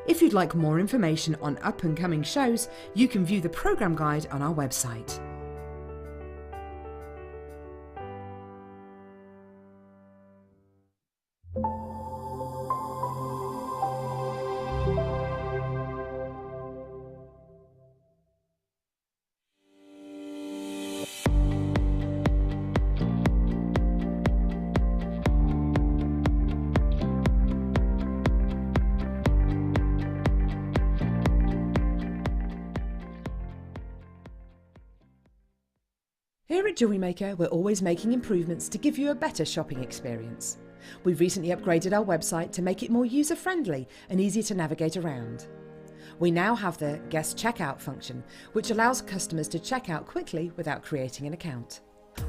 If you'd like more information on up-and-coming shows, you can view the programme guide on our website. Here at JewelleryMaker, we're always making improvements to give you a better shopping experience. We've recently upgraded our website to make it more user-friendly and easier to navigate around. We now have the guest checkout function, which allows customers to check out quickly without creating an account.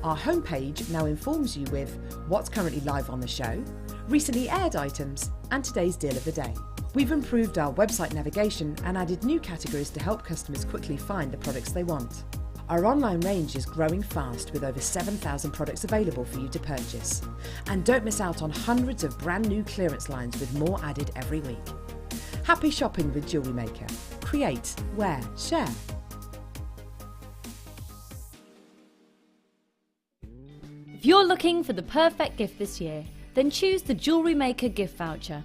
Our homepage now informs you with what's currently live on the show, recently aired items, and today's deal of the day. We've improved our website navigation and added new categories to help customers quickly find the products they want. Our online range is growing fast with over 7,000 products available for you to purchase. And don't miss out on hundreds of brand new clearance lines with more added every week. Happy shopping with JewelleryMaker. Create, wear, share. If you're looking for the perfect gift this year, then choose the JewelleryMaker gift voucher.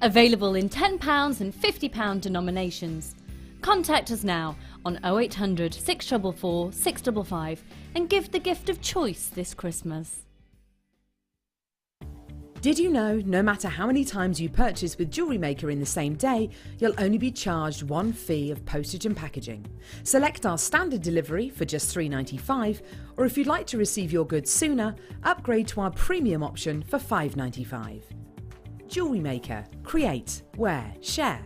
Available in £10 and £50 denominations. Contact us now on 0800 644 655 and give the gift of choice this Christmas. Did you know no matter how many times you purchase with JewelleryMaker in the same day, you'll only be charged one fee of postage and packaging? Select our standard delivery for just £3.95, or if you'd like to receive your goods sooner, upgrade to our premium option for £5.95. JewelleryMaker. Create, wear, share.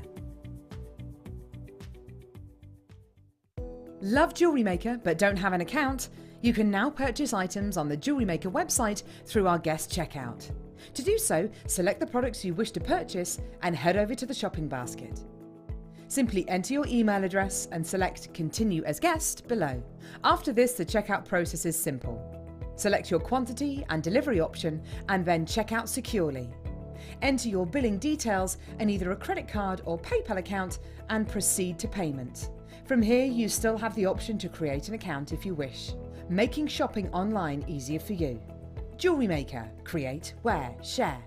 Love JewelleryMaker but don't have an account? You can now purchase items on the JewelleryMaker website through our guest checkout. To do so, select the products you wish to purchase and head over to the shopping basket. Simply enter your email address and select Continue as Guest below. After this, the checkout process is simple. Select your quantity and delivery option and then check out securely. Enter your billing details and either a credit card or PayPal account and proceed to payment. From here, you still have the option to create an account if you wish, making shopping online easier for you. JewelleryMaker. Create, wear, share.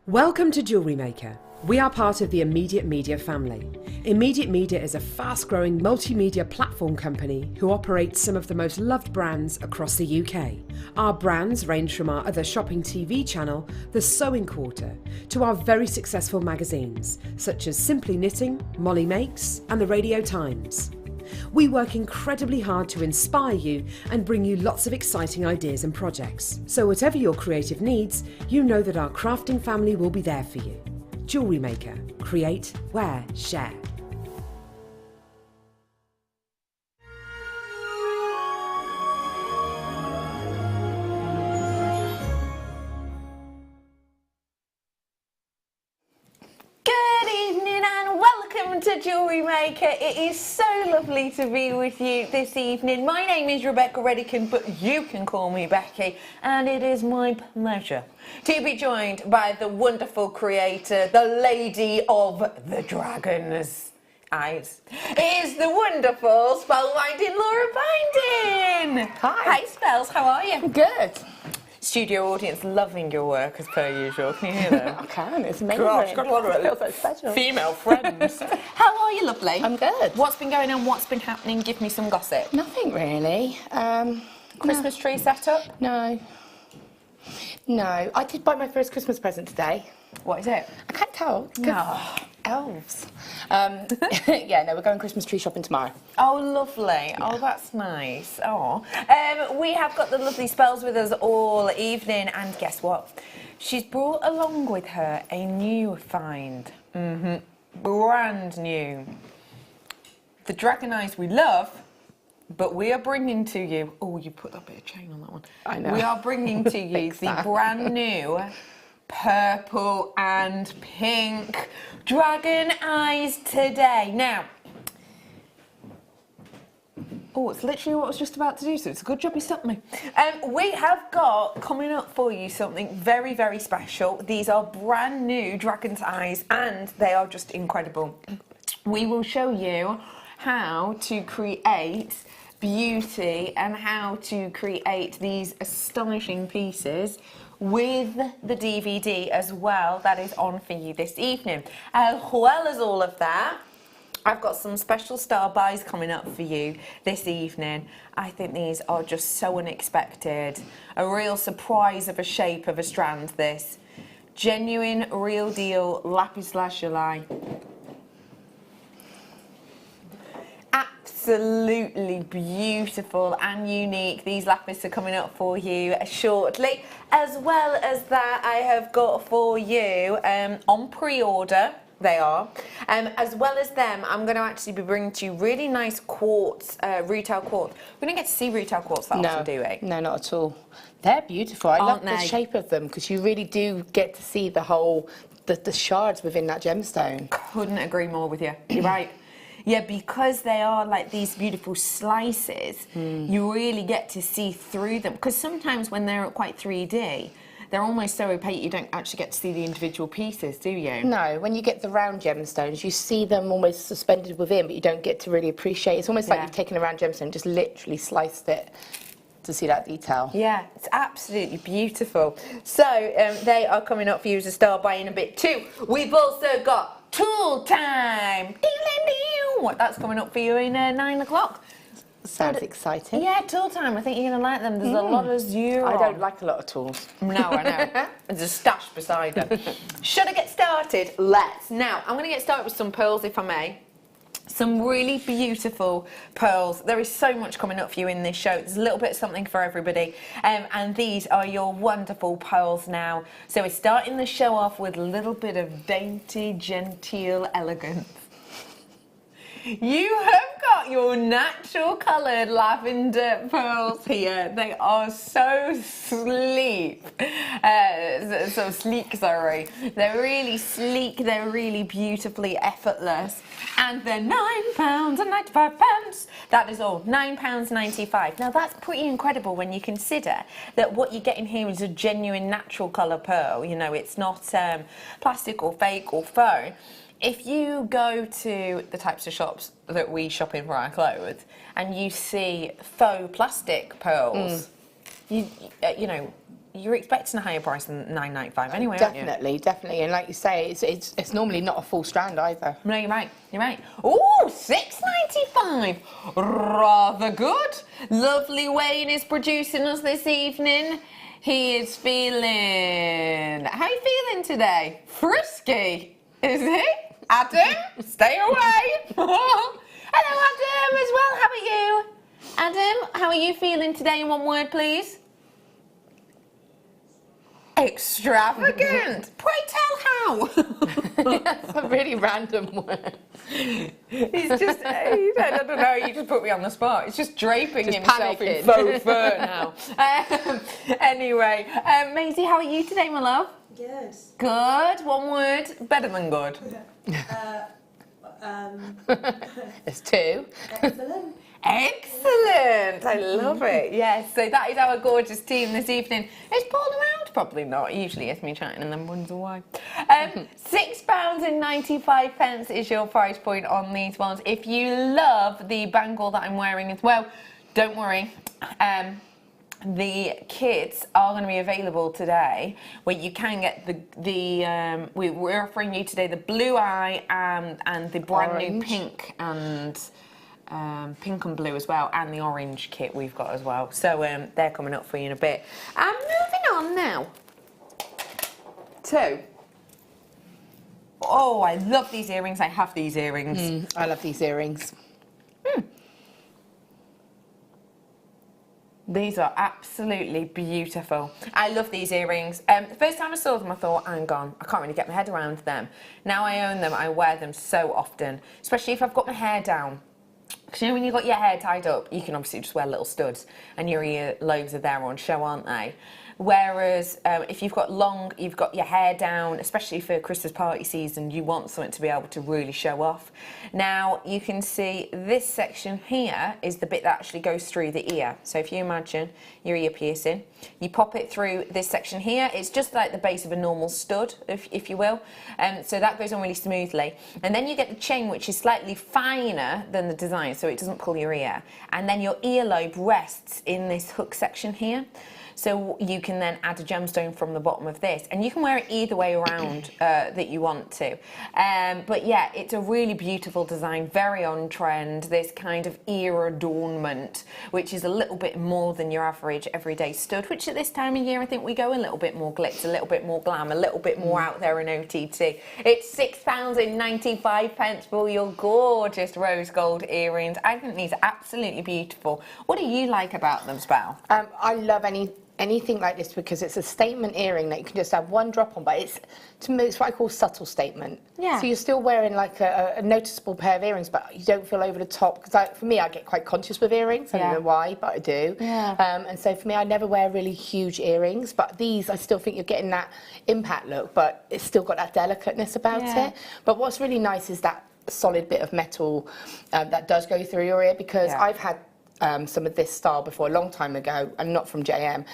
Welcome to JewelleryMaker. We are part of the Immediate Media family. Immediate Media is a fast-growing multimedia platform company who operates some of the most loved brands across the UK. Our brands range from our other shopping TV channel, The Sewing Quarter, to our very successful magazines, such as Simply Knitting, Molly Makes, and The Radio Times. We work incredibly hard to inspire you and bring you lots of exciting ideas and projects. So whatever your creative needs, you know that our crafting family will be there for you. JewelleryMaker. Create, wear, share. To JewelleryMaker. It is so lovely to be with you this evening. My name is Redican, but you can call me Becky, and it is my pleasure to be joined by the wonderful creator, the lady of the dragon's eyes. It is the wonderful spellbinding Laura Binding. Hi. Hi, Spells. How are you? Good. Studio audience loving your work as per usual. Can you hear them? I can. It's amazing. Gosh, got a lot It feels so special. of female friends. How are you, lovely? I'm good. What's been going on? What's been happening? Give me some gossip. Nothing really. Christmas tree set up? No. No. I did buy my first Christmas present today. What is it? I can't tell. No. Elves. Yeah, no, we're going Christmas tree shopping tomorrow. Oh, lovely. Yeah. Oh, that's nice. Oh. We have got the lovely Spells with us all evening, and guess what? She's brought along with her a new find. Brand new. The dragon eyes we love, but we are bringing to you... Oh, you put that bit of chain on that one. I know. We are bringing to you the brand new purple and pink dragon eyes today. Now, Oh, it's literally what I was just about to do, so it's a good job you stopped me. We have got coming up for you something very, very special. These are brand new dragon's eyes, and they are just incredible. We will show you how to create beauty and how to create these astonishing pieces with the DVD as well that is on for you this evening. As well as all of that, I've got some special star buys coming up for you this evening. I think these are just so unexpected. A real surprise of a shape of a strand, this. Genuine, real deal lapis lazuli. Absolutely beautiful and unique. These lapis are coming up for you shortly. As well as that, I have got for you on pre-order. They are. As well as them, I'm going to actually be bringing to you really nice quartz, retail quartz. We don't get to see retail quartz that often, do we? No, not at all. They're beautiful. I love the shape of them because you really do get to see the whole, the shards within that gemstone. Couldn't agree more with you. You're right. Yeah, because they are like these beautiful slices, you really get to see through them. Because sometimes when they're quite 3D, they're almost so opaque you don't actually get to see the individual pieces, do you? No, when you get the round gemstones, you see them almost suspended within, but you don't get to really appreciate. It's almost like you've taken a round gemstone and just literally sliced it to see that detail. Yeah, it's absolutely beautiful. So they are coming up for you as a star buy in a bit too. We've also got tool time. That's coming up for you in 9 o'clock. Sounds exciting. Yeah, tool time. I think you're going to like them. There's a lot of zero. I don't like a lot of tools. No, I know. There's a stash beside them. Should I get started? Let's. Now, I'm going to get started with some pearls, if I may. Some really beautiful pearls. There is so much coming up for you in this show. There's a little bit of something for everybody. And these are your wonderful pearls now. So we're starting the show off with a little bit of dainty, genteel elegance. You have got your natural coloured lavender pearls here. They are so sleek. So sleek, sorry. They're really sleek. They're really beautifully effortless. And they're £9.95. That is all. £9.95. Now that's pretty incredible when you consider that what you're getting here is a genuine natural colour pearl. You know, it's not plastic or fake or faux. If you go to the types of shops that we shop in for our clothes and you see faux plastic pearls, you know, you're expecting a higher price than £9.95 anyway, definitely, aren't you? Definitely. And like you say, it's normally not a full strand either. No, you're right. You're right. Ooh, £6.95. Rather good. Lovely Wayne is producing us this evening. He is feeling... How are you feeling today? Frisky, is he? Adam, stay away. Hello, Adam, as well. How are you? Adam, how are you feeling today in one word, please? Extravagant. Pray tell how. That's a really random word. He's just, I don't know, you just put me on the spot. He's just draping just himself panicking. in faux fur now. Anyway, Maisie, how are you today, my love? Good. Good. One word. Better than good. There's two. Excellent. Excellent. I love it. Yes. So that is our gorgeous team this evening. Is Paul around? Probably not. Usually it's me chatting and then wonders why. £6.95 is your price point on these ones. If you love the bangle that I'm wearing as well, don't worry. The kits are going to be available today, where you can get we're offering you today the blue eye and the brand new pink and pink and blue as well, and the orange kit we've got as well. So they're coming up for you in a bit. And moving on now to... Oh, I love these earrings. I have these earrings. I love these earrings. These are absolutely beautiful. I love these earrings. The first time I saw them, I thought, hang on, I can't really get my head around them. Now I own them, I wear them so often, especially if I've got my hair down. Because you know when you've got your hair tied up, you can obviously just wear little studs and your ear lobes are there on show, aren't they? Whereas if you've got you've got your hair down, especially for Christmas party season, you want something to be able to really show off. Now you can see this section here is the bit that actually goes through the ear. So if you imagine your ear piercing, you pop it through this section here. It's just like the base of a normal stud, if you will. So that goes on really smoothly. And then you get the chain, which is slightly finer than the design, so it doesn't pull your ear. And then your earlobe rests in this hook section here. So you can then add a gemstone from the bottom of this, and you can wear it either way around that you want to. But yeah, it's a really beautiful design, very on trend, this kind of ear adornment, which is a little bit more than your average everyday stud, which at this time of year I think we go a little bit more glitz, a little bit more glam, a little bit more out there in OTT. It's £6.95 for your gorgeous rose gold earrings. I think these are absolutely beautiful. What do you like about them, Spell? I love anything like this because it's a statement earring that you can just have one drop on, but it's, to me, it's what I call subtle statement. Yeah. So you're still wearing like a noticeable pair of earrings, but you don't feel over the top. Because for me, I get quite conscious with earrings. I don't know why, but I do. Yeah. And so for me, I never wear really huge earrings, but these, I still think you're getting that impact look, but it's still got that delicateness about it. But what's really nice is that solid bit of metal that does go through your ear, because I've had some of this style before a long time ago, and not from JM,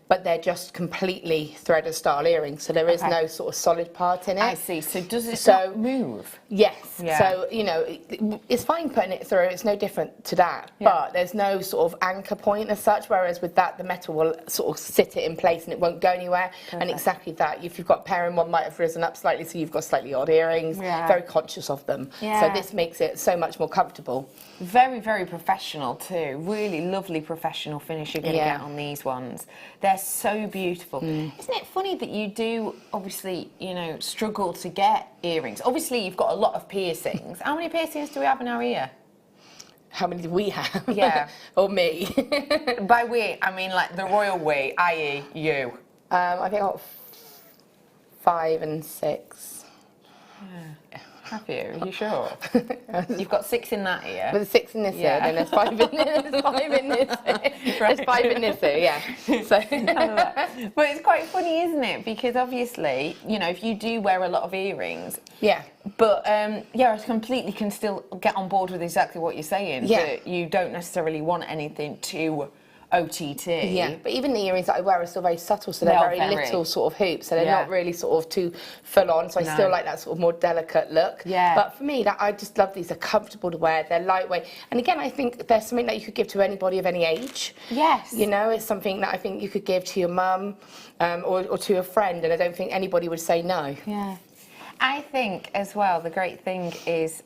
but they're just completely threaded style earrings, so there is no sort of solid part in it. I see. So does it not move? Yes. Yeah. So, you know, it's fine putting it through, it's no different to that, but there's no sort of anchor point as such, whereas with that, the metal will sort of sit it in place and it won't go anywhere. And exactly that, if you've got a pair and one might have risen up slightly, so you've got slightly odd earrings, very conscious of them. So this makes it so much more comfortable. Very, very professional too. Really lovely professional finish you're going to get on these ones. They're so beautiful. Isn't it funny that you do, obviously, you know, struggle to get earrings? Obviously, you've got a lot of piercings. How many piercings do we have in our ear? How many do we have? Yeah. Or me? By we, I mean like the royal we, i.e. you. I think I got 5 and 6. Yeah. Have you? Are you sure? You've got 6 in that ear. With 6 in this ear, then there's 5 in this. There's 5 in this ear. There's 5 in this ear, yeah. So. But it's quite funny, isn't it? Because obviously, you know, if you do wear a lot of earrings, but yeah, I completely can still get on board with exactly what you're saying. That you don't necessarily want anything too OTT. Yeah, but even the earrings that I wear are still very subtle, so they're very little sort of hoops, so they're not really sort of too full on, so I still like that sort of more delicate look. Yeah. But for me, I just love these. They're comfortable to wear, they're lightweight, and again, I think there's something that you could give to anybody of any age. Yes. You know, it's something that I think you could give to your mum or to a friend, and I don't think anybody would say no. Yeah. I think as well the great thing is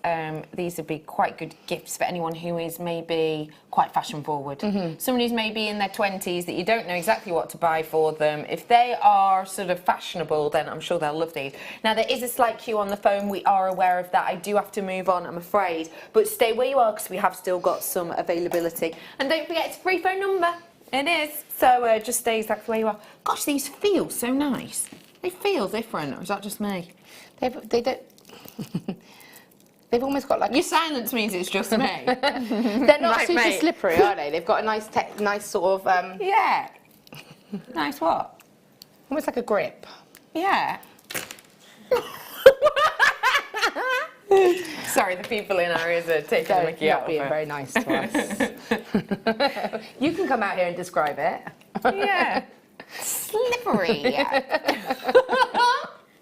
these would be quite good gifts for anyone who is maybe quite fashion forward. Someone who's maybe in their 20s that you don't know exactly what to buy for them. If they are sort of fashionable, then I'm sure they'll love these. Now there is a slight queue on the phone, we are aware of that. I do have to move on, I'm afraid, but stay where you are because we have still got some availability. And don't forget, it's a free phone number. It is. So just stay exactly where you are. Gosh, these feel so nice. They feel different, or is that just me? They don't. They've almost got like. Your silence means it's just me. They're not super slippery, are they? They've got a nice sort of. Yeah. Nice what? Almost like a grip. Yeah. Sorry, the people in our ears are taking the mickey out of being it. very nice to us. You can come out here and describe it. Yeah. Slippery.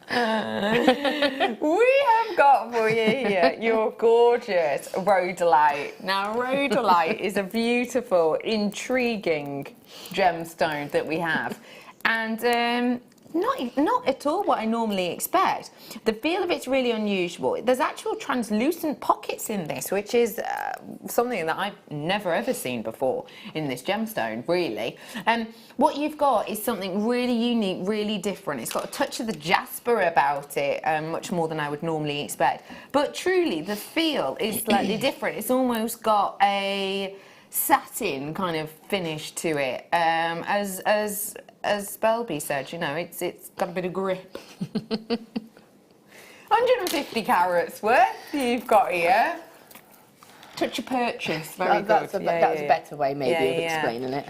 We have got for you here your gorgeous rhodolite. Now, rhodolite is a beautiful, intriguing gemstone that we have, and not at all what I normally expect. The feel of it's really unusual. There's actual translucent pockets in this, which is something that I've never ever seen before in this gemstone, really. What you've got is something really unique, really different. It's got a touch of the jasper about it, much more than I would normally expect. But truly, the feel is slightly different. It's almost got a satin kind of finish to it, as Belby said, you know, it's got a bit of grip. 150 carats worth you've got here. Touch of purchase. Very good. That's a better way, maybe, of explaining it.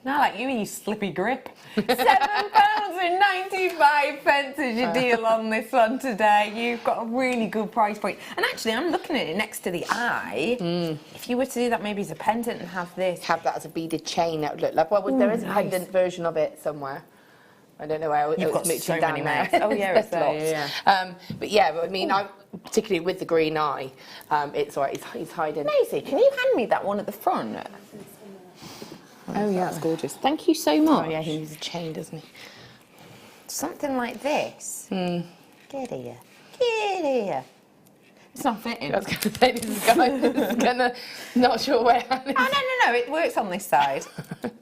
Now, like you slippy grip. £7.95 is your deal on this one today. You've got a really good price point. And actually, I'm looking at it next to the eye. If you were to do that maybe as a pendant and have this. Have that as a beaded chain, that would look like. Well, there is a pendant version of it somewhere. I don't know where it was mooching down there. Oh, yeah, it's there, but yeah, I mean, particularly with the green eye, it's all right, he's hiding. Maisie, can you hand me that one at the front? Oh, yeah, that's gorgeous. Thank you so much. Oh, yeah, he needs a chain, doesn't he? Something like this. Get here. Get here. It's not fitting. I was going to say, this is gonna, not sure where. Oh, no, it works on this side.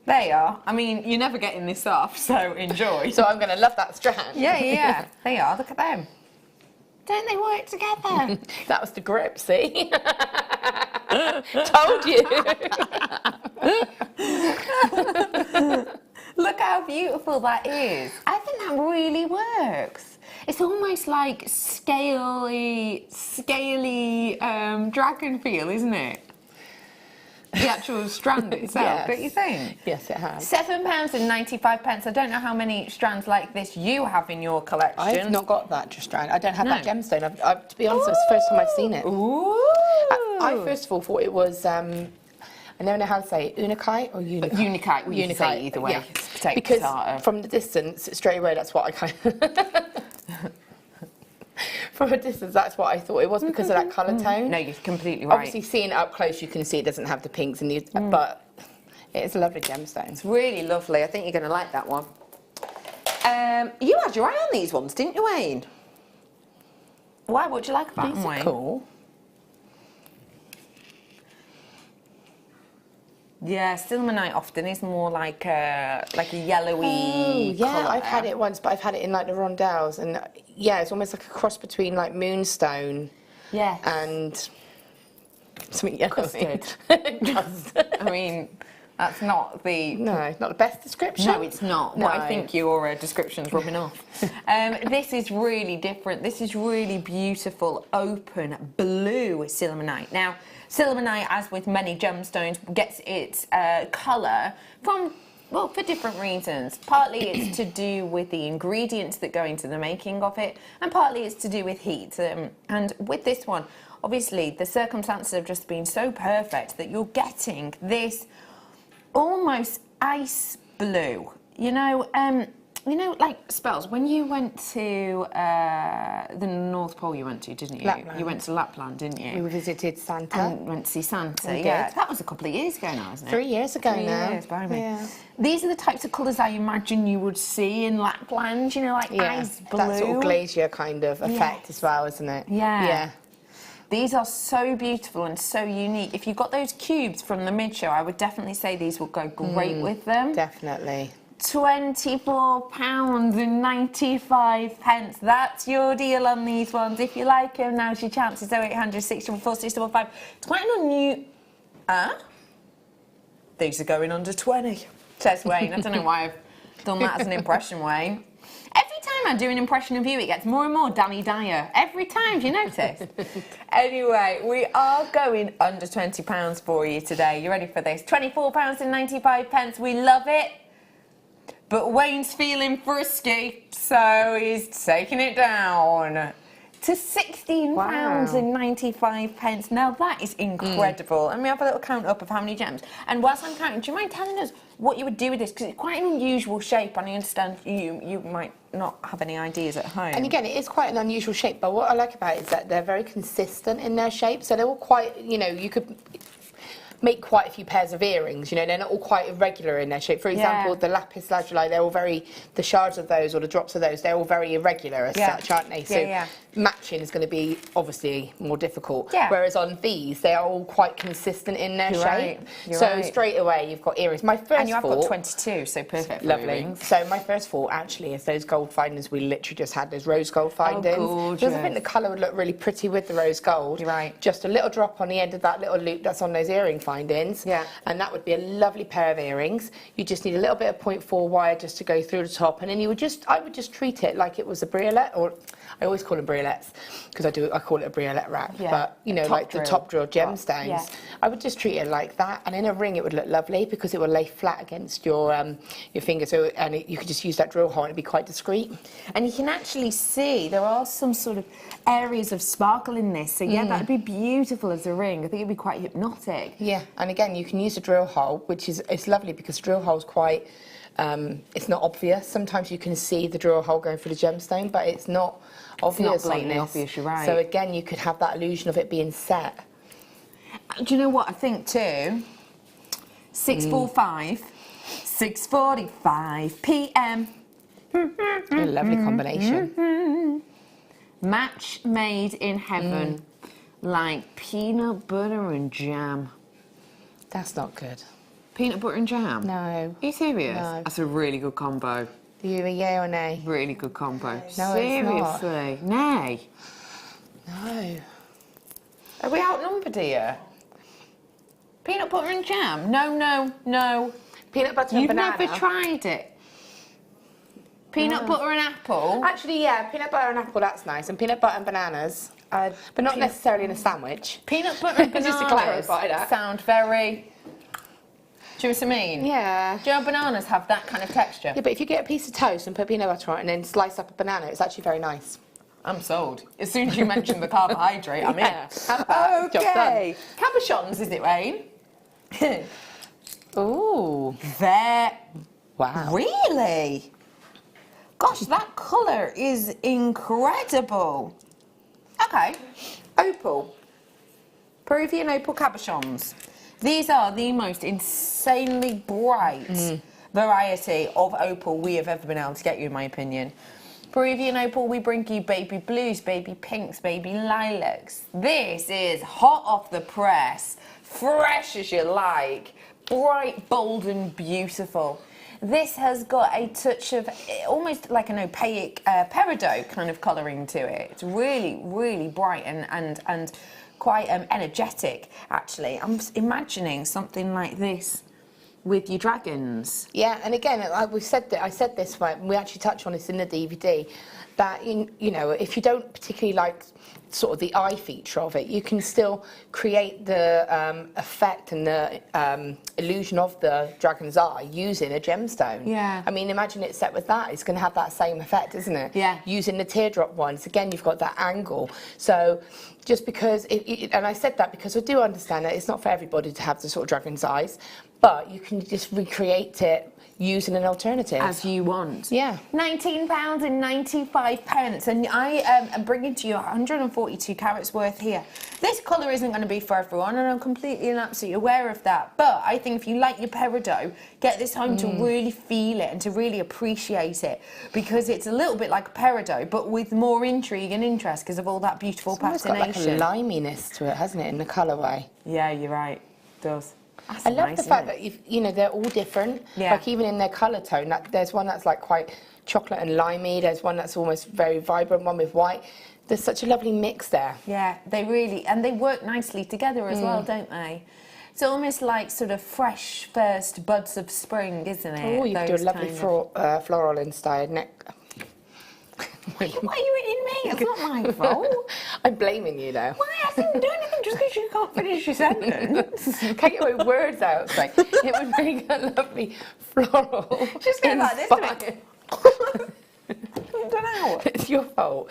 There you are. I mean, you're never getting this off, so enjoy. So I'm going to love that strand. Yeah. They are. Look at them. Don't they work together? That was the grip, see? Told you. Look how beautiful that is. I think that really works. It's almost like scaly dragon feel, isn't it? The actual strand itself, don't you think? Yes, it has. £7.95. I don't know how many strands like this you have in your collection. I've not got that strand. I don't have that gemstone. To be honest, it's the first time I've seen it. Ooh. I first of all thought it was, I never know how to say it, unikite or unikite? Unikite, well, you can say it either way. Yeah. Because from the distance, straight away, that's what I kind of... From a distance, that's what I thought it was because of that colour tone. No, you're completely right. Obviously, seeing it up close, you can see it doesn't have the pinks and the, but it's a lovely gemstone. It's really lovely. I think you're going to like that one. You had your eye on these ones, didn't you, Wayne? Why? What do you like about them, Wayne? Cool. Yeah, Sillimanite often is more like a yellowy yeah, colour. I've had it once, but I've had it in like the rondelles, and yeah, it's almost like a cross between like moonstone and something yellowy. Custard. I mean, that's not the... No, not the best description. No, it's not. No. But I think your description's rubbing off. This is really different. This is really beautiful, open blue Sillimanite. Now, Sillimanite, as with many gemstones, gets its colour from, well, for different reasons. Partly it's to do with the ingredients that go into the making of it, and partly it's to do with heat. And with this one, obviously, the circumstances have just been so perfect that you're getting this almost ice blue. You know, like spells. When you went to the North Pole, you went to, didn't you? Lapland. You went to Lapland, didn't you? We visited Santa. And went to see Santa. We Yeah, did. that was a couple of years ago now, isn't it? 3 years ago 3 now. years, blimey. Yeah. These are the types of colours I imagine you would see in Lapland. You know, like ice blue. That sort of glacier kind of effect as well, isn't it? Yeah. These are so beautiful and so unique. If you've got those cubes from the mid-show, I would definitely say these will go great with them. Definitely. £24.95. That's your deal on these ones. If you like them, now's your chance. It's 0800 644 655. It's quite an unusual... These are going under 20, says Wayne. I don't know why I've done that as an impression, Wayne. Every time I do an impression of you, it gets more and more Danny Dyer. Every time, do you notice? Anyway, we are going under £20 for you today. You ready for this? £24.95. We love it. But Wayne's feeling frisky, so he's taking it down to £16.95. Now that is incredible. And we have a little count up of how many gems. And whilst I'm counting, do you mind telling us what you would do with this? Because it's quite an unusual shape, and I understand you might not have any ideas at home. And again, it is quite an unusual shape, but what I like about it is that they're very consistent in their shape. So they're all quite, you could make quite a few pairs of earrings, they're not all quite irregular in their shape. For example, the lapis lazuli, they're all the shards of those or the drops of those, they're all very irregular as such, aren't they? So matching is going to be obviously more difficult. Whereas on these, they are all quite consistent in their shape. So straight away, you've got earrings. My first and you have got 22, so perfect for earrings. So my first thought actually is those gold findings we literally just had, those rose gold findings. Because I think the colour would look really pretty with the rose gold. You're right. Just a little drop on the end of that little loop that's on those earring findings. findings. Yeah. And that would be a lovely pair of earrings. You just need a little bit of 0.4 wire just to go through the top, and then I would just treat it like it was a briolette, or I always call them briolettes because I call it a briolette wrack. Yeah. But you know, like the top drill gemstones. Yeah. I would just treat it like that, and in a ring it would look lovely because it would lay flat against your finger. So you could just use that drill hole and it'd be quite discreet. And you can actually see there are some sort of areas of sparkle in this. So yeah, that'd be beautiful as a ring. I think it'd be quite hypnotic. Yeah, and again, you can use a drill hole, which is it's lovely because the drill hole's quite. It's not obvious. Sometimes you can see the drill hole going through the gemstone, but it's not obvious. It's not blatantly on this. obvious. You're right. So again, you could have that illusion of it being set. Do you know what I think too? 6:45, 6:45 p.m. A lovely combination. Match made in heaven, like peanut butter and jam. That's not good. Peanut butter and jam? No. Are you serious? No. That's a really good combo. Are you a yay or nay? Really good combo. No, it's not. Seriously? Nay. No. Are we outnumbered here? Peanut butter and jam? No, no, no. Peanut butter and You've banana. never tried it? Peanut butter and apple? Actually, yeah, peanut butter and apple, that's nice. And peanut butter and bananas, but not necessarily in a sandwich. Peanut butter and bananas Just to clarify that. sound very... Do you know what I mean? Yeah. Do you know bananas have that kind of texture? Yeah, but if you get a piece of toast and put peanut butter on it and then slice up a banana, it's actually very nice. I'm sold. As soon as you mentioned the carbohydrate, I'm Yeah, in. have that. Job done. Okay. Cabochons, is it, Rain? Ooh. There. Wow. Really? Gosh, that colour is incredible. Okay. Opal. Peruvian opal cabochons. These are the most insanely bright variety of opal we have ever been able to get you, in my opinion. Peruvian opal, we bring you baby blues, baby pinks, baby lilacs. This is hot off the press, fresh as you like, bright, bold and beautiful. This has got a touch of almost like an opaque peridot kind of colouring to it. It's really, really bright and quite energetic, actually. I'm imagining something like this with your dragons. Yeah, and again, I said this when we actually touched on this in the DVD, that you know, if you don't particularly like sort of the eye feature of it, you can still create the effect and the illusion of the dragon's eye using a gemstone. Yeah. I mean, imagine it set with that. It's going to have that same effect, isn't it? Yeah. Using the teardrop ones, again, you've got that angle. So just because, and I said that because I do understand that it's not for everybody to have the sort of dragon's eyes, but you can just recreate it using an alternative. As you want. Yeah. £19.95, and I am bringing to you 142 carats worth here. This colour isn't going to be for everyone, and I'm completely and absolutely aware of that. But I think if you like your peridot, get this home to really feel it and to really appreciate it, because it's a little bit like a peridot, but with more intrigue and interest because of all that beautiful It's got like a patination. liminess to it, hasn't it, in the colourway? Yeah, you're right. It does. That's I love nice, the fact isn't it? that you know, they're all different. Yeah. Like even in their colour tone, there's one that's like quite chocolate and limey. There's one that's almost very vibrant, one with white. There's such a lovely mix there. Yeah, they really, and they work nicely together as well, don't they? It's almost like sort of fresh first buds of spring, isn't it? Oh, you could do a Those lovely kind of- floral inspired neck. Why are you hitting me? It's not my fault. I'm blaming you though. Why hasn't done anything just because you can't finish your sentence? Can't get my words out. It's like, it would make a lovely floral. Just go like this to me. inspired- I don't know. It's your fault.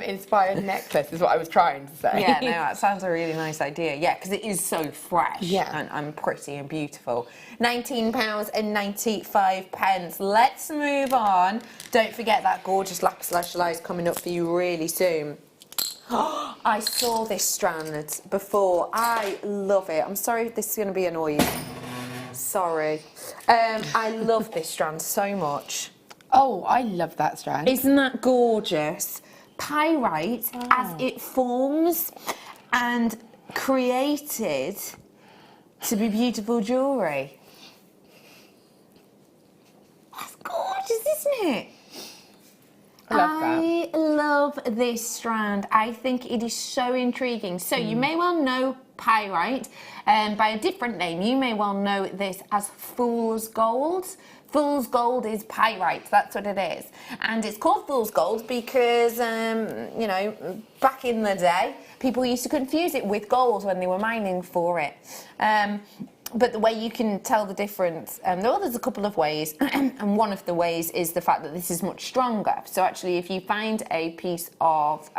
Inspired necklace is what I was trying to say. Yeah, no, that sounds a really nice idea. Yeah, because it is so fresh and pretty and beautiful. £19.95. Let's move on. Don't forget that gorgeous lapis lazuli is coming up for you really soon. I saw this strand before. I love it. I'm sorry if this is going to be a noise. Sorry. I love this strand so much. Oh, I love that strand. Isn't that gorgeous? Pyrite, as it forms and created to be beautiful jewellery. That's gorgeous, isn't it? I love that. love this strand. I think it is so intriguing. So you may well know pyrite, by a different name. You may well know this as fool's gold. Fool's gold is pyrite, that's what it is. And it's called fool's gold because, you know, back in the day, people used to confuse it with gold when they were mining for it. But the way you can tell the difference, there's a couple of ways, and one of the ways is the fact that this is much stronger. So actually, if you find a piece of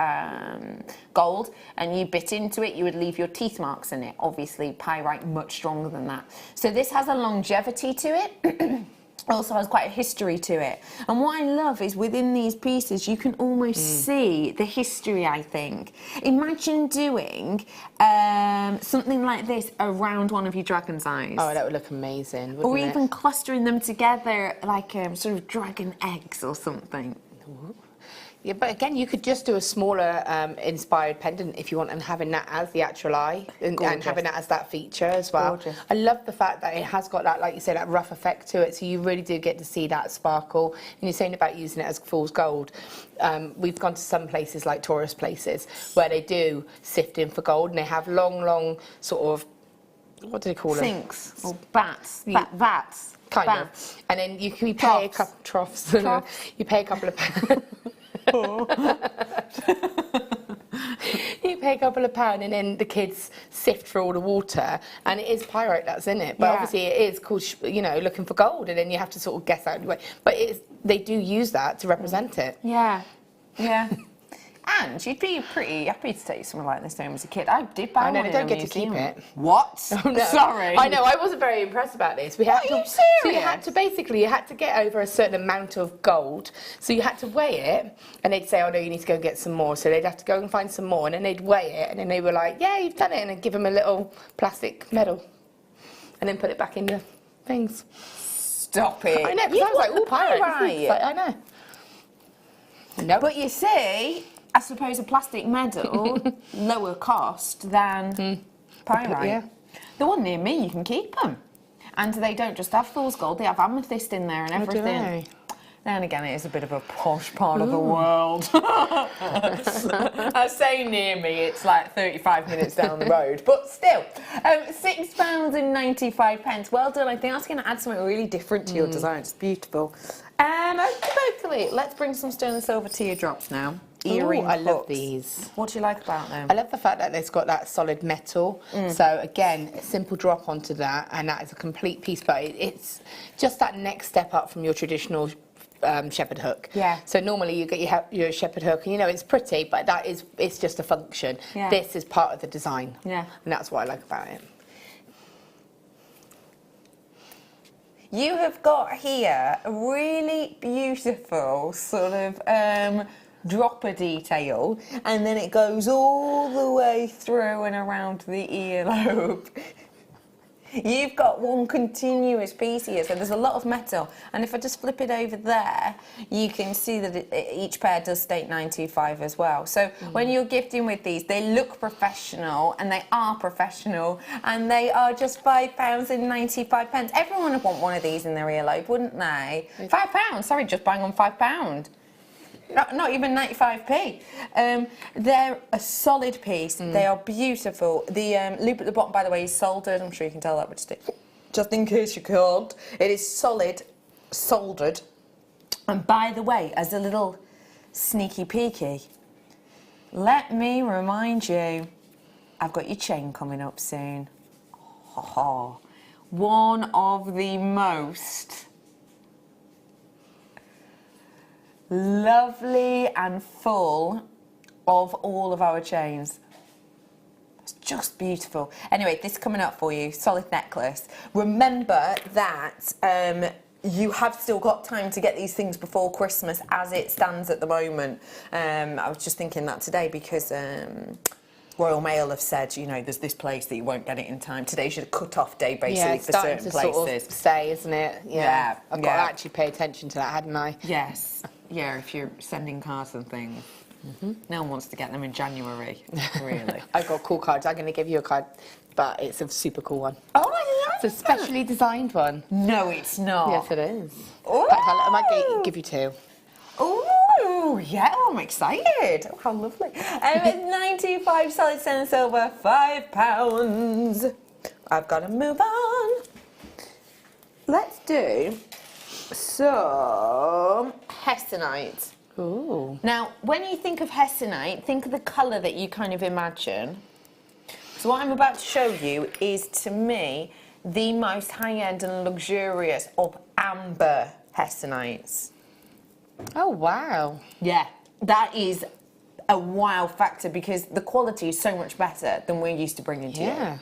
gold and you bit into it, you would leave your teeth marks in it. Obviously, pyrite much stronger than that. So this has a longevity to it. Also has quite a history to it. And what I love is within these pieces you can almost see the history, I think. Imagine doing something like this around one of your dragon's eyes. Oh, that would look amazing, wouldn't or it? even clustering them together like sort of dragon eggs or something. Yeah, but again, you could just do a smaller inspired pendant if you want, and having that as the actual eye, and having that as that feature as well. Gorgeous. I love the fact that it has got that, like you say, that rough effect to it, so you really do get to see that sparkle. And you're saying about using it as fool's gold. We've gone to some places, like tourist places, where they do sift in for gold, and they have long sort of, what do they call them? Sinks or bats. Vats. Kind Bats. of. And then you pay a couple troughs. You pay a couple of pounds. You pay a couple of pounds and then the kids sift through all the water, and it is pyrite that's in it, but obviously it is called, you know, looking for gold, and then you have to sort of guess out the way. But they do use that to represent it. Yeah. And you'd be pretty happy to take something like this home as a kid. I did buy I know, one they don't in a get to keep museum. it. What? Oh, no. Sorry. I know, I wasn't very impressed about this. Are you So you serious? had to basically, you had to get over a certain amount of gold. So you had to weigh it, and they'd say, oh no, you need to go and get some more. So they'd have to go and find some more, and then they'd weigh it, and then they were like, yeah, you've done it, and then give them a little plastic medal, and then put it back in the things. Stop it. I know, because I was like, oh, pyrite. Like, I know. No. But you see, I suppose a plastic medal, lower cost than pyrite. Yeah. The one near me, you can keep them. And they don't just have fool's gold, they have amethyst in there and everything. they? Then again, it is a bit of a posh part of the world. I say near me, it's like 35 minutes down the road, but still. £6.95. Well done. I think that's going to add something really different to your design. It's beautiful. Okay, let's bring some sterling silver teardrops now. Earring I love hooks. these. What do you like about them? I love the fact that it's got that solid metal. So again, a simple drop onto that, and that is a complete piece. But it's just that next step up from your traditional shepherd hook. Yeah. So normally you get your shepherd hook, and you know it's pretty, but it's just a function. Yeah. This is part of the design. Yeah. And that's what I like about it. You have got here a really beautiful sort of dropper detail, and then it goes all the way through and around the earlobe. You've got one continuous piece here, so there's a lot of metal. And if I just flip it over there, you can see that each pair does state 925 as well. So when you're gifting with these, they look professional, and they are professional, and they are just £5.95. Everyone would want one of these in their earlobe, wouldn't they? £5, sorry, just bang on £5. Not even 95p. They're a solid piece. They are beautiful. The loop at the bottom, by the way, is soldered. I'm sure you can tell that, but just in case you can't. It is solid, soldered. And by the way, as a little sneaky peeky, let me remind you, I've got your chain coming up soon. One of the most lovely and full of all of our chains. It's just beautiful. Anyway, this is coming up for you, solid necklace. Remember that you have still got time to get these things before Christmas as it stands at the moment. I was just thinking that today because Royal Mail have said, you know, there's this place that you won't get it in time. Today's your cut-off day, basically, for certain places. Sort of say, isn't it? Yeah. I've got to actually pay attention to that, hadn't I? Yes. Yeah, if you're sending cards and things. No one wants to get them in January, really. I've got cool cards. I'm going to give you a card, but it's a super cool one. Oh, I love It's a specially designed one. No, it's not. Yes, it is. Ooh. In fact, I might give you two. Ooh, Oh, yeah. Oh, I'm excited. Oh, how lovely. 925 solid stainless silver, £5. I've got to move on. Let's do some hessonite. Ooh. Now, when you think of hessonite, think of the colour that you kind of imagine. So what I'm about to show you is, to me, the most high-end and luxurious of amber hessonites. Oh, wow. Yeah, that is a wow factor because the quality is so much better than we're used to bringing to you. Yeah.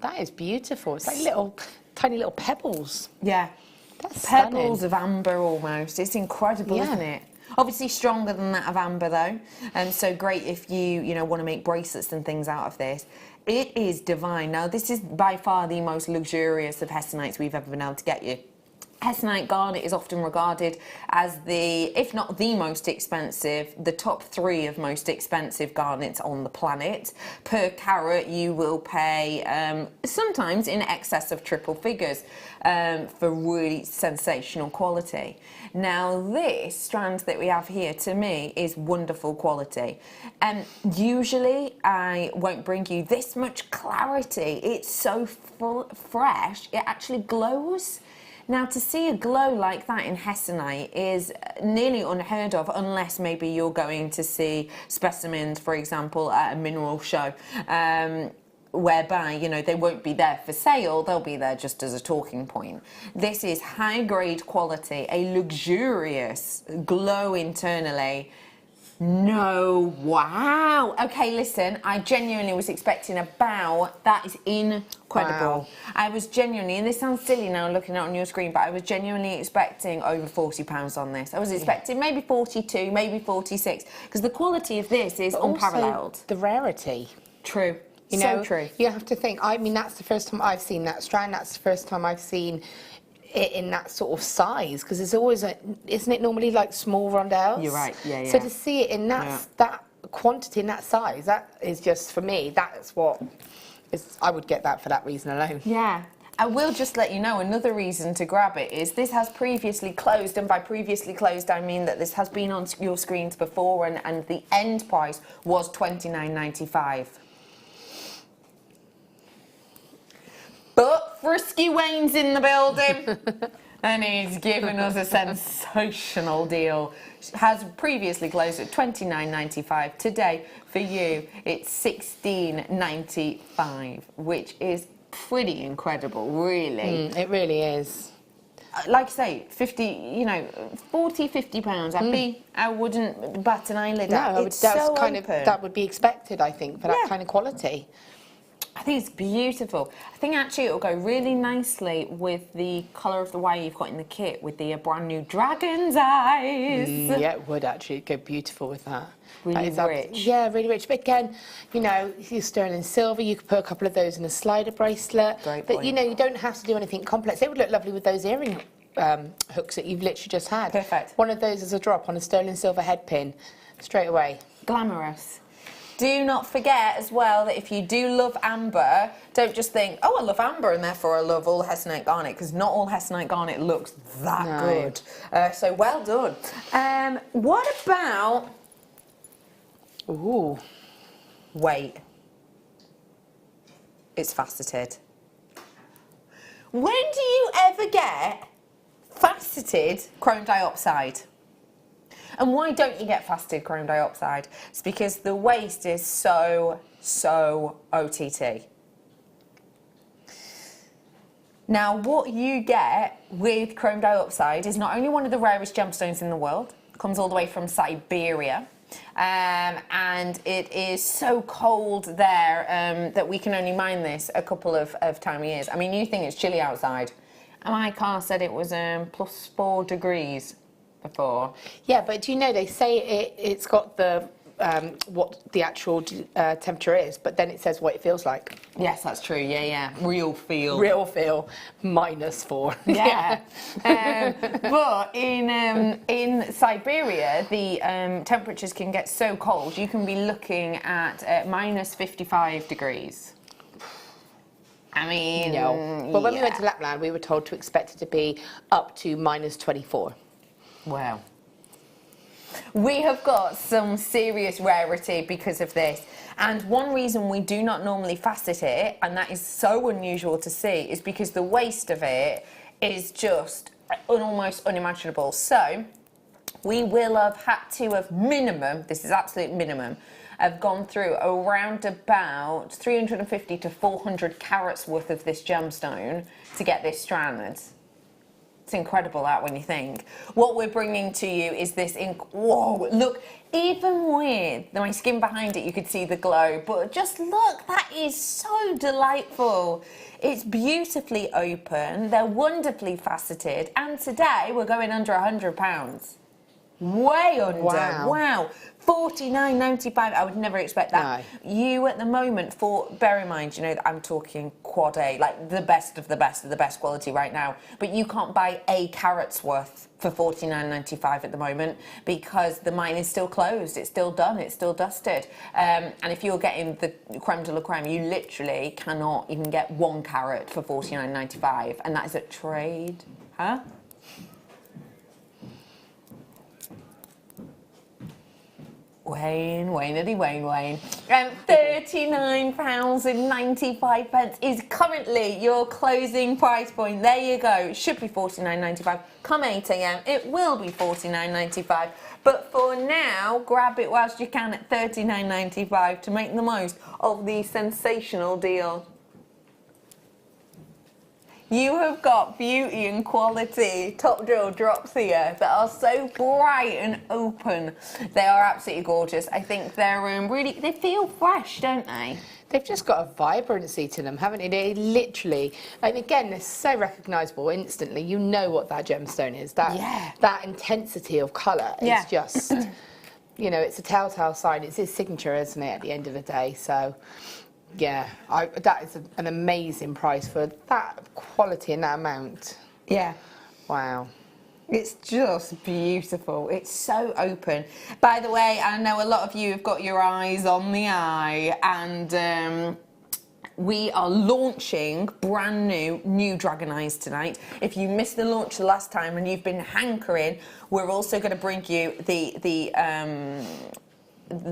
That is beautiful. It's like little, tiny little pebbles. Yeah. That's Pebbles stunning. of amber almost. It's incredible, Yeah. isn't it? Obviously stronger than that of amber though. And so great if you want to make bracelets and things out of this. It is divine. Now this is by far the most luxurious of hessonites we've ever been able to get you. Hessonite garnet is often regarded as the, if not the most expensive, the top 3 of most expensive garnets on the planet. Per carat, you will pay sometimes in excess of triple figures for really sensational quality. Now, this strand that we have here, to me, is wonderful quality. And usually, I won't bring you this much clarity. It's so fresh, it actually glows. Now, to see a glow like that in hessonite is nearly unheard of, unless maybe you're going to see specimens, for example, at a mineral show, whereby, they won't be there for sale, they'll be there just as a talking point. This is high-grade quality, a luxurious glow internally. No, wow. Okay, listen, I genuinely was expecting that is incredible. Wow. I was genuinely, and this sounds silly now looking at it on your screen, but I was genuinely expecting over £40 on this. I was expecting maybe 42, maybe 46, because the quality of this is unparalleled. Also the rarity. True. So true. You have to think, I mean, that's the first time I've seen that strand, that's the first time I've seen it in that sort of size, because it's always, isn't it normally like small rondelles? You're right, yeah. So to see it in that quantity, in that size, that is just, for me, that's what is, I would get that for that reason alone. Yeah. I will just let you know another reason to grab it is this has previously closed, and by previously closed I mean that this has been on your screens before, and the end price was $29.95. But Frisky Wayne's in the building and he's given us a sensational deal. Has previously closed at $29.95. Today, for you, it's $16.95, which is pretty incredible, really. It really is. Like I say, 50, 40, 50 pounds. I wouldn't bat an eyelid at. No, It's so open. that would be expected, I think, for that kind of quality. I think it's beautiful. I think actually it'll go really nicely with the colour of the wire you've got in the kit, with the brand new dragon's eyes. Yeah, it would actually go beautiful with that. Really That rich. Yeah, really rich. But again, your sterling silver, you could put a couple of those in a slider bracelet. Great But, point. you don't have to do anything complex. It would look lovely with those earring hooks that you've literally just had. Perfect. One of those as a drop on a sterling silver head pin, straight away. Glamorous. Do not forget as well that if you do love amber, don't just think, oh, I love amber and therefore I love all hessonite garnet, because not all hessonite garnet looks that good. So well done. What about... Ooh. Wait. It's faceted. When do you ever get faceted chrome dioxide? And why don't you get faceted chrome dioxide? It's because the waste is so OTT. Now, what you get with chrome dioxide is not only one of the rarest gemstones in the world, it comes all the way from Siberia, and it is so cold there that we can only mine this a couple of time of years. I mean, you think it's chilly outside. And my car said it was +4 degrees before. Yeah, but do you know, they say it's got the what the actual temperature is, but then it says what it feels like. Yes, that's true. Yeah. Real feel. Real feel, -4. Yeah. But in Siberia, the temperatures can get so cold, you can be looking at -55 degrees. I mean, No. But when we went to Lapland, we were told to expect it to be up to -24. Wow. We have got some serious rarity because of this. And one reason we do not normally facet it, and that is so unusual to see, is because the waste of it is just almost unimaginable. So we will have had to have minimum, this is absolute minimum, have gone through around about 350 to 400 carats worth of this gemstone to get this strand. It's incredible that when you think. What we're bringing to you is this, whoa, look, even with my skin behind it, you could see the glow, but just look, that is so delightful. It's beautifully open, they're wonderfully faceted, and today we're going under £100. Way under. Wow. $49.95. I would never expect that. No. You at the moment, bear in mind, you know that I'm talking quad A, like the best of the best of the best quality right now. But you can't buy a carat's worth for $49.95 at the moment because the mine is still closed. It's still done. It's still dusted. And if you're getting the creme de la creme, you literally cannot even get 1 carat for $49.95, and that is at trade, huh? Wayne. £39.95 is currently your closing price point. There you go. It should be $49.95. Come 8 AM, it will be $49.95. But for now, grab it whilst you can at $39.95 to make the most of the sensational deal. You have got beauty and quality top jewel drops here that are so bright and open. They are absolutely gorgeous. I think they're really, they feel fresh, don't they? They've just got a vibrancy to them, haven't they? They literally, and again, they're so recognisable instantly. You know what that gemstone is. That intensity of colour is just, you know, it's a telltale sign. It's his signature, isn't it, at the end of the day? So, yeah, that is an amazing price for that quality and that amount. Yeah. Wow. It's just beautiful. It's so open. By the way, I know a lot of you have got your eyes on the eye, and we are launching brand new dragon eyes tonight. If you missed the launch the last time and you've been hankering, we're also going to bring you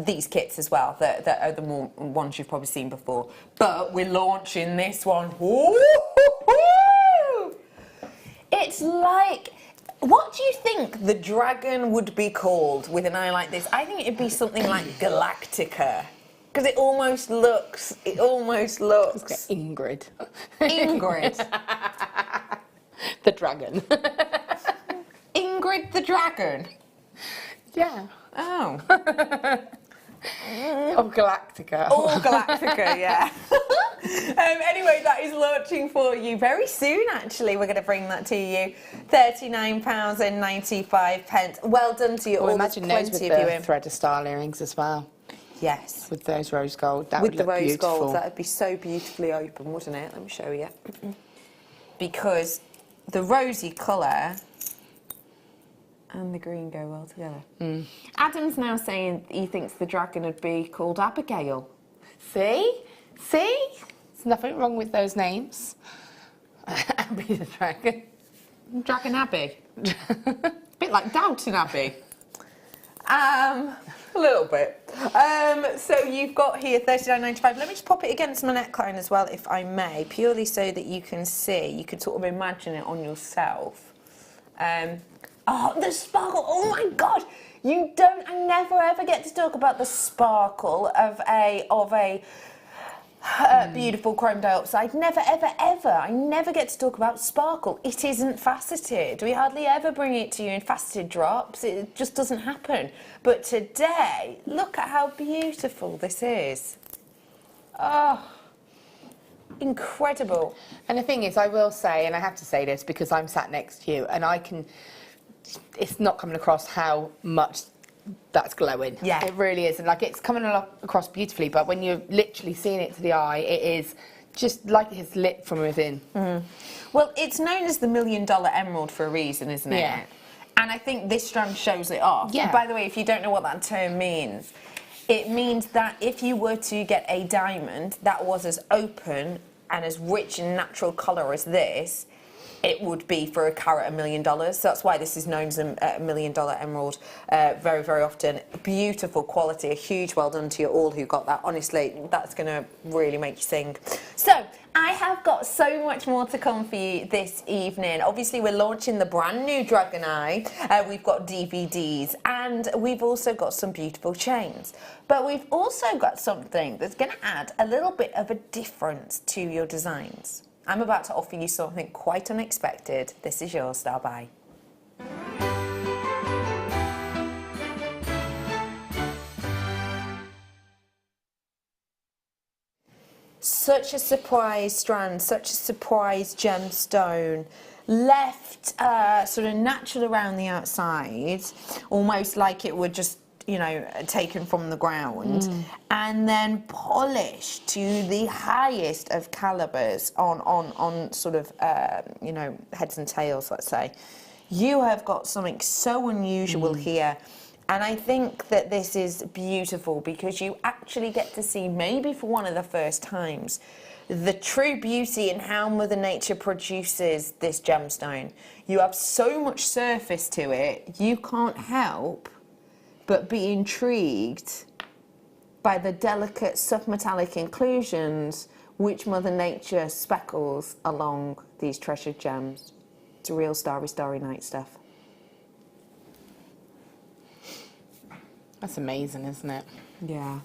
these kits as well, that are the more ones you've probably seen before. But we're launching this one. Ooh! It's like, what do you think the dragon would be called with an eye like this? I think it'd be something like Galactica. Because it almost looks... Ingrid. Ingrid. The dragon. Ingrid the dragon? Yeah. Oh. Or Galactica. Or Galactica, yeah. Anyway, that is launching for you very soon, actually. We're going to bring that to you. £39.95. Well done to you all. Imagine those with the threaded style earrings as well. Yes. With those rose gold. That would look beautiful. With the rose gold, that would be so beautifully open, wouldn't it? Let me show you. Because the rosy colour and the green go well together. Adam's now saying he thinks the dragon would be called Abigail. See? There's nothing wrong with those names. Abby the dragon. Dragon Abbey. Bit like Downton Abbey. A little bit. So you've got here $39.95. Let me just pop it against my neckline as well, if I may, purely so that you can see. You can sort of imagine it on yourself. Oh, the sparkle! Oh my God! I never ever get to talk about the sparkle of a beautiful chrome dioxide. Never, ever, ever. I never get to talk about sparkle. It isn't faceted. We hardly ever bring it to you in faceted drops. It just doesn't happen. But today, look at how beautiful this is. Oh, incredible. And the thing is, I will say, and I have to say this because I'm sat next to you, and it's not coming across how much that's glowing. Yeah. It really is. And like, it's coming across beautifully, but when you're literally seeing it to the eye, it is just like it's lit from within. Well, it's known as the $1 million emerald for a reason, isn't it? Yeah. And I think this strand shows it off. Yeah. By the way, if you don't know what that term means, it means that if you were to get a diamond that was as open and as rich in natural colour as this, it would be for a carat $1 million. So that's why this is known as a $1 million emerald very, very often. Beautiful quality, a huge well done to you all who got that. Honestly, that's going to really make you sing. So I have got so much more to come for you this evening. Obviously, we're launching the brand new Dragon Eye. We've got DVDs and we've also got some beautiful chains. But we've also got something that's going to add a little bit of a difference to your designs. I'm about to offer you something quite unexpected. This is yours, Star By. Such a surprise strand, such a surprise gemstone, left sort of natural around the outside, almost like it would just, you know, taken from the ground, and then polished to the highest of calibers on sort of, you know, heads and tails, let's say. You have got something so unusual here. And I think that this is beautiful because you actually get to see, maybe for one of the first times, the true beauty in how Mother Nature produces this gemstone. You have so much surface to it, you can't help but be intrigued by the delicate submetallic inclusions which Mother Nature speckles along these treasured gems. It's real starry, starry night stuff. That's amazing, isn't it? Yeah.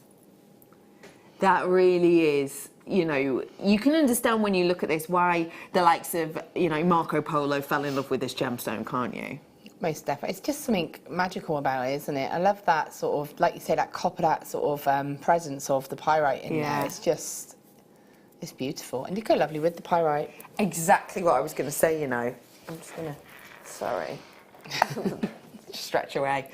That really is, you know, you can understand when you look at this why the likes of, you know, Marco Polo fell in love with this gemstone, can't you? Most definitely. It's just something magical about it, isn't it? I love that sort of, like you say, that copper, that sort of presence of the pyrite in there. It's just, it's beautiful. And you go lovely with the pyrite. Exactly what I was going to say, you know. I'm just going to, sorry. Stretch away.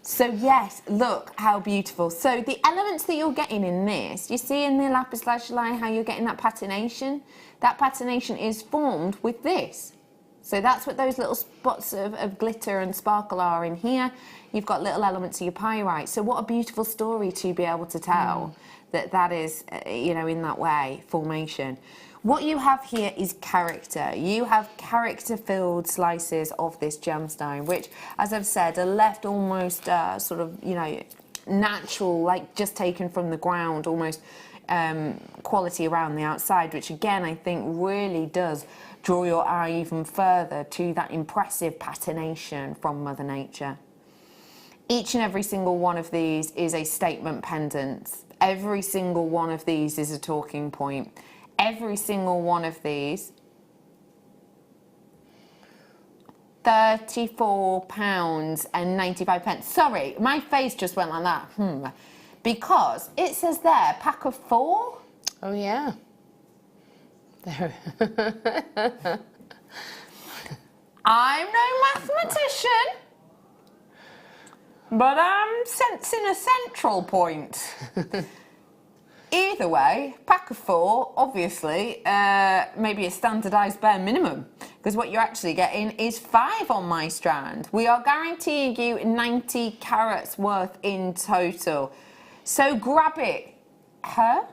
So yes, look how beautiful. So the elements that you're getting in this, you see in the lapis lazuli how you're getting that patination? That patination is formed with this. So that's what those little spots of glitter and sparkle are in here. You've got little elements of your pyrite. So what a beautiful story to be able to tell that is, you know, in that way, formation. What you have here is character. You have character-filled slices of this gemstone, which, as I've said, are left almost sort of, you know, natural, like just taken from the ground, almost quality around the outside, which again, I think really does draw your eye even further to that impressive patination from Mother Nature. Each and every single one of these is a statement pendant. Every single one of these is a talking point. Every single one of these, £34.95. Sorry, my face just went like that. Because it says there, pack of 4. Oh, yeah. There. I'm no mathematician, but I'm sensing a central point. Either way, pack of 4, obviously, maybe a standardised bare minimum, because what you're actually getting is 5 on my strand. We are guaranteeing you 90 carats worth in total. So grab it. Her?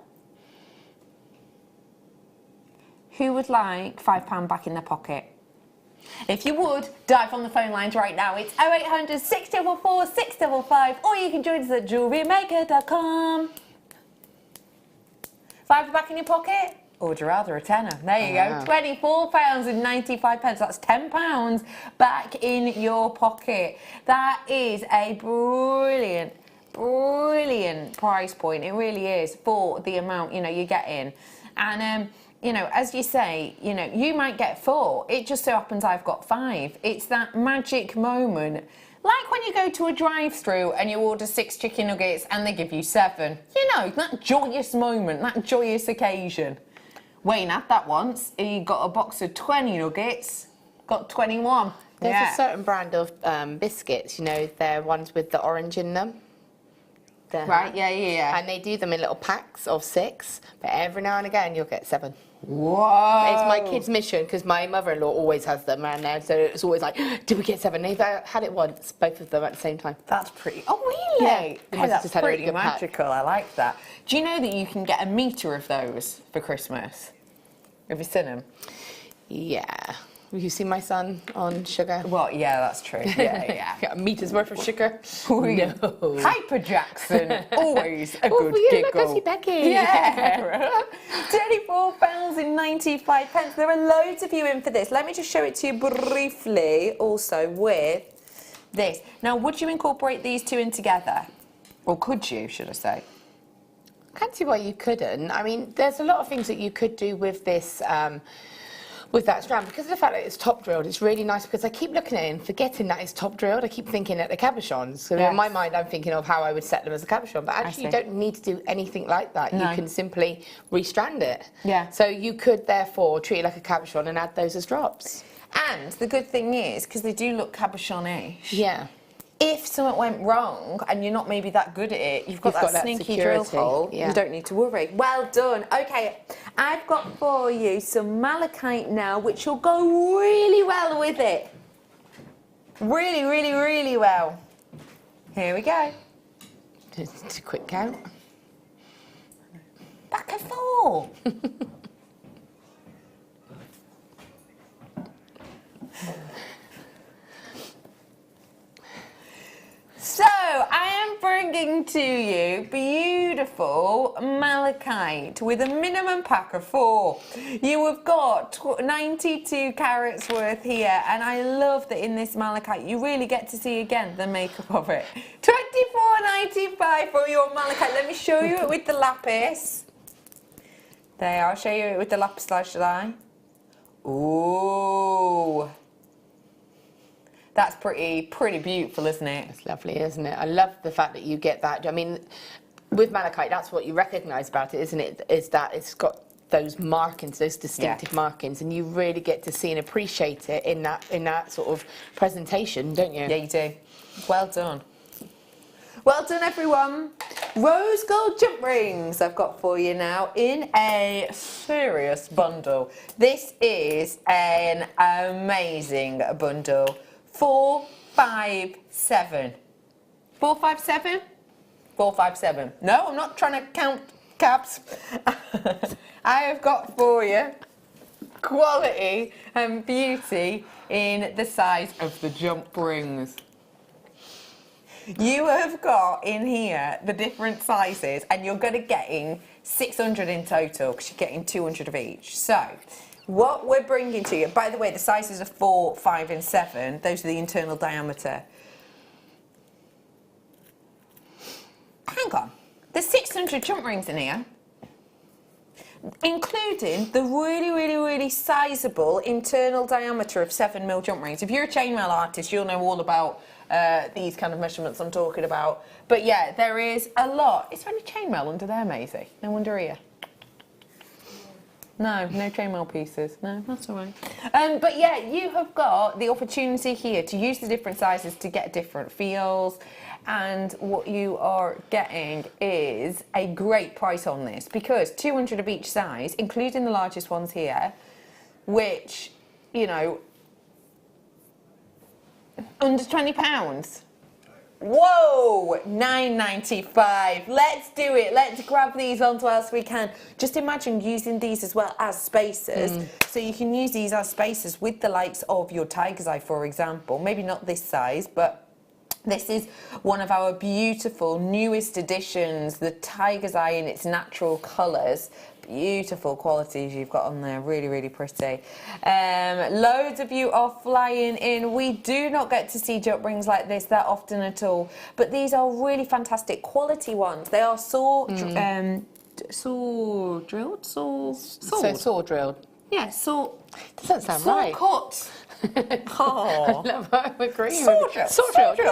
Who would like £5 back in their pocket? If you would, dive on the phone lines right now. It's 0800 644 655, or you can join us at JewelleryMaker.com. £5 back in your pocket? Or would you rather a tenner? There you go. £24.95. That's £10 back in your pocket. That is a brilliant, brilliant price point. It really is for the amount, you know, you're getting. And, you know, as you say, you know, you might get 4. It just so happens I've got 5. It's that magic moment. Like when you go to a drive-through and you order 6 chicken nuggets and they give you 7. You know, that joyous moment, that joyous occasion. Wayne had that once. He got a box of 20 nuggets, got 21. There's a certain brand of biscuits, you know, they're ones with the orange in them. Right, yeah. And they do them in little packs of 6, but every now and again you'll get 7. Whoa! It's my kids' mission, because my mother-in-law always has them around there, so it's always like, did we get 7? They've had it once, both of them at the same time. That's pretty... Oh, really? Yeah. Hey, that's pretty magical. I like that. Do you know that you can get a metre of those for Christmas? Have you seen them? Yeah. Have you seen my son on sugar? Well, yeah, that's true. Yeah. Got a meter's worth of sugar? No. Hyper Jackson, always a good yeah, giggle. look, I see Becky. Yeah. £24.95. There are loads of you in for this. Let me just show it to you briefly also with this. Now, would you incorporate these two in together? Or could you, should I say? I can't see why you couldn't. I mean, there's a lot of things that you could do with this, with that strand. Because of the fact that it's top drilled, it's really nice because I keep looking at it and forgetting that it's top drilled. I keep thinking at the cabochons. So in my mind, I'm thinking of how I would set them as a cabochon. But actually, you don't need to do anything like that. No. You can simply restrand it. Yeah. So you could therefore treat it like a cabochon and add those as drops. And the good thing is, because they do look cabochon-ish. Yeah. If something went wrong and you're not maybe that good at it, you've got that sneaky drill hole, you don't need to worry. Well done. Okay, I've got for you some malachite now, which will go really well with it. Really, really, really well. Here we go. Just a quick count. Back and forth. So, I am bringing to you beautiful malachite with a minimum pack of 4. You have got 92 carats worth here, and I love that in this malachite you really get to see again the makeup of it. £24.95 for your malachite. Let me show you it with the lapis. There, I'll show you it with the lapis lazuli. Ooh. That's pretty beautiful, isn't it? It's lovely, isn't it? I love the fact that you get that. I mean, with malachite, that's what you recognise about it, isn't it? Is that it's got those markings, those distinctive markings, and you really get to see and appreciate it in that sort of presentation, don't you? Yeah, you do. Well done. Well done, everyone. Rose gold jump rings I've got for you now in a serious bundle. This is an amazing bundle. 457. 457? 457. No, I'm not trying to count caps. I have got for you quality and beauty in the size of the jump rings. You have got in here the different sizes, and you're going to getting 600 in total because you're getting 200 of each. So, what we're bringing to you, by the way, the sizes are 4, 5 and 7. Those are the internal diameter. Hang on. There's 600 jump rings in here, including the really, really, really sizable internal diameter of 7mm jump rings. If you're a chainmail artist, you'll know all about these kind of measurements I'm talking about. But yeah, there is a lot. Is there any chainmail under there, Maisie? No wonder here. No chainmail pieces. No, that's all right. But yeah, you have got the opportunity here to use the different sizes to get different feels. And what you are getting is a great price on this, because 200 of each size, including the largest ones here, which, you know, under £20. Whoa, £9.95. Let's do it. Let's grab these onto whilst we can. Just imagine using these as well as spacers. So you can use these as spacers with the likes of your tiger's eye, for example. Maybe not this size, but this is one of our beautiful newest additions, the tiger's eye in its natural colours. Beautiful qualities you've got on there, really, really pretty. Loads of you are flying in. We do not get to see jump rings like this that often at all, but these are really fantastic quality ones. They are saw drilled? Saw drilled. Yeah, saw. Doesn't sound right. Cut. Oh. I love how I'm agreeing. Saw drilled.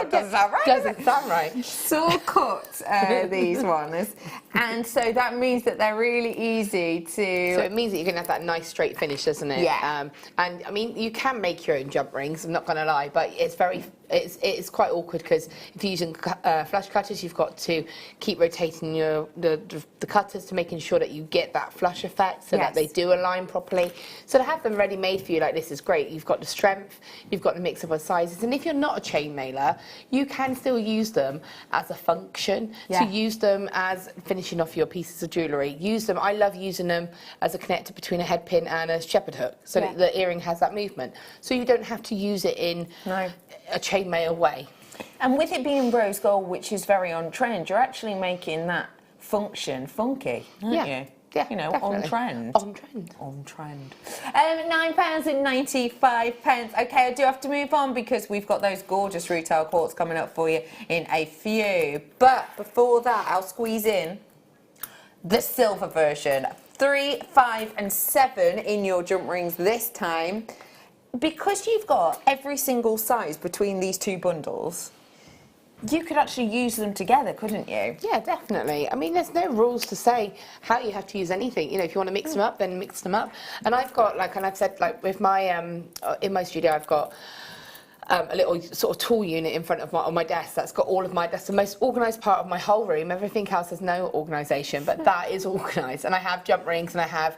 Doesn't sound right. Doesn't sound right. Saw cut these ones, and so that means that they're really easy to. So it means that you can have that nice straight finish, doesn't it? Yeah. And I mean, you can make your own jump rings. I'm not going to lie, but it's very It's quite awkward because if you're using flush cutters, you've got to keep rotating the cutters to making sure that you get that flush effect so that they do align properly. So to have them ready made for you like this is great. You've got the strength, you've got the mix of all sizes, and if you're not a chain mailer, you can still use them as a function. To use them as finishing off your pieces of jewellery. Use them. I love using them as a connector between a head pin and a shepherd hook, so that the earring has that movement. So you don't have to use it in a chainmail way. And with it being rose gold, which is very on trend, you're actually making that function funky, aren't you? Yeah, you know, definitely. on trend. On trend. On trend. £9.95. Okay, I do have to move on because we've got those gorgeous retail quartz coming up for you in a few. But before that, I'll squeeze in the silver version. 3, 5 and 7 in your jump rings this time. Because you've got every single size between these two bundles, you could actually use them together, couldn't you? Yeah, definitely. I mean, there's no rules to say how you have to use anything. You know, if you want to mix them up, then mix them up. And I've got, like, and I've said, like, with my, in my studio, I've got a little sort of tool unit in front of my desk that's got all of my, that's the most organised part of my whole room. Everything else has no organisation, but that is organised. And I have jump rings and I have,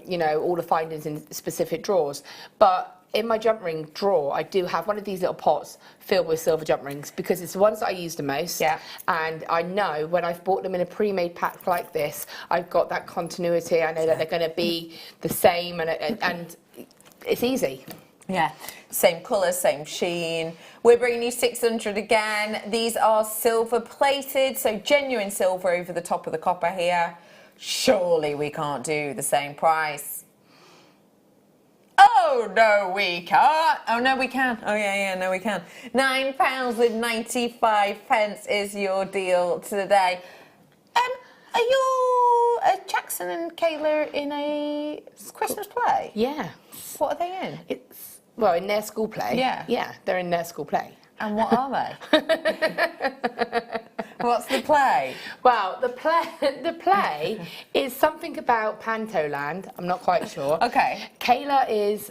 you know, all the findings in specific drawers. But in my jump ring drawer, I do have one of these little pots filled with silver jump rings because it's the ones that I use the most. Yeah. And I know when I've bought them in a pre-made pack like this, I've got that continuity. I know that they're going to be the same, and it's easy. Yeah, same colour, same sheen. We're bringing you 600 again. These are silver plated, so genuine silver over the top of the copper here. Surely we can't do the same price. Oh, no, we can't. Oh, no, we can. Oh, yeah, no, we can. £9.95 is your deal today. Are you Jackson and Kayla in a Christmas play? Yeah. What are they in? It's, well, in their school play. Yeah. Yeah, they're in their school play. And what are they? What's the play? Well, the play is something about Pantoland. I'm not quite sure. Okay. Kayla is...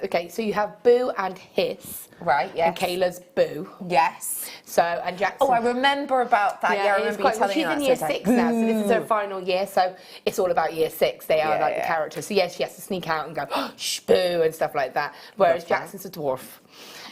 okay, so you have Boo and Hiss. Right, yes. And Kayla's Boo. Yes. So, and Jackson... Oh, I remember about that. Yeah, I remember you telling me that. She's in year 6 now, so this is her final year, so it's all about year 6. They are like the characters. So, yes, she has to sneak out and go, shh, Boo, and stuff like that. Whereas Jackson's a dwarf.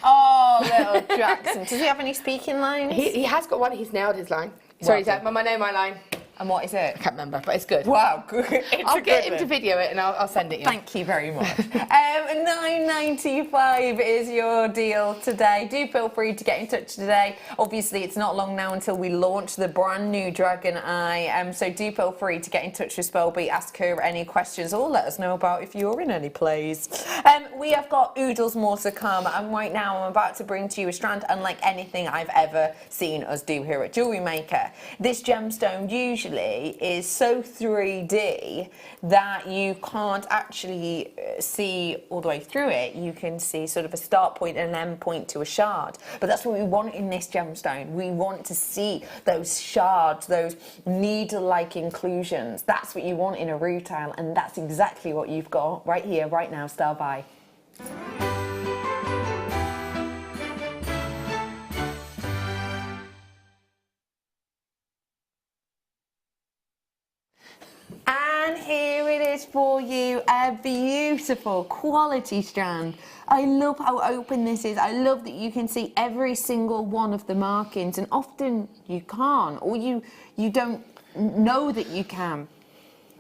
Oh, little Jackson. Does he have any speaking lines? He has got one. He's nailed his line. Sorry, Dad, I know my line. And what is it? I can't remember, but it's good. Wow, good. I'll get him to video it and I'll send it you. Thank you very much. £9.95 is your deal today. Do feel free to get in touch today. Obviously, it's not long now until we launch the brand new Dragon Eye. So do feel free to get in touch with Spellbeat, ask her any questions, or let us know about if you're in any plays. We have got oodles more to come, and right now I'm about to bring to you a strand unlike anything I've ever seen us do here at Jewellery Maker. This gemstone usually is so 3D that you can't actually see all the way through it. You can see sort of a start point and an end point to a shard. But that's what we want in this gemstone. We want to see those shards, those needle-like inclusions. That's what you want in a rutile, and that's exactly what you've got right here, right now. Style by. And here it is for you, a beautiful quality strand. I love how open this is. I love that you can see every single one of the markings, and often you can't, or you don't know that you can,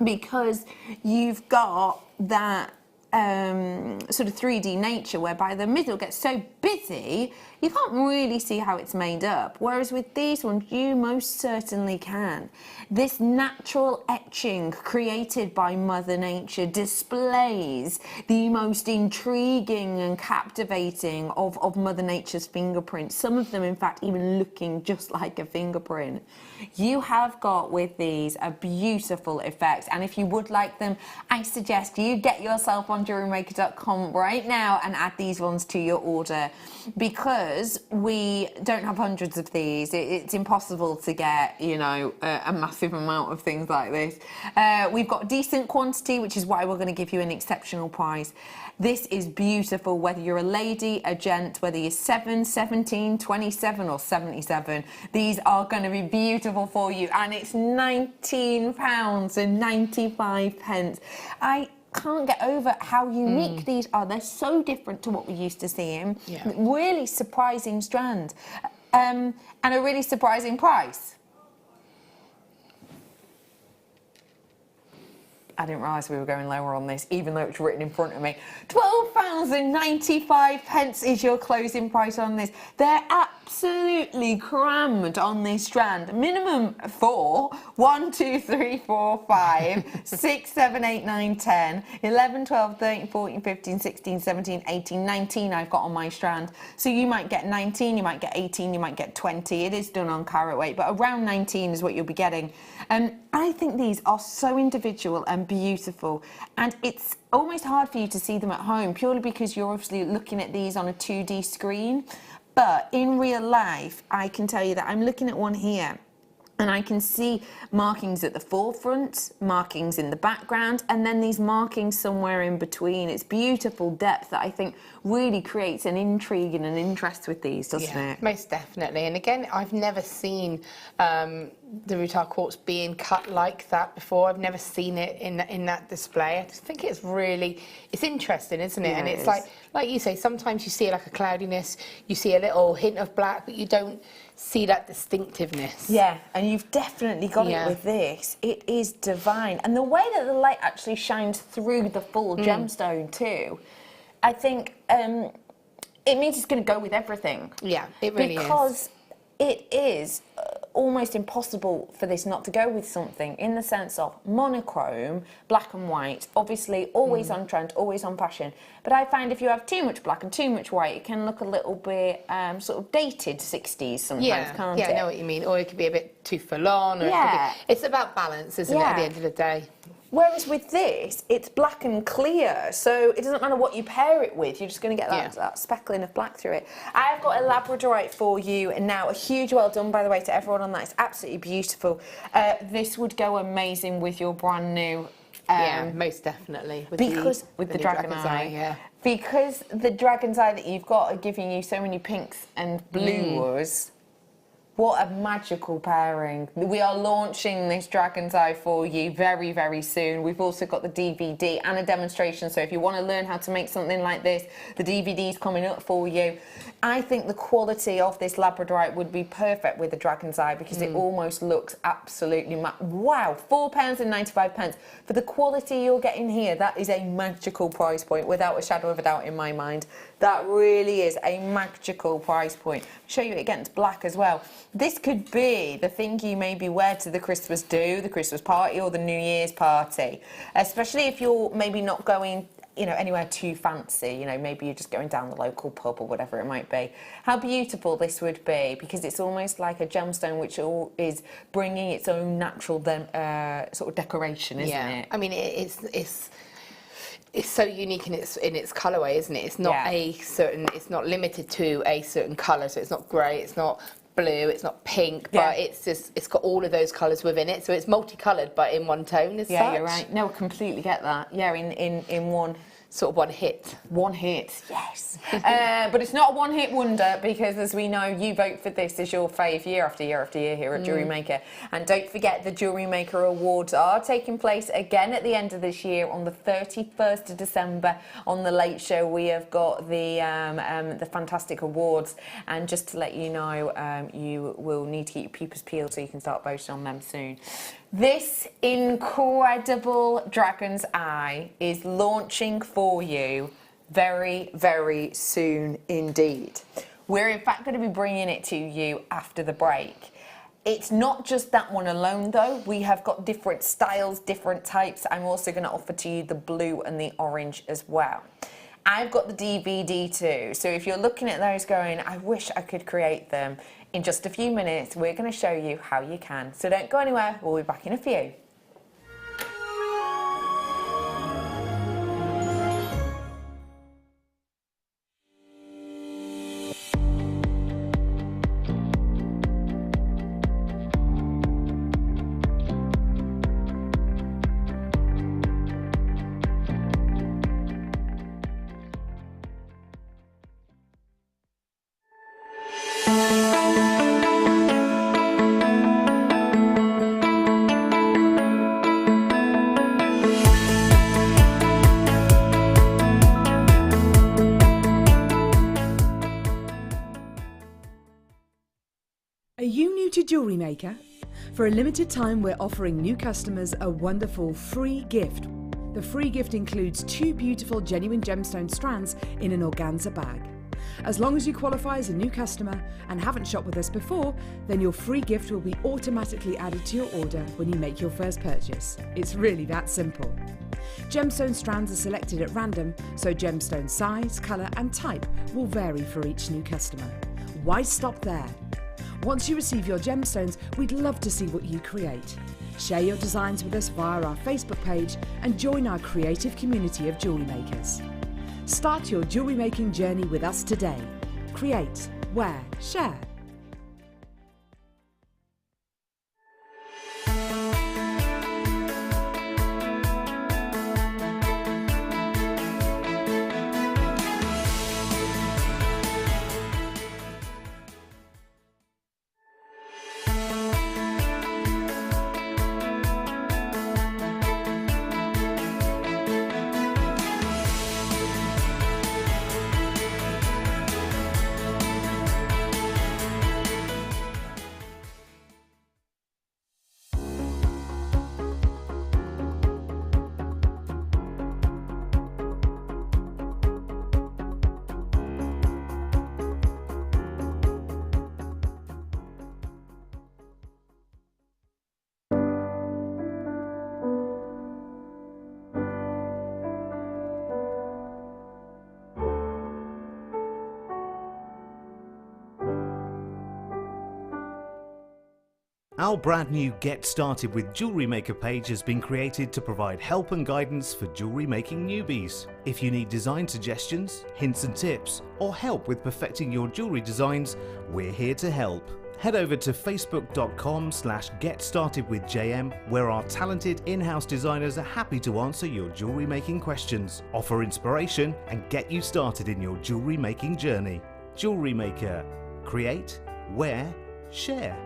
because you've got that sort of 3D nature whereby the middle gets so busy you can't really see how it's made up, whereas with these ones you most certainly can. This natural etching created by Mother Nature displays the most intriguing and captivating of Mother Nature's fingerprints, some of them in fact even looking just like a fingerprint. You have got with these a beautiful effect, and if you would like them, I suggest you get yourself on on JewelleryMaker.com right now and add these ones to your order, because we don't have hundreds of these. It's impossible to get, you know, a massive amount of things like this. We've got decent quantity, which is why we're going to give you an exceptional price. This is beautiful, whether you're a lady, a gent, whether you're 7, 17, 27 or 77. These are going to be beautiful for you, and it's £19.95. I can't get over how unique these are. They're so different to what we used to seeing. Yeah. Really surprising strand, and a really surprising price. I didn't realise we were going lower on this, even though it's written in front of me. £12.95 is your closing price on this. They're absolutely crammed on this strand. Minimum 4, 1, 2, 3, 4, 5, 6, 7, 8, 9, 10, 11, 12, 13, 14, 15, 16, 17, 18, 19 I've got on my strand. So you might get 19, you might get 18, you might get 20. It is done on carat weight, but around 19 is what you'll be getting. I think these are so individual and beautiful, and it's almost hard for you to see them at home purely because you're obviously looking at these on a 2D screen. But in real life, I can tell you that I'm looking at one here, and I can see markings at the forefront, markings in the background, and then these markings somewhere in between. It's beautiful depth that I think really creates an intrigue and an interest with these, doesn't it? Most definitely. And again, I've never seen the Rutile quartz being cut like that before. I've never seen it in that display. I just think it's interesting, isn't it? Yeah, and it's like you say, sometimes you see like a cloudiness, you see a little hint of black, but you don't see that distinctiveness. Yeah, and you've definitely got it with this. It is divine. And the way that the light actually shines through the full gemstone too, I think it means it's going to go with everything. Yeah, it really is. Because it is almost impossible for this not to go with something, in the sense of monochrome, black and white, obviously always on trend, always on fashion. But I find if you have too much black and too much white, it can look a little bit sort of dated 60s sometimes, can't it? Yeah, I know what you mean. Or it could be a bit too full on. Or it's about balance, isn't it, at the end of the day? Whereas with this, it's black and clear, so it doesn't matter what you pair it with, you're just going to get that speckling of black through it. I've got a labradorite for you, and now a huge well done, by the way, to everyone on that. It's absolutely beautiful. This would go amazing with your brand new... yeah, most definitely. With the dragon's eye. Because the dragon's eye that you've got are giving you so many pinks and blues. What a magical pairing. We are launching this dragon's eye for you very, very soon. We've also got the DVD and a demonstration, so if you want to learn how to make something like this, the DVD's coming up for you. I think the quality of this labradorite would be perfect with the dragon's eye, because it almost looks absolutely wow, £4.95. For the quality you're getting here, that is a magical price point, without a shadow of a doubt in my mind. That really is a magical price point. I'll show you it against black as well. This could be the thing you maybe wear to the Christmas do, the Christmas party or the New Year's party, especially if you're maybe not going, you know, anywhere too fancy. You know, maybe you're just going down the local pub or whatever it might be. How beautiful this would be, because it's almost like a gemstone which is bringing its own natural sort of decoration, isn't it? I mean, it's so unique in its colourway, isn't it? It's not it's not limited to a certain colour, so it's not grey, it's not blue, it's not pink, but it's got all of those colours within it, so it's multicoloured but in one tone as such. Yeah, you're right. No, I completely get that. Yeah, in one... Sort of one hit. One hit, yes. But it's not a one-hit wonder, because as we know, you vote for this as your fave year after year after year here at JewelleryMaker. And don't forget, the JewelleryMaker Awards are taking place again at the end of this year on the 31st of December. On the Late Show, we have got the fantastic awards. And just to let you know, you will need to keep your peepers peeled so you can start voting on them soon. This incredible dragon's eye is launching for you very, very soon indeed. We're in fact going to be bringing it to you after the break. It's not just that one alone though. We have got different styles, different types. I'm also going to offer to you the blue and the orange as well. I've got the DVD too, so if you're looking at those going, I wish I could create them, in just a few minutes, we're going to show you how you can. So don't go anywhere, we'll be back in a few. Are you new to JewelleryMaker? For a limited time, we're offering new customers a wonderful free gift. The free gift includes 2 beautiful genuine gemstone strands in an organza bag. As long as you qualify as a new customer and haven't shopped with us before, then your free gift will be automatically added to your order when you make your first purchase. It's really that simple. Gemstone strands are selected at random, so gemstone size, colour and type will vary for each new customer. Why stop there? Once you receive your gemstones, we'd love to see what you create. Share your designs with us via our Facebook page and join our creative community of jewellery makers. Start your jewellery making journey with us today. Create, wear, share. Our brand new Get Started with Jewellery Maker page has been created to provide help and guidance for jewellery making newbies. If you need design suggestions, hints and tips, or help with perfecting your jewellery designs, we're here to help. Head over to facebook.com/getstartedwithjm, where our talented in-house designers are happy to answer your jewellery making questions, offer inspiration and get you started in your jewellery making journey. Jewellery Maker. Create, wear, share.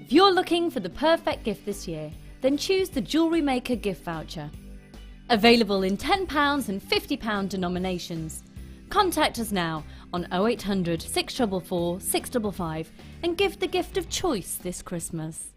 If you're looking for the perfect gift this year, then choose the JewelleryMaker gift voucher. Available in £10 and £50 denominations. Contact us now on 0800 644 655 and give the gift of choice this Christmas.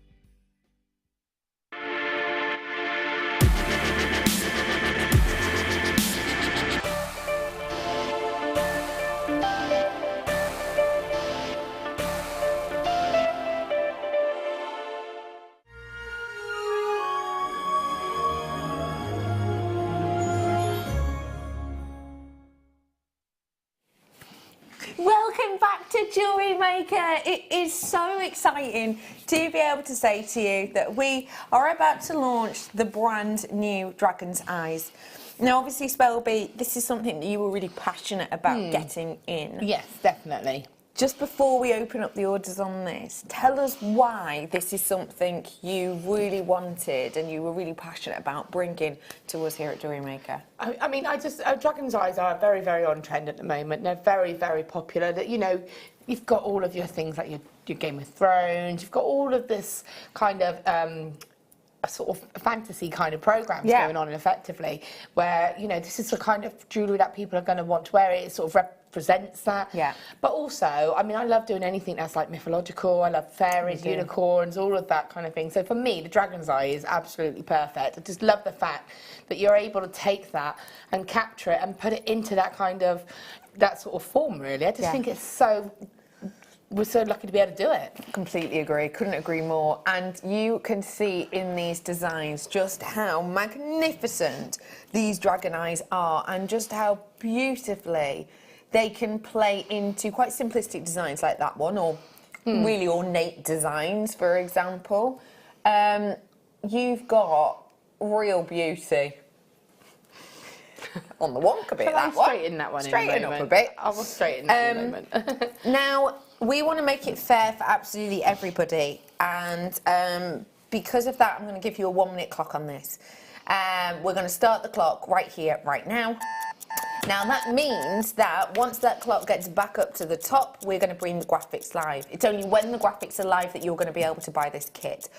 Welcome back to Jewellery Maker. It is so exciting to be able to say to you that we are about to launch the brand new Dragon's Eyes. Now, obviously, Spelby, this is something that you were really passionate about getting in. Yes, definitely. Just before we open up the orders on this, tell us why this is something you really wanted and you were really passionate about bringing to us here at Jewellery Maker. I mean, Dragon's Eyes are very, very on trend at the moment. They're very, very popular. That, you know, you've got all of your things like your Game of Thrones. You've got all of this kind of a sort of fantasy kind of programs going on, effectively, where, you know, this is the kind of jewellery that people are going to want to wear. It sort of represents that. Yeah. But also, I mean, I love doing anything that's like mythological. I love fairies, unicorns, all of that kind of thing. So for me, the Dragon's Eye is absolutely perfect. I just love the fact that you're able to take that and capture it and put it into that kind of, that sort of form, really. I just think it's so... We're so lucky to be able to do it. Completely agree, couldn't agree more. And you can see in these designs just how magnificent these dragon eyes are and just how beautifully they can play into quite simplistic designs like that one, or really ornate designs, for example. You've got real beauty. On the wonk a bit, that one. Straighten that one Straighten up a bit. I will straighten that in a moment. Now, we want to make it fair for absolutely everybody, and because of that, I'm going to give you a 1 minute clock on this. We're going to start the clock right here, right now. Now that means that once that clock gets back up to the top, we're going to bring the graphics live. It's only when the graphics are live that you're going to be able to buy this kit.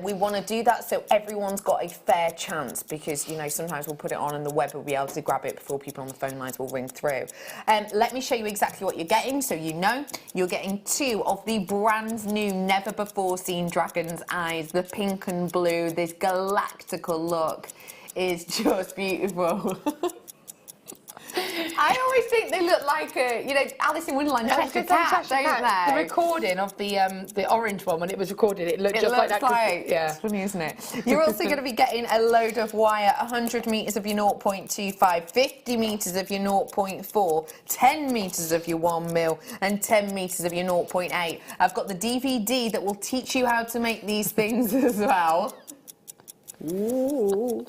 We want to do that so everyone's got a fair chance, because, you know, sometimes we'll put it on and the web will be able to grab it before people on the phone lines will ring through. Let me show you exactly what you're getting so you know. You're getting 2 of the brand new, never before seen dragon's eyes, the pink and blue. This galactical look is just beautiful. I always think they look like you know, Alice in Wonderland, Cheshire Cat, don't they? The recording of the orange one, when it was recorded, it looked just like that. Yeah. It's funny, isn't it? You're also going to be getting a load of wire, 100 metres of your 0.25, 50 metres of your 0.4, 10 metres of your 1 mil, and 10 metres of your 0.8. I've got the DVD that will teach you how to make these things as well. Ooh.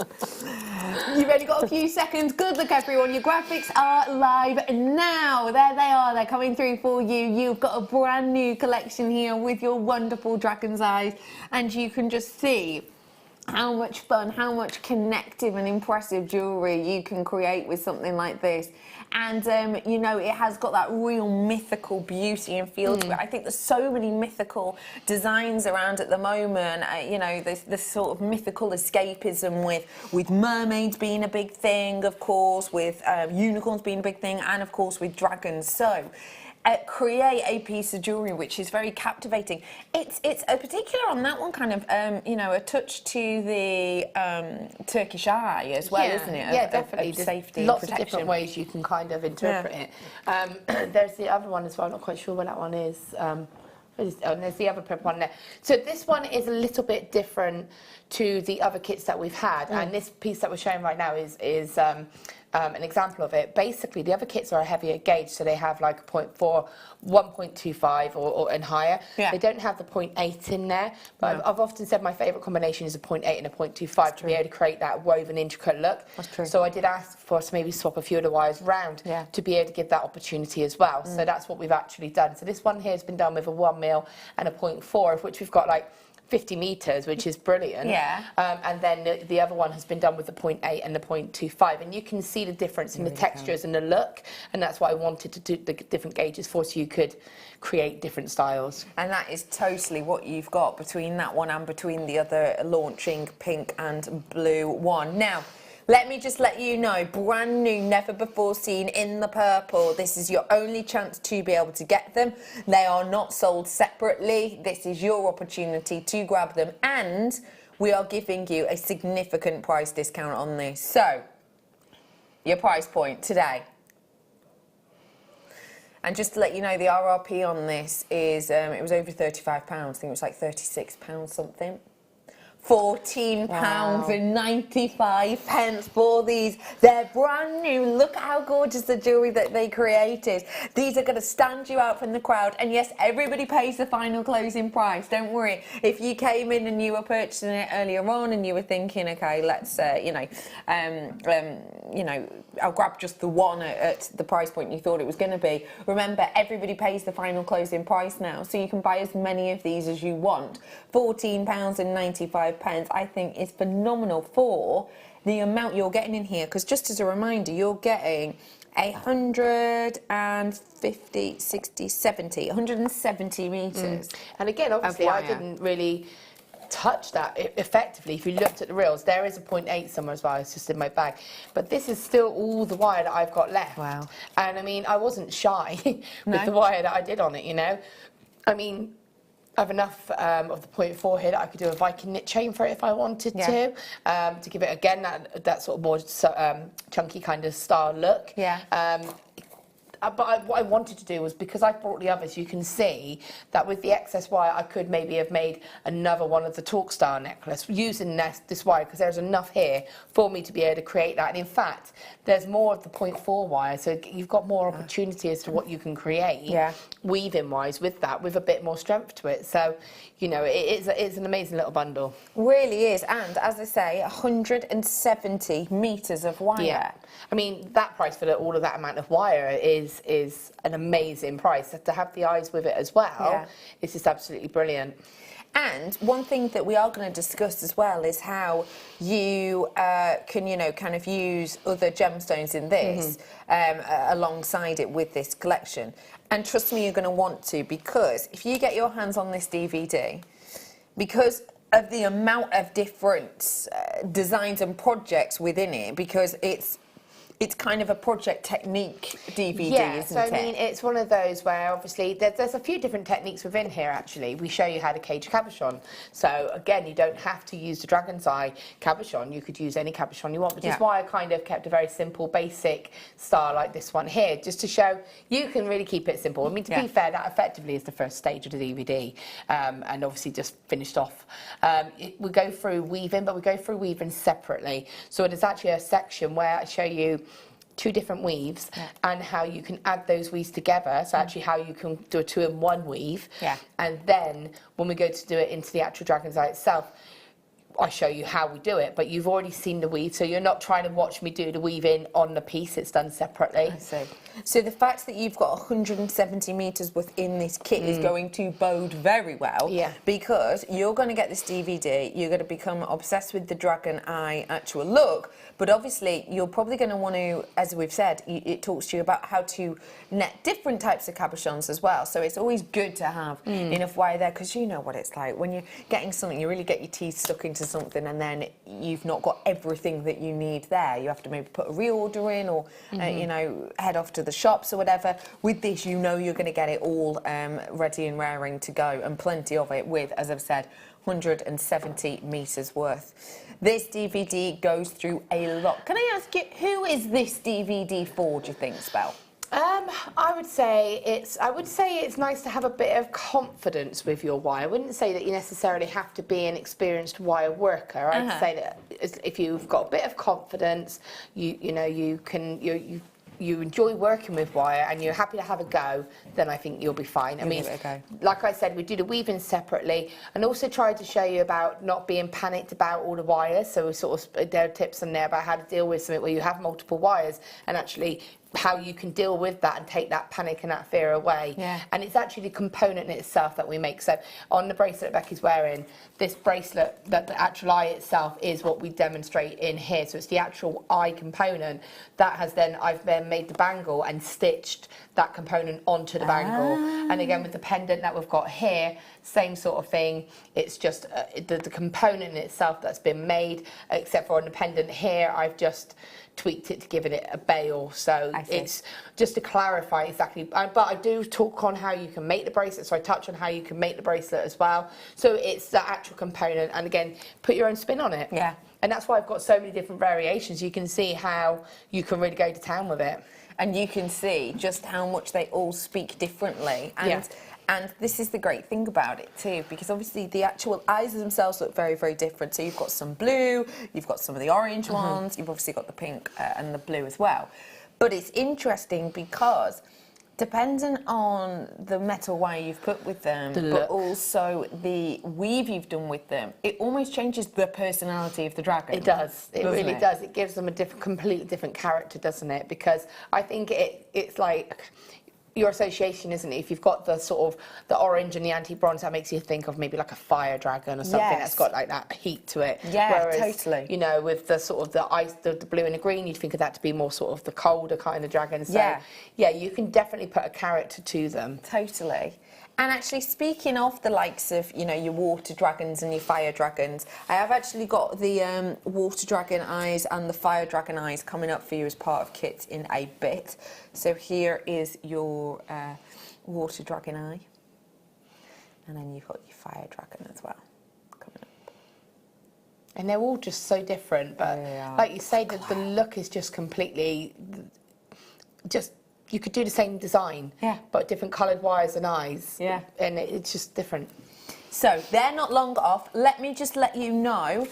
You've only got a few seconds. Good luck, everyone. Your graphics are live now. There they are. They're coming through for you. You've got a brand new collection here with your wonderful dragon's eyes, and you can just see how much fun, how much connective and impressive jewellery you can create with something like this. And, you know, it has got that real mythical beauty and feel to it. I think there's so many mythical designs around at the moment. You know, this sort of mythical escapism with mermaids being a big thing, of course, with unicorns being a big thing, and, of course, with dragons. So create a piece of jewellery which is very captivating. It's a particular on that one kind of, you know, a touch to the Turkish eye as well, isn't it? Yeah, definitely. Of safety lots and of protection. different ways you can kind of interpret it. There's the other one as well. I'm not quite sure where that one is. And there's the other prep one there. So this one is a little bit different to the other kits that we've had, and this piece that we're showing right now is an example of it. Basically, the other kits are a heavier gauge, so they have like a 0.4, 1.25 or and higher. They don't have the 0.8 in there, but I've often said my favourite combination is a 0.8 and a 0.25 to be able to create that woven, intricate look. That's true. So I did ask for us to maybe swap a few of the wires round to be able to give that opportunity as well. So that's what we've actually done. So this one here has been done with a 1 mil and a 0.4, of which we've got like 50 metres, which is brilliant. And then the other one has been done with the 0.8 and the 0.25, and you can see the difference in the textures and the look, and that's what I wanted to do the different gauges for, so you could create different styles. And that is totally what you've got between that one and between the other launching pink and blue one. Now, let me just let you know, brand new, never before seen in the purple. This is your only chance to be able to get them. They are not sold separately. This is your opportunity to grab them, and we are giving you a significant price discount on this. So, your price point today. And just to let you know, the RRP on this is, it was over £35. I think it was like £36 something. £14.95 for these. They're brand new. Look at how gorgeous the jewellery that they created. These are going to stand you out from the crowd. And yes, everybody pays the final closing price. Don't worry. If you came in and you were purchasing it earlier on and you were thinking, okay, let's, you know, I'll grab just the one at the price point you thought it was going to be. Remember, everybody pays the final closing price now, so you can buy as many of these as you want. £14.95, I think, is phenomenal for the amount you're getting in here, because just as a reminder, you're getting 150, 60, 70, 170 metres. And again, obviously, I didn't really touch that effectively. If you looked at the reels, there is a 0.8 somewhere as well. It's just in my bag, but this is still all the wire that I've got left. Wow. And I mean, I wasn't shy with the wire that I did on it, you know. I mean, I have enough of the 0.4 here that I could do a Viking knit chain for it if I wanted to give it again that sort of more chunky kind of style look. But what I wanted to do was, because I brought the others, you can see that with the excess wire, I could maybe have made another one of the Talk Star necklace using this wire, because there's enough here for me to be able to create that. And in fact, there's more of the 0.4 wire, so you've got more opportunity as to what you can create weaving-wise with that, with a bit more strength to it. So, you know, it's an amazing little bundle. Really is. And as I say, 170 metres of wire. Yeah. I mean, that price for all of that amount of wire is an amazing price. To have the eyes with it as well, it's just absolutely brilliant. And one thing that we are going to discuss as well is how you can, you know, kind of use other gemstones in this alongside it with this collection. And trust me, you're going to want to, because if you get your hands on this DVD, because of the amount of different designs and projects within it, because it's kind of a project technique DVD, isn't it? I mean, it's one of those where obviously there's a few different techniques within here, actually. We show you how to cage cabochon. So, again, you don't have to use the dragon's eye cabochon. You could use any cabochon you want, which is why I kind of kept a very simple, basic style like this one here, just to show you can really keep it simple. I mean, to be fair, that effectively is the first stage of the DVD, and obviously just finished off. We go through weaving, but we go through weaving separately. So it is actually a section where I show you 2 different weaves and how you can add those weaves together. So actually how you can do a 2-in-1 weave. And then when we go to do it into the actual dragon's eye itself, I show you how we do it, but you've already seen the weave, so you're not trying to watch me do the weaving on the piece. It's done separately. I see. So the fact that you've got 170 metres within this kit is going to bode very well, because you're going to get this DVD, you're going to become obsessed with the dragon eye actual look, but obviously you're probably going to want to, as we've said, it talks to you about how to net different types of cabochons as well. So it's always good to have enough wire there, because you know what it's like when you're getting something, you really get your teeth stuck into something and then you've not got everything that you need there. You have to maybe put a reorder in, or you know, head off to the shops or whatever. With this, you know you're going to get it all ready and raring to go, and plenty of it with, as I've said, 170 metres worth. This DVD goes through a lot. Can I ask you, who is this DVD for, do you think, Spell? I would say it's nice to have a bit of confidence with your wire. I wouldn't say that you necessarily have to be an experienced wire worker. I'd say that if you've got a bit of confidence, you enjoy working with wire and you're happy to have a go, then I think you'll be fine. I mean, like I said, we do the weaving separately, and also tried to show you about not being panicked about all the wires. So we sort of, there are tips in there about how to deal with something where you have multiple wires, and actually how you can deal with that and take that panic and that fear away. And it's actually the component in itself that we make. So on the bracelet Becky's wearing, this bracelet, that the actual eye itself is what we demonstrate in here. So it's the actual eye component that has then, I've then made the bangle and stitched that component onto the bangle. And again, with the pendant that we've got here, same sort of thing. It's just the component in itself that's been made, except for on the pendant here, I've just tweaked it to give it a bail. So it's just to clarify exactly, but I do talk on how you can make the bracelet, so I touch on how you can make the bracelet as well. So it's the actual component, and again, put your own spin on it. And that's why I've got so many different variations. You can see how you can really go to town with it. And you can see just how much they all speak differently. And this is the great thing about it too, because obviously the actual eyes themselves look very, very different. So you've got some blue, you've got some of the orange ones, you've obviously got the pink and the blue as well. But it's interesting because depending on the metal wire you've put with them, but also the weave you've done with them, it almost changes the personality of the dragon. It does. It really does. It gives them a completely different character, doesn't it? Because I think it's like your association, isn't it? If you've got the sort of the orange and the anti-bronze, that makes you think of maybe like a fire dragon or something that's got like that heat to it. Whereas, totally. You know, with the sort of the ice, the blue and the green, you'd think of that to be more sort of the colder kind of dragon. So yeah, you can definitely put a character to them. Totally. And actually, speaking of the likes of, you know, your water dragons and your fire dragons, I have actually got the water dragon eyes and the fire dragon eyes coming up for you as part of kit in a bit. So here is your water dragon eye. And then you've got your fire dragon as well coming up. And they're all just so different, but like you say, the look is just completely just... You could do the same design, but different coloured wires and eyes. And it's just different. So they're not long off. Let me just let you know,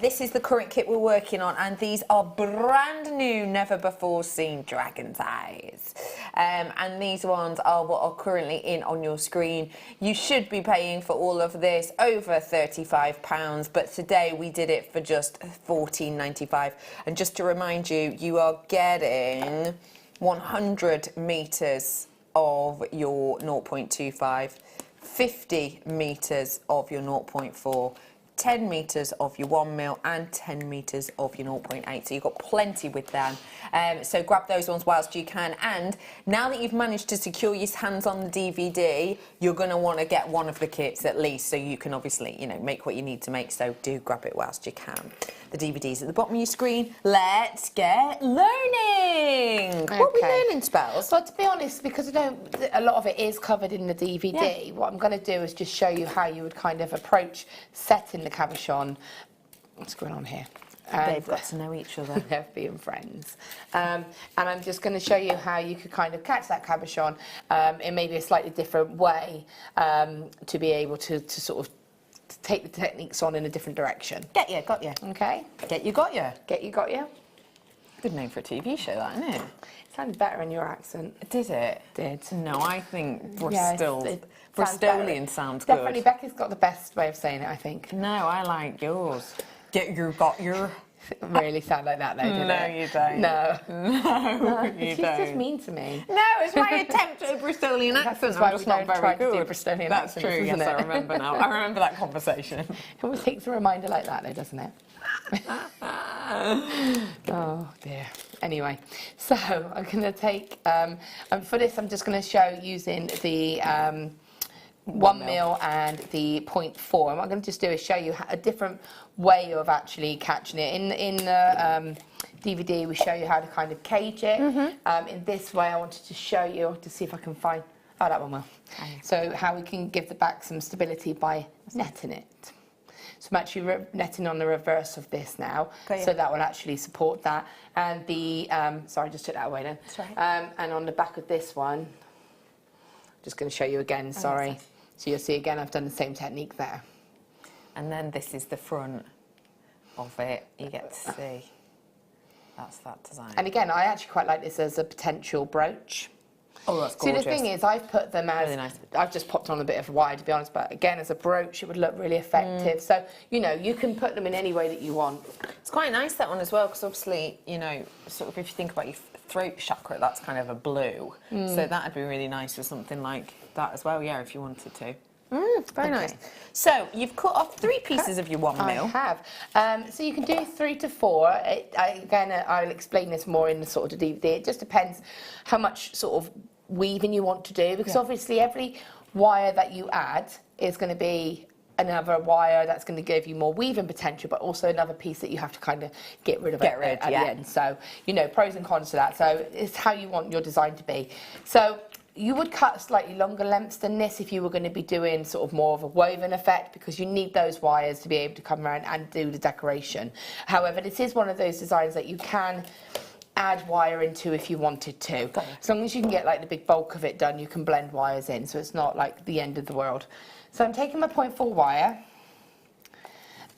this is the current kit we're working on, and these are brand new, never before seen dragon's eyes. And these ones are what are currently in on your screen. You should be paying for all of this over £35, but today we did it for just £14.95. And just to remind you, you are getting 100 metres of your 0.25 50 metres of your 0.4, 10 metres of your 1 mil and 10 metres of your 0.8. So you've got plenty with them. So grab those ones whilst you can. And now that you've managed to secure your hands on the DVD, you're going to want to get one of the kits at least, so you can obviously, you know, make what you need to make. So do grab it whilst you can. The DVD's at the bottom of your screen. Let's get learning. Okay. What are we learning, Spells? Well, to be honest, because I don't, a lot of it is covered in the DVD, what I'm going to do is just show you how you would kind of approach setting the cabochon. What's going on here? They've got to know each other. They're being friends. And I'm just going to show you how you could kind of catch that cabochon in maybe a slightly different way to be able to sort of take the techniques on in a different direction. Get you, got you. Okay. Get you, got you. Get you, got you. Good name for a TV show, that, isn't it? It sounded better in your accent. Did it? Did. No, I think Bristolian sounds good. Definitely, Becky's got the best way of saying it, I think. No, I like yours. Get your, got your. Really sound like that, though, didn't No, it? you don't. No. You She's don't. just mean to me. No, it's my attempt at a Bristolian accent. why I'm just we not don't very try to do good. Bristolian That's accents, true, isn't yes, it? I remember now. I remember that conversation. It always takes a reminder like that, though, doesn't it? Oh, dear. Anyway, so I'm going to take, for this I'm just going to show using the 1 mil and the 0.4. And what I'm going to just do is show you a different way of actually catching it. In the DVD, we show you how to kind of cage it. In this way, I wanted to show you, to see if I can find, oh, that one will. So how we can give the back some stability by netting it. So I'm actually netting on the reverse of this now, so that will actually support that. And the, sorry, I just took that away then. That's right. And on the back of this one, just going to show you again, sorry. So you'll see again, I've done the same technique there. And then this is the front of it. You get to see. That's that design. And again, I actually quite like this as a potential brooch. Oh, that's gorgeous. See, the thing is, I've put them as, Really nice. I've just popped on a bit of wire, to be honest, but again, as a brooch, it would look really effective. So, you know, you can put them in any way that you want. It's quite nice, that one as well, because obviously, you know, sort of if you think about your throat chakra, that's kind of a blue. So that'd be really nice for something like that as well, yeah, if you wanted to. Very nice. So you've cut off 3 pieces of your 1 mil. I have. So you can do 3 to 4. Again, I'll explain this more in the sort of DVD. It just depends how much sort of weaving you want to do, because obviously every wire that you add is going to be another wire that's going to give you more weaving potential, but also another piece that you have to kind of get rid of at the end. So, you know, pros and cons to that. So it's how you want your design to be. So you would cut slightly longer lengths than this if you were going to be doing sort of more of a woven effect, because you need those wires to be able to come around and do the decoration. However, this is one of those designs that you can add wire into if you wanted to. As long as you can get like the big bulk of it done, you can blend wires in, so it's not like the end of the world. So I'm taking my 0.4 wire,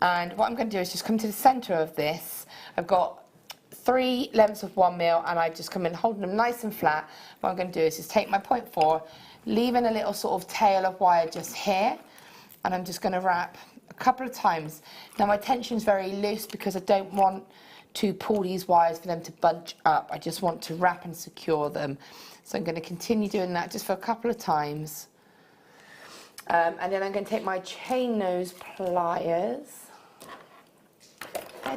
and what I'm going to do is just come to the centre of this. I've got 3 lengths of 1 mil, and I just come in holding them nice and flat. What I'm going to do is just take my 0.4, leaving a little sort of tail of wire just here, and I'm just going to wrap a couple of times. Now my tension's very loose because I don't want to pull these wires for them to bunch up. I just want to wrap and secure them. So I'm going to continue doing that just for a couple of times. And then I'm going to take my chain nose pliers.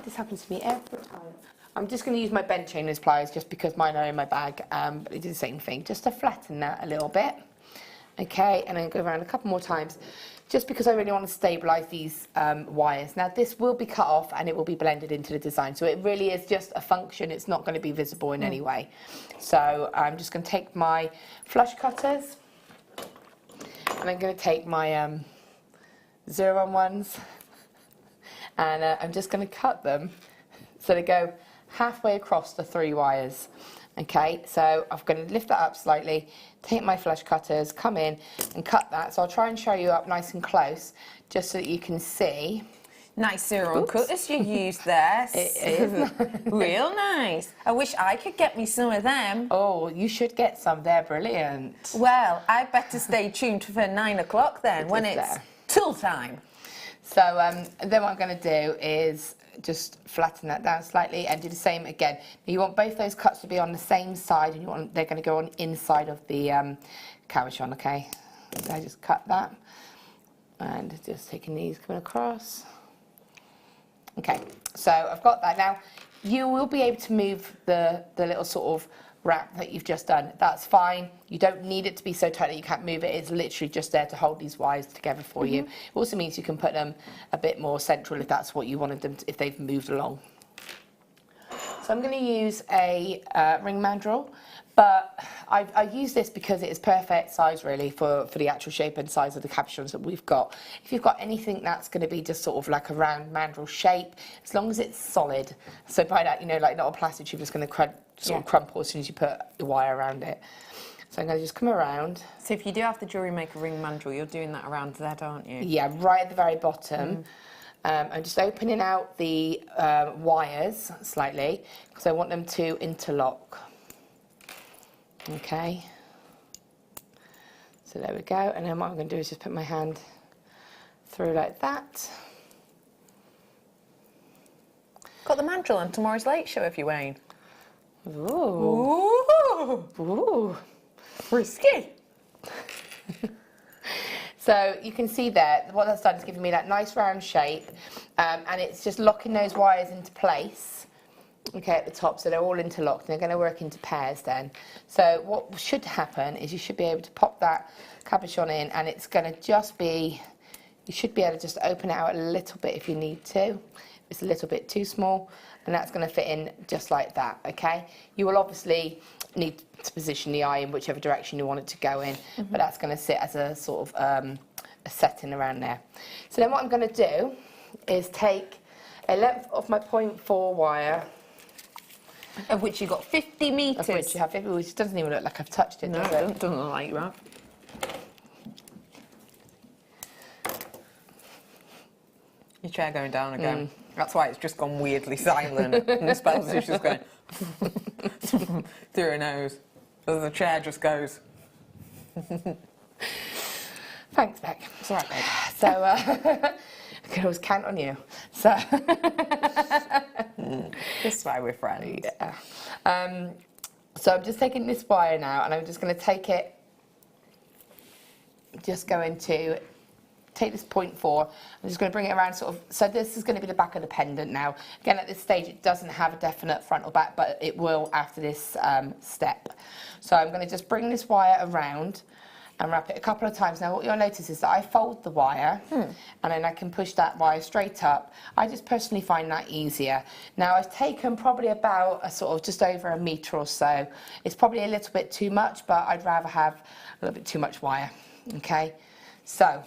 This happens to me every time. I'm just going to use my bent chain nose pliers just because mine are in my bag, but they do the same thing, just to flatten that a little bit. Okay, and then go around a couple more times, just because I really want to stabilise these wires. Now this will be cut off and it will be blended into the design, so it really is just a function, it's not going to be visible in any way. So I'm just going to take my flush cutters, and I'm going to take my 0-on-1s, and I'm just going to cut them so they go halfway across the 3 wires. Okay, so I'm going to lift that up slightly, take my flush cutters, come in and cut that. So I'll try and show you up nice and close, just so that you can see. Nice 0-on cutters you used there. It is. Real nice. I wish I could get me some of them. Oh, you should get some. They're brilliant. Well, I better stay tuned for 9 o'clock then, when it's tool time. So then what I'm going to do is just flatten that down slightly and do the same again. You want both those cuts to be on the same side, and they're going to go on inside of the cabochon, okay? So I just cut that and just taking these coming across. Okay, so I've got that. Now, you will be able to move the little sort of wrap that you've just done. That's fine. You don't need it to be so tight that you can't move it. It's literally just there to hold these wires together for you. It also means you can put them a bit more central if that's what you wanted them to, if they've moved along. So I'm going to use a ring mandrel, but I use this because it is perfect size really for the actual shape and size of the capuchons that we've got. If you've got anything that's going to be just sort of like a round mandrel shape, as long as it's solid, so by that, you know, like not a plastic tube, it's going to sort of crumple as soon as you put the wire around it. So I'm going to just come around. So if you do have the JewelleryMaker ring mandrel, you're doing that around that, aren't you? Yeah, right at the very bottom. I'm just opening out the wires slightly because I want them to interlock. Okay. So there we go. And then what I'm going to do is just put my hand through like that. Got the mandrel on tomorrow's Late Show, if you Wayne. Ooh. Ooh. Ooh. Risky. So you can see there, what that's done is giving me that nice round shape, and it's just locking those wires into place, okay, at the top, so they're all interlocked, and they're going to work into pairs then. So what should happen is you should be able to pop that cabochon in, and it's going to just be, you should be able to just open it out a little bit if you need to. It's a little bit too small, and that's going to fit in just like that, okay? You will obviously need to position the eye in whichever direction you want it to go in, but that's going to sit as a sort of a setting around there. So then what I'm going to do is take a length of my 0.4 wire, Of which you've got 50 metres. of which you have 50, which doesn't even look like I've touched it, No, does it it? doesn't look like that. Your chair going down again. That's why it's just gone weirdly silent. And the spells is just going through her nose. So the chair just goes. Thanks, Beck. It's all right, babe. So I can always count on you. So This is why we're friends. yeah. So I'm just taking this wire now, and I'm just going to take it, just going to take this 0.4, I'm just going to bring it around sort of, so this is going to be the back of the pendant now. Again, at this stage it doesn't have a definite front or back, but it will after this step. So I'm going to just bring this wire around and wrap it a couple of times. Now what you'll notice is that I fold the wire and then I can push that wire straight up. I just personally find that easier. Now I've taken probably about a sort of just over a metre or so. It's probably a little bit too much, but I'd rather have a little bit too much wire. Okay, so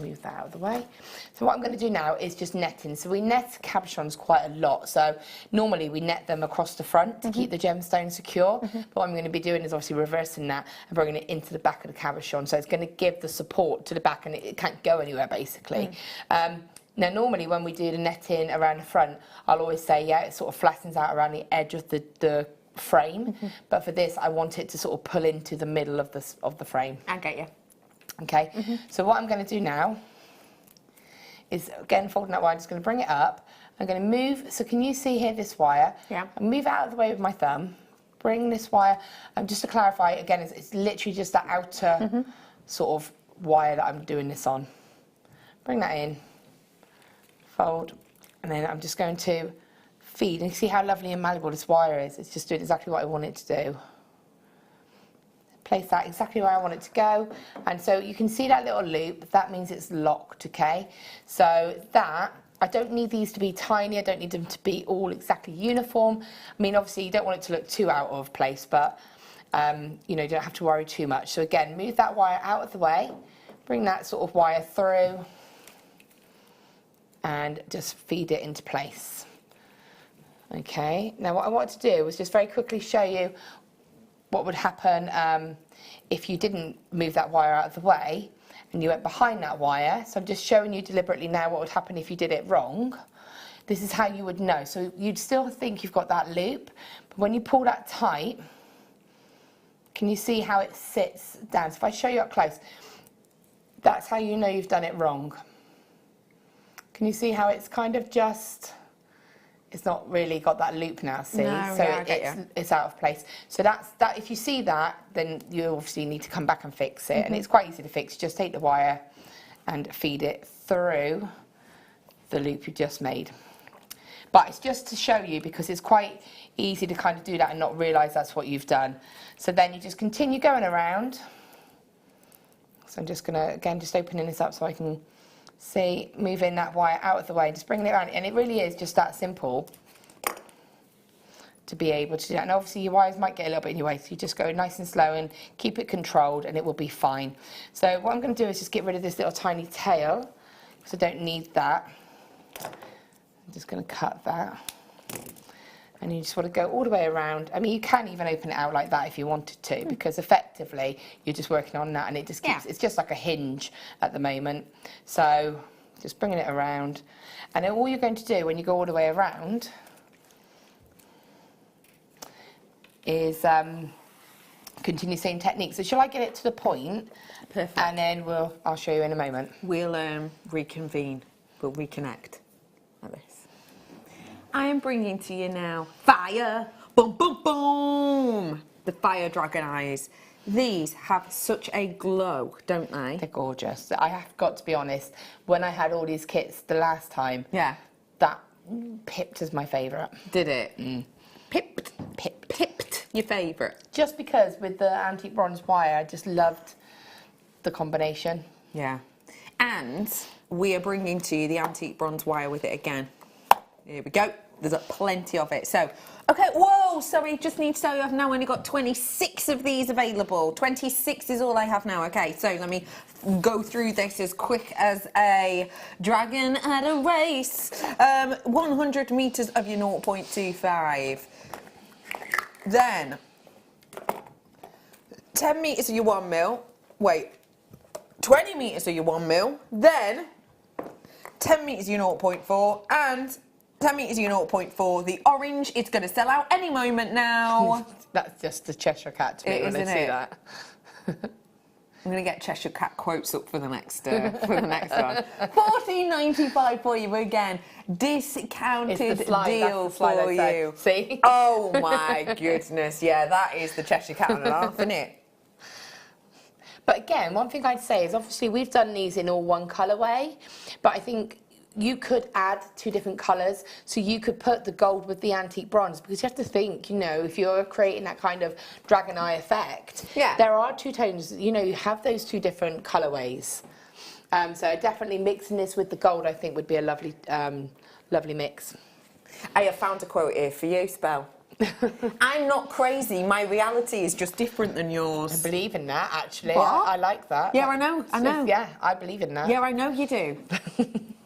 move that out of the way. So what I'm going to do now is just netting. So we net cabochons quite a lot. So normally we net them across the front to keep the gemstone secure. But what I'm going to be doing is obviously reversing that and bringing it into the back of the cabochon. So it's going to give the support to the back, and it can't go anywhere basically. Now normally when we do the netting around the front, I'll always say, yeah, it sort of flattens out around the edge of the frame. But for this, I want it to sort of pull into the middle of the frame. I get you. Okay, so what I'm going to do now is, again, folding that wire, I'm just going to bring it up. I'm going to move, so can you see here this wire? Yeah. I'll move it out of the way with my thumb, bring this wire, and just to clarify, again, it's literally just that outer sort of wire that I'm doing this on. Bring that in, fold, and then I'm just going to feed, and you see how lovely and malleable this wire is. It's just doing exactly what I want it to do. Place that exactly where I want it to go, and so you can see that little loop, that means it's locked, okay? So that, I don't need these to be tiny, I don't need them to be all exactly uniform. I mean, obviously you don't want it to look too out of place, but you know, you don't have to worry too much. So again, move that wire out of the way, bring that sort of wire through, and just feed it into place. Okay, now what I want to do was just very quickly show you what would happen if you didn't move that wire out of the way and you went behind that wire. So I'm just showing you deliberately now what would happen if you did it wrong. This is how you would know. So you'd still think you've got that loop, but when you pull that tight, can you see how it sits down? So if I show you up close, that's how you know you've done it wrong. Can you see how it's kind of just, it's not really got that loop now, see? No, so yeah, I get it's out of place. So that's that. If you see that, then you obviously need to come back and fix it. And it's quite easy to fix. Just take the wire and feed it through the loop you just made. But it's just to show you, because it's quite easy to kind of do that and not realise that's what you've done. So then you just continue going around. So I'm just going to, again, just opening this up so I can see, moving that wire out of the way, just bringing it around. And it really is just that simple to be able to do that. And obviously your wires might get a little bit in your way, so you just go nice and slow and keep it controlled and it will be fine. So what I'm going to do is just get rid of this little tiny tail, because I don't need that. I'm just going to cut that. And you just want to go all the way around. I mean, you can even open it out like that if you wanted to, because effectively you're just working on that, and it just keeps, it's just like a hinge at the moment. So just bringing it around. And then all you're going to do when you go all the way around is continue the same technique. So shall I get it to the point? Perfect. And then I'll show you in a moment. We'll reconvene. We'll reconnect like this. I am bringing to you now fire, boom, boom, boom, the fire dragon eyes. These have such a glow, don't they? They're gorgeous. I have got to be honest, when I had all these kits the last time, Yeah. that pipped is my favourite. Did it? Pipped. Pipped. Your favourite? Just because with the antique bronze wire, I just loved the combination. Yeah. And we are bringing to you the antique bronze wire with it again. Here we go. There's plenty of it. So, okay, whoa, sorry, just need to tell you I've now only got 26 of these available. 26 is all I have now. Okay, so let me go through this as quick as a dragon at a race. 100 metres of your 0.25. Then, 10 metres of your 1 mil. Wait, 20 metres of your 1 mil. Then, 10 metres of your 0.4 and 10 metres of your 0.4. The orange, it's going to sell out any moment now. That's just the Cheshire Cat to me when I see that. I'm going to get Cheshire Cat quotes up for the next one. $14.95 for you again. Discounted deal for you. See? Oh my goodness. Yeah, that is the Cheshire Cat and a half, isn't it? But again, one thing I'd say is obviously we've done these in all one colourway, but I think you could add 2 different colours. So you could put the gold with the antique bronze, because you have to think, you know, if you're creating that kind of dragon eye effect, there are 2 tones, you know, you have those 2 different colourways. So definitely mixing this with the gold, I think, would be a lovely, lovely mix. I have found a quote here for you, Spell. I'm not crazy. My reality is just different than yours. I believe in that, actually. What? I like that. Yeah, I know. I know. Yeah, I believe in that. Yeah, I know you do.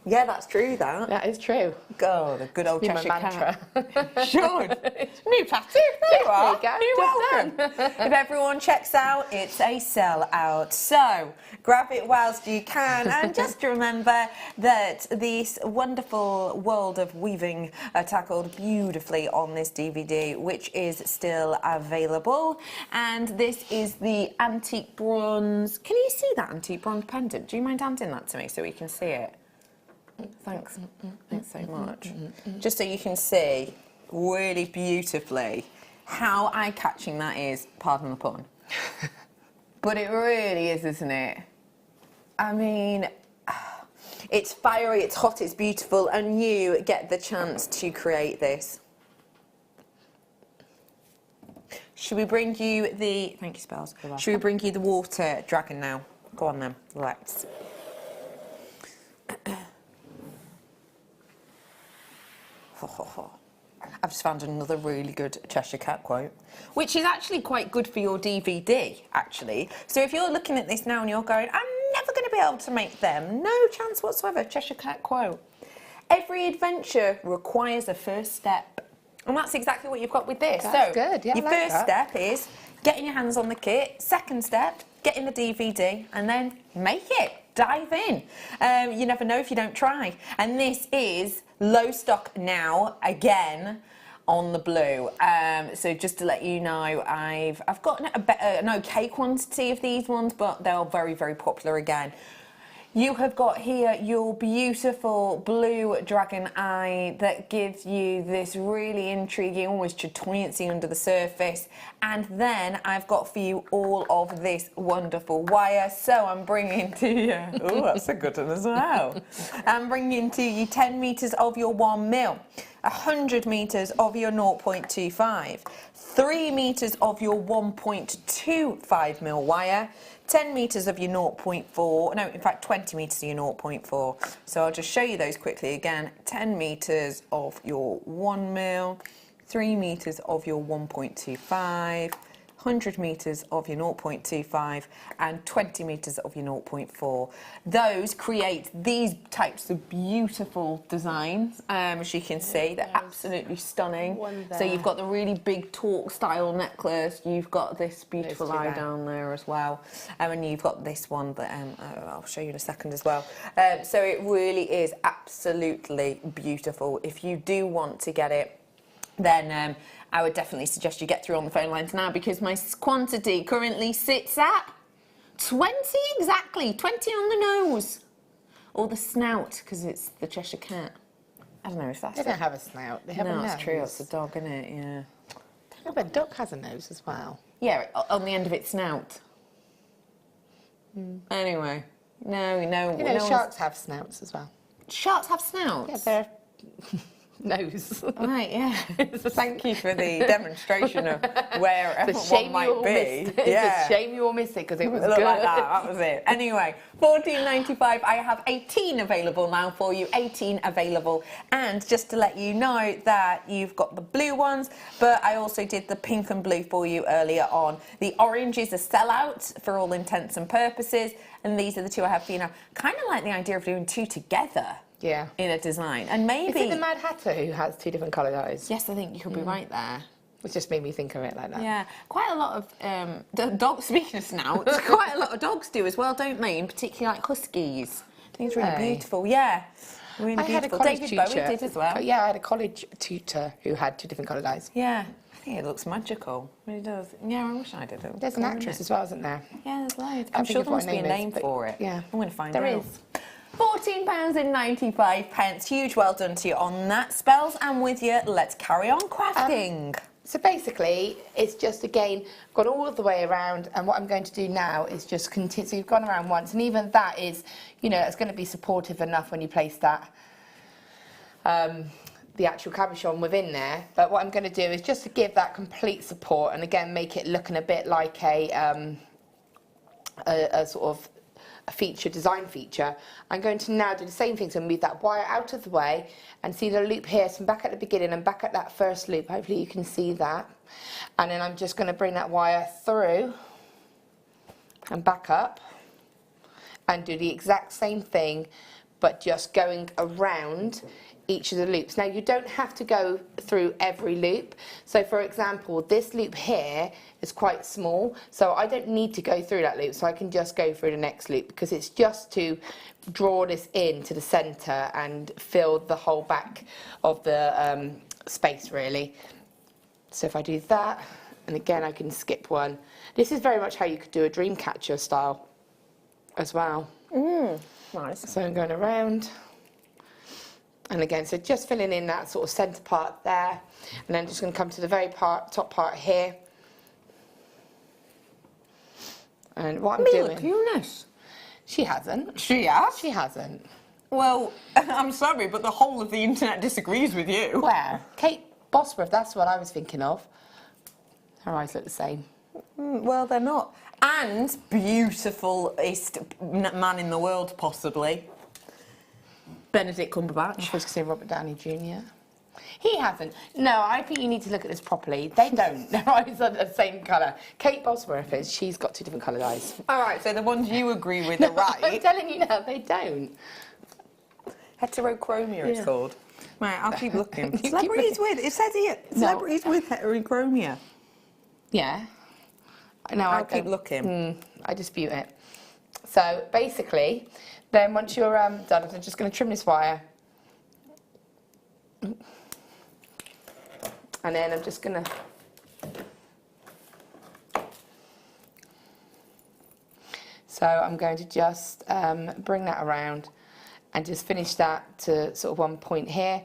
Yeah, that's true, that. That is true. God, the good old Be my Cheshire mantra. Cat. Should. New tattoo. There you are. There You're you go. welcome. If everyone checks out, it's a sell-out. So, grab it whilst you can. And just remember that this wonderful world of weaving are tackled beautifully on this DVD, which is still available. And this is the antique bronze. Can you see that antique bronze pendant? Do you mind handing that to me so we can see it? Thanks. Thanks so much. Just so you can see really beautifully how eye-catching that is, pardon the pun. But it really is, isn't it? I mean, it's fiery, it's hot, it's beautiful, and you get the chance to create this. Should we bring you the... Thank you, Spells. Should we bring you the water dragon now? Go on then, let's. I've just found another really good Cheshire Cat quote, which is actually quite good for your DVD, actually. So if you're looking at this now and you're going, I'm never going to be able to make them, no chance whatsoever, Cheshire Cat quote. Every adventure requires a first step. And that's exactly what you've got with this. That's good, yeah, your first step is getting your hands on the kit. Second step, getting the DVD, and then make it. Dive in. You never know if you don't try. And this is low stock now, again, on the blue. So just to let you know, I've got an okay quantity of these ones, but they're very, very popular again. You have got here your beautiful blue dragon eye that gives you this really intriguing, almost chatoyancy under the surface. And then I've got for you all of this wonderful wire. So I'm bringing to you, oh, that's a good one as well. I'm bringing to you 10 metres of your 1 mil, 100 metres of your 0.25, 3 metres of your 1.25 mil wire, 10 metres of your 0.4, no, in fact 20 metres of your 0.4. So I'll just show you those quickly again. 10 metres of your 1 mil, 3 metres of your 1.25, 100 metres of your 0.25 and 20 metres of your 0.4. Those create these types of beautiful designs. As you can see, they're absolutely stunning. So you've got the really big torque style necklace, you've got this beautiful eye down there as well, and you've got this one that I'll show you in a second as well. So it really is absolutely beautiful. If you do want to get it, then I would definitely suggest you get through on the phone lines now, because my quantity currently sits at 20 exactly, 20 on the nose. Or the snout, because it's the Cheshire Cat. I don't know if that's... They don't have a snout, they have a nose. No, it's true, it's a dog, isn't it? Yeah. No, but a dog has a nose as well. Yeah, on the end of its snout. Anyway, no. You know, sharks have snouts as well. Sharks have snouts? Yeah, they're... nose. Right, yeah. Thank you for the demonstration of where one might be. It's a shame you all missed it, because it was Look good. like that was it. Anyway, $14.95. I have 18 available now for you, 18 available. And just to let you know that you've got the blue ones, but I also did the pink and blue for you earlier on. The orange is a sellout for all intents and purposes, and these are the two I have for you now. Kind of like the idea of doing two together. Yeah. In a design. And maybe... Is it the Mad Hatter who has two different coloured eyes? Yes, I think you could be right there. It just made me think of it like that. Yeah. Quite a lot of dogs, speaking of snouts, quite a lot of dogs do as well, don't they? And particularly like huskies. I think it's really beautiful. Yeah. Really beautiful. Had a college David tutor. Bowie did as well. Yeah, I had a college tutor who had two different coloured eyes. Yeah. I think it looks magical. It really does. Yeah, I wish I did it. There's an actress as well, isn't there? Yeah, there's loads. I'm sure there must be a name for it. Yeah. I'm going to find out. There is. £14.95. Huge well done to you on that, Spells. And with you, let's carry on crafting. So basically, it's just, again, gone all the way around, and what I'm going to do now is just continue. So you've gone around once, and even that is, you know, it's going to be supportive enough when you place that, the actual cabochon within there. But what I'm going to do is just to give that complete support, and again, make it looking a bit like a sort of a design feature. I'm going to now do the same thing, so move that wire out of the way and see the loop here, so I'm back at the beginning and back at that first loop, hopefully you can see that, and then I'm just going to bring that wire through and back up and do the exact same thing, but just going around each of the loops. Now you don't have to go through every loop. So for example, this loop here is quite small, so I don't need to go through that loop, so I can just go through the next loop, because it's just to draw this into the centre and fill the whole back of the space really. So if I do that, and again I can skip one. This is very much how you could do a dream catcher style as well. Nice. So I'm going around. And again, so just filling in that sort of centre part there, and then just going to come to the very top part here. And what I'm doing... Eunice. She hasn't. She has? She hasn't. Well, I'm sorry, but the whole of the internet disagrees with you. Where? Kate Bosworth, that's what I was thinking of. Her eyes look the same. Well, they're not. And beautifulest man in the world, possibly. Benedict Cumberbatch. I was going to say Robert Downey Jr. He hasn't. No, I think you need to look at this properly. They don't. Their eyes are the same colour. Kate Bosworth is. She's got two different coloured eyes. All right, so the ones you agree with are right. I'm telling you now, they don't. Heterochromia, it's called. Right, I'll keep looking. Keep Celebrities looking. with, it says here, celebrities with heterochromia. Yeah. No, I'll keep looking. I dispute it. So basically, then once you're done, I'm just going to trim this wire. And then I'm just going to... So I'm going to just bring that around and just finish that to sort of one point here,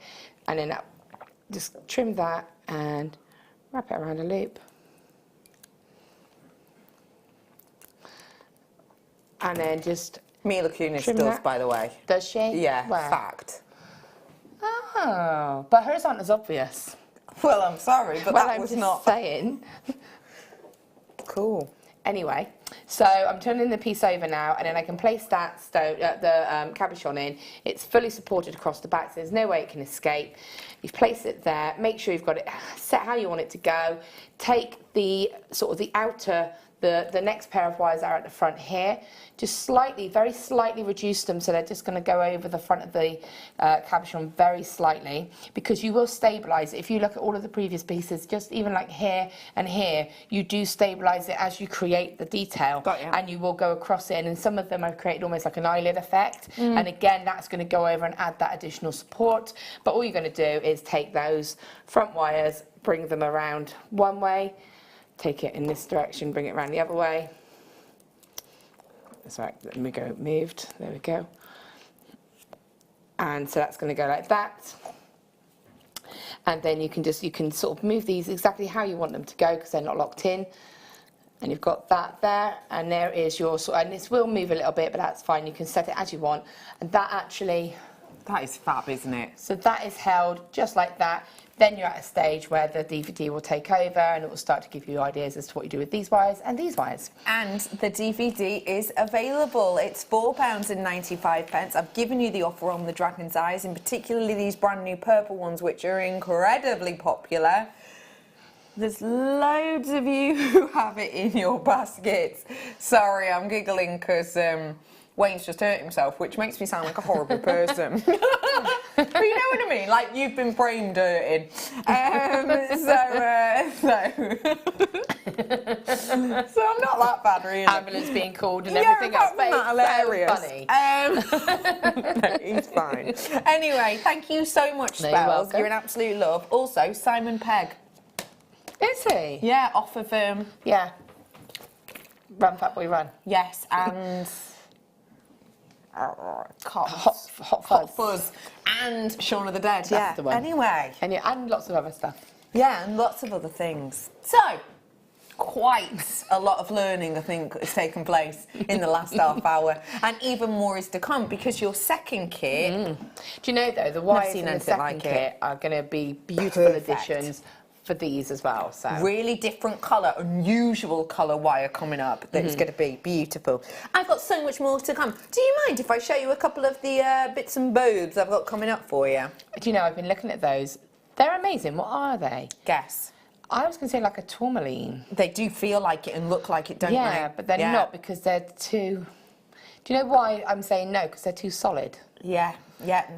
and then just trim that and wrap it around a loop. And then just Mila Kunis trim does, that. by the way. Does she? Yeah, Where? fact. Oh, but hers aren't as obvious. Well, I'm sorry, but Well, that I'm was just not saying. cool. Anyway, so I'm turning the piece over now, and then I can place that cabochon in. It's fully supported across the back, so there's no way it can escape. You've placed it there. Make sure you've got it set how you want it to go. Take the sort of the outer, the next pair of wires are at the front here. Just slightly, very slightly reduce them, so they're just going to go over the front of the cabochon very slightly, because you will stabilise it. If you look at all of the previous pieces, just even like here and here, you do stabilise it as you create the detail. Got you. And you will go across it, and some of them I've created almost like an eyelid effect, and again that's going to go over and add that additional support. But all you're going to do is take those front wires, bring them around one way, take it in this direction, bring it around the other way. That's right, let me go moved, there we go. And so that's going to go like that. And then you can sort of move these exactly how you want them to go, because they're not locked in. And you've got that there, and there is your and this will move a little bit, but that's fine, you can set it as you want. And that actually, That is fab, isn't it? so that is held just like that. Then you're at a stage where the DVD will take over, and it will start to give you ideas as to what you do with these wires and these wires. And the DVD is available. It's £4.95. I've given you the offer on the Dragon's Eyes, and particularly these brand new purple ones, which are incredibly popular. There's loads of you who have it in your baskets. Sorry, I'm giggling because Wayne's just hurt himself, which makes me sound like a horrible person. But you know what I mean? Like, you've been brain dirting. So I'm not that bad, really. Ambulance being called and Yeah, everything else. apart from that, hilarious. No, he's fine. Anyway, thank you so much, No, you're Spells. welcome. You're an absolute love. Also, Simon Pegg. Is he? Yeah, off of Yeah. Run, Fat Boy, Run. yes, and Hot Fuzz. and Shaun of the Dead. That's the one. Anyway, And lots of other stuff. yeah, and lots of other things. So, quite a lot of learning, I think, has taken place in the last half hour, and even more is to come, because your second kit. Do you know, though, the wires seen in the anything second like kit it. are going to be beautiful Perfect. additions for these as well. So Really different colour, unusual colour wire coming up that is going to be beautiful. I've got so much more to come. Do you mind if I show you a couple of the bits and bobs I've got coming up for you? do you know, I've been looking at those. They're amazing. What are they? Guess. I was going to say like a tourmaline. They do feel like it and look like it, don't they? Yeah, but they're not, because they're too... Do you know why I'm saying no? Because they're too solid. Yeah,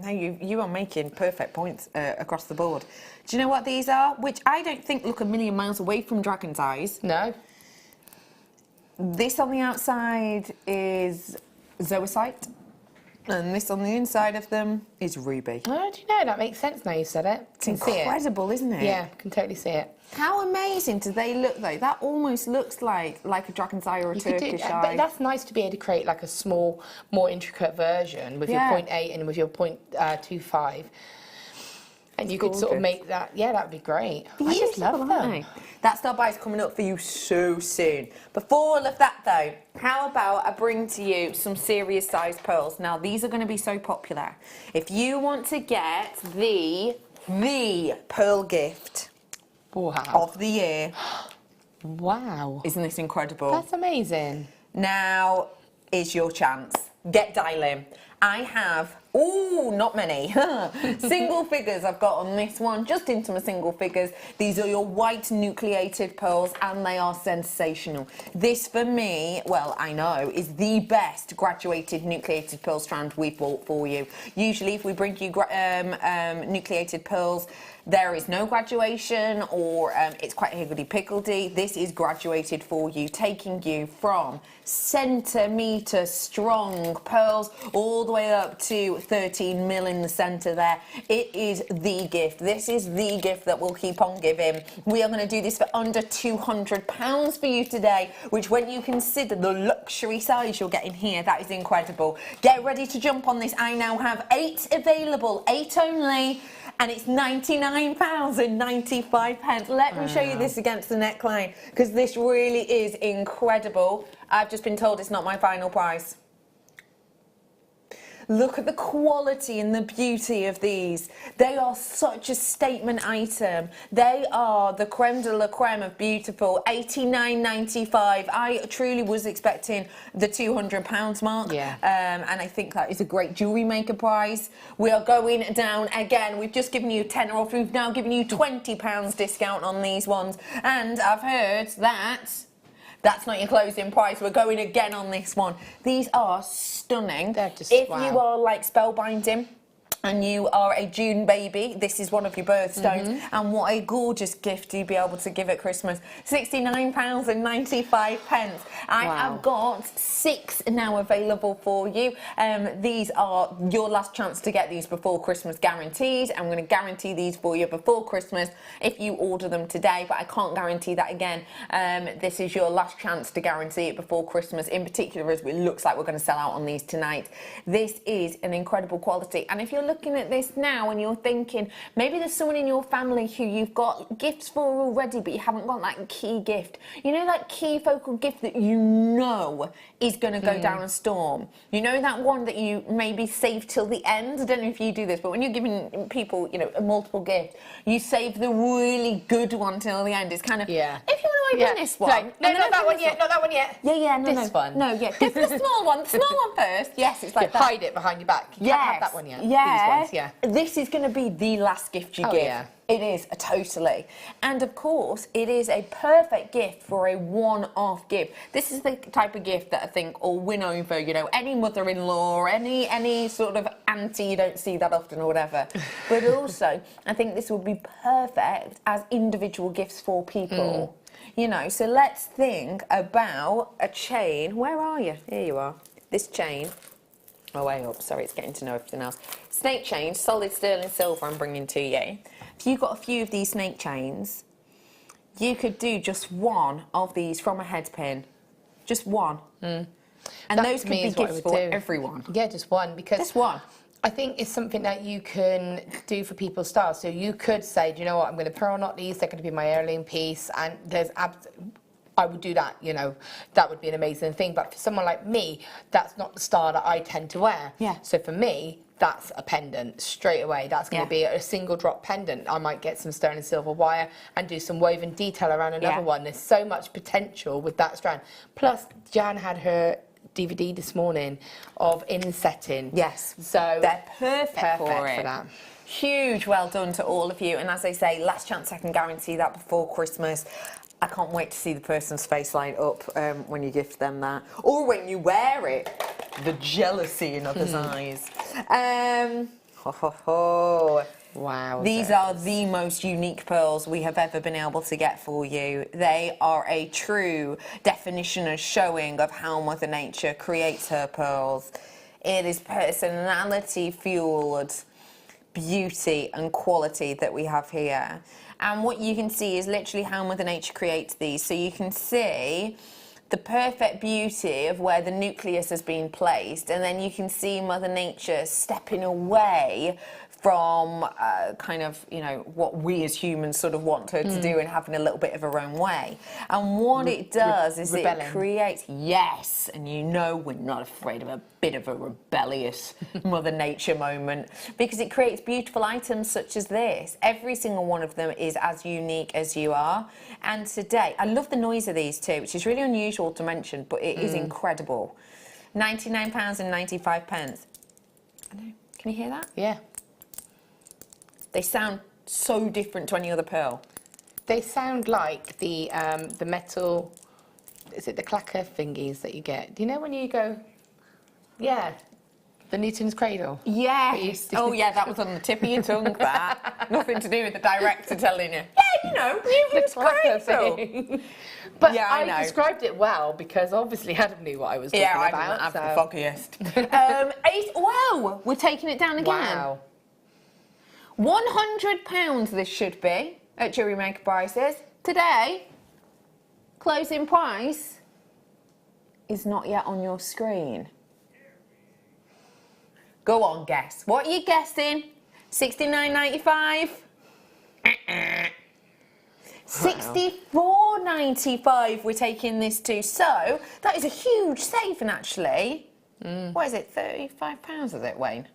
no, you are making perfect points across the board. Do you know what these are? Which I don't think look a million miles away from Dragon's Eyes. No? This on the outside is zoisite, and this on the inside of them is ruby. Oh, do you know? That makes sense now you said it. It's Can see it. incredible, isn't it? Yeah, can totally see it. How amazing do they look, though? That almost looks like a Dragon's Eye or a You could do, Turkish but eye. that's nice to be able to create like a small, more intricate version with Yeah. your 0.8 and with your 0.25. And you could sort of gorgeous. make that, yeah, that would be great. I just love Beautiful, them. aren't they? That style buy is coming up for you so soon. Before all of that, though, how about I bring to you some serious size pearls? Now, these are going to be so popular. If you want to get the pearl gift Wow. of the year, Wow. isn't this incredible? That's amazing. Now is your chance. Get dialing. I have, not many, single figures I've got on this one, just into my single figures. These are your white nucleated pearls, and they are sensational. This, for me, well, I know, is the best graduated nucleated pearl strand we've bought for you. Usually, if we bring you nucleated pearls, there is no graduation, or it's quite higgledy-piggledy. This is graduated for you, taking you from centimetre strong pearls all the way up to 13 mil in the centre there. It is the gift. This is the gift that we'll keep on giving. We are going to do this for under £200 for you today, which when you consider the luxury size you're getting here, that is incredible. Get ready to jump on this. I now have 8 available, 8 only, and it's £99.95. Let me show you this against the neckline, because this really is incredible. I've just been told it's not my final price. Look at the quality and the beauty of these. They are such a statement item. They are the creme de la creme of beautiful. £89.95. I truly was expecting the £200 mark. Yeah. And I think that is a great jewellery maker price. We are going down again. We've just given you a tenner off. We've now given you £20 discount on these ones. And I've heard that that's not your closing price. We're going again on this one. These are stunning. They're just, if wow. you are like spellbinding and you are a June baby, this is one of your birthstones. And what a gorgeous gift you'd be able to give at Christmas. £69.95. I have got 6 now available for you. These are your last chance to get these before Christmas, guaranteed. I'm going to guarantee these for you before Christmas if you order them today, but I can't guarantee that again. This is your last chance to guarantee it before Christmas, in particular as it looks like we're going to sell out on these tonight. This is an incredible quality, and if you're looking at this now and you're thinking maybe there's someone in your family who you've got gifts for already but you haven't got that key gift, you know, that key focal gift that you know is going to go down a storm, you know, that one that you maybe save till the end. I don't know if you do this, but when you're giving people, you know, a multiple gift, you save the really good one till the end. It's kind of, if you want to open this one, no, not that one yet, not that one yet. This one, go for the small one, the small one first. Yes, it's like that. Hide it behind your back. You can't have that one yet. These ones, this is going to be the last gift you give. Yeah. It is, totally. And of course, it is a perfect gift for a one-off gift. This is the type of gift that I think will win over, you know, any mother-in-law, any sort of auntie you don't see that often or whatever. But also, I think this would be perfect as individual gifts for people. You know, so let's think about a chain. Where are you? Here you are. This chain. Oh, way up. Sorry, it's getting to know everything else. Snake chain, solid sterling silver I'm bringing to you. If you got a few of these snake chains, you could do just one of these from a head pin. Just one. And that those could be gifts for everyone. Yeah, just one. Because just one. I think it's something that you can do for people's style. So you could say, do you know what, I'm going to pearl knot these, they're going to be my heirloom piece, and there's I would do that, you know, that would be an amazing thing. But for someone like me, that's not the style that I tend to wear. Yeah. So for me, that's a pendant straight away. That's going to be a single drop pendant. I might get some sterling silver wire and do some woven detail around another one. There's so much potential with that strand. Plus, Jan had her DVD this morning of insetting. Yes. So they're perfect for that. Huge well done to all of you. And as I say, last chance I can guarantee that before Christmas. I can't wait to see the person's face light up when you gift them that. Or when you wear it. The jealousy in others' eyes. Wow. These are the most unique pearls we have ever been able to get for you. They are a true definition and showing of how Mother Nature creates her pearls. It is personality-fueled beauty and quality that we have here. And what you can see is literally how Mother Nature creates these. So you can see the perfect beauty of where the nucleus has been placed, and then you can see Mother Nature stepping away from kind of, you know, what we as humans sort of want her to do and having a little bit of her own way. And what it does is it creates, and you know we're not afraid of a bit of a rebellious Mother Nature moment, because it creates beautiful items such as this. Every single one of them is as unique as you are. And today, I love the noise of these too, which is really unusual to mention, but it is incredible. £99.95. Can you hear that? Yeah. They sound so different to any other pearl. They sound like the metal, is it the clacker thingies that you get? Do you know when you go, the Newton's cradle? Yeah. Oh yeah, that was on the tip of your tongue, that. Nothing to do with the director telling you, yeah, you you know, it's graceful. But Yeah, I know. I described it well because obviously Adam knew what I was talking Yeah, about. I didn't have the foggiest. Wow, we're taking it down again. Wow. £100 this should be at JewelleryMaker prices. Today, closing price is not yet on your screen. Go on, guess. What are you guessing? $69.95? $64.95 we're taking this to. So, that is a huge saving, actually. What is it, £35, is it, Wayne?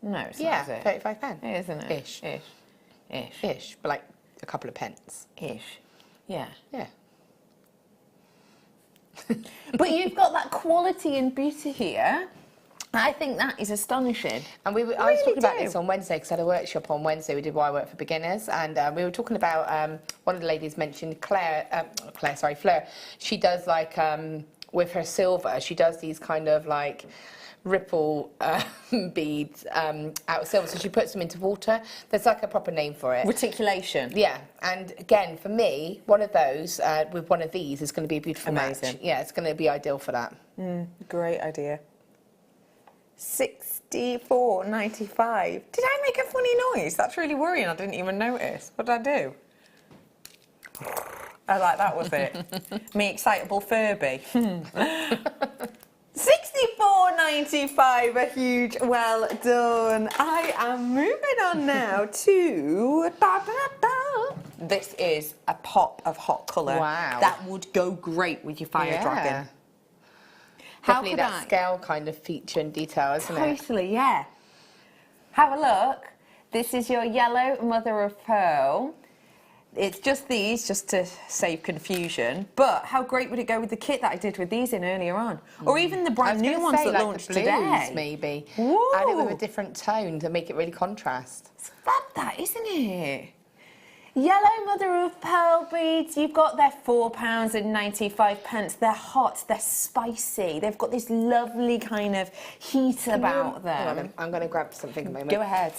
No, it's not, is it? £35. It is, isn't it? Ish. Ish, but like a couple of pence. Ish. Yeah. Yeah. But you've got that quality and beauty here. I think that is astonishing. And I was talking about this on Wednesday because I had a workshop on Wednesday. We did Why Work for Beginners, and we were talking about one of the ladies mentioned Fleur. She does like with her silver. She does these kind of like ripple beads out of silver. So she puts them into water. There's like a proper name for it. Reticulation. Yeah, and again for me, one of those with one of these is going to be a beautiful Amazing. match. Yeah, it's going to be ideal for that. Great idea. $64.95. Did I make a funny noise? That's really worrying. I didn't even notice. What did I do? I like that, was it? Me excitable Furby. $64.95, a huge well done. I am moving on now to This is a pop of hot colour. Wow. That would go great with your fire dragon. Definitely that scale kind of feature and detail, isn't it? Totally, yeah. Have a look. This is your yellow mother of pearl. It's just these, just to save confusion. But how great would it go with the kit that I did with these in earlier on? Or even the brand new ones that like launched the blues, today. maybe. Whoa. Add it with a different tone to make it really contrast. It's fab, that, isn't it? Yellow mother of pearl beads, you've got their £4.95. They're hot, they're spicy. They've got this lovely kind of heat about them. Hang on, I'm going to grab something a moment. Go ahead.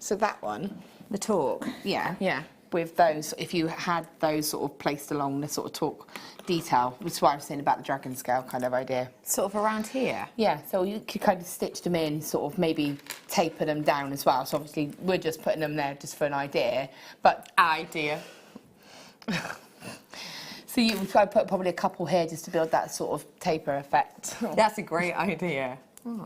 So that one, The talk. yeah. Yeah. With those, if you had those sort of placed along the sort of talk detail, which is what I was saying about the dragon scale kind of idea. Sort of around here. Yeah, so you could kind of stitch them in, sort of maybe taper them down as well. So obviously we're just putting them there just for an idea, but so I put probably a couple here just to build that sort of taper effect. That's a great idea. Oh,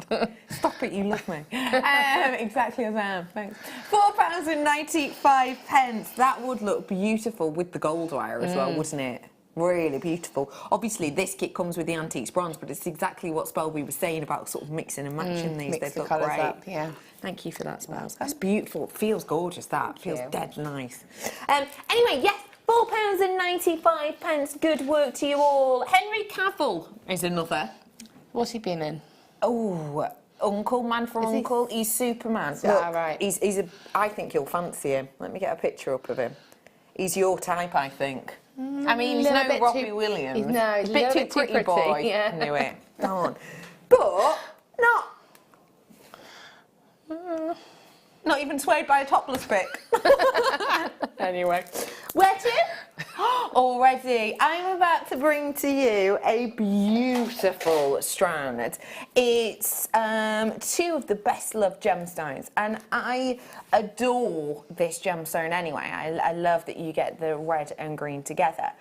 stop it, you love me. Exactly as I am, thanks. £4.95. That would look beautiful with the gold wire as well, wouldn't it? Really beautiful. Obviously, this kit comes with the antiques bronze, but it's exactly what Spelby was saying about sort of mixing and matching these. They look great. Up, yeah. Thank you for that, Spells. That's beautiful. It feels gorgeous, that. Feels you. dead nice. Anyway, yes, £4.95. Good work to you all. Henry Cavill is another. What's he been in? Oh, Uncle, Man for Uncle. He's Superman. Look, right. I think you'll fancy him. Let me get a picture up of him. He's your type, I think. I mean, he's no Robbie Williams. He's a bit too pretty, boy. Yeah. Knew it. Darn. But not even swayed by a topless pic. Anyway, where to? Already, I'm about to bring to you a beautiful strand. It's two of the best loved gemstones, and I adore this gemstone anyway. I love that you get the red and green together.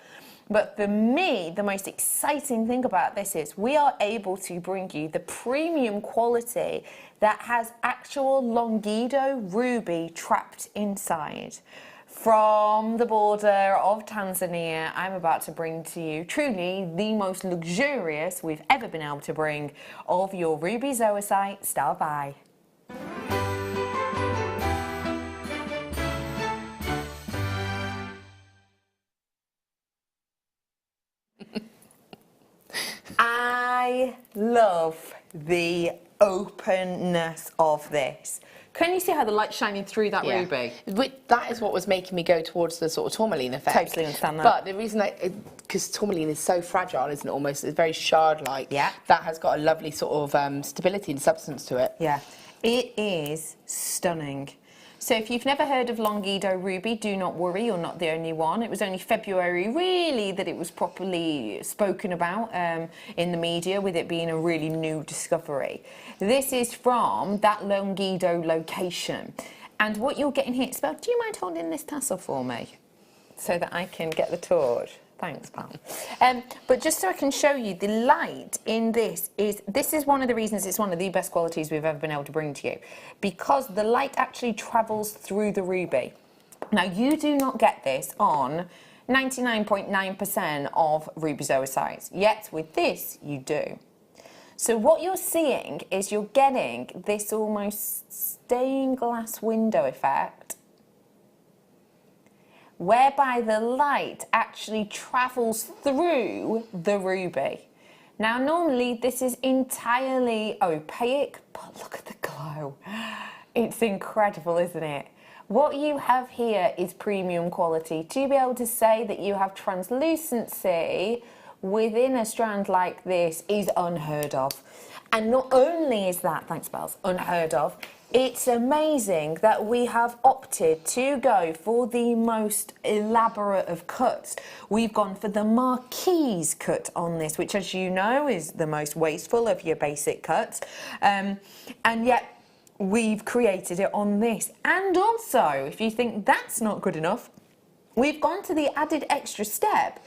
But for me, the most exciting thing about this is we are able to bring you the premium quality that has actual Longido ruby trapped inside. From the border of Tanzania, I'm about to bring to you truly the most luxurious we've ever been able to bring of your ruby zoisite Star By. I love the openness of this. Can you see how the light's shining through that ruby? That is what was making me go towards the sort of tourmaline effect. Totally understand that. But the reason because tourmaline is so fragile, isn't it? Almost, it's very shard-like. Yeah. That has got a lovely sort of stability and substance to it. Yeah. It is stunning. So if you've never heard of Longido Ruby, do not worry, you're not the only one. It was only February, really, that it was properly spoken about in the media, with it being a really new discovery. This is from that Longido location. And what you're getting here, Isabel, do you mind holding this tassel for me so that I can get the torch? Thanks, pal. But just so I can show you, the light in this is one of the reasons it's one of the best qualities we've ever been able to bring to you, because the light actually travels through the ruby. Now, you do not get this on 99.9% of ruby zoisites, yet with this, you do. So what you're seeing is you're getting this almost stained glass window effect, whereby the light actually travels through the ruby. Now, normally this is entirely opaque, but look at the glow. It's incredible, isn't it? What you have here is premium quality. To be able to say that you have translucency within a strand like this is unheard of. And not only is that, thanks Bells, unheard of, it's amazing that we have opted to go for the most elaborate of cuts. We've gone for the marquise cut on this, which, as you know, is the most wasteful of your basic cuts. And yet we've created it on this. And also, if you think that's not good enough, we've gone to the added extra step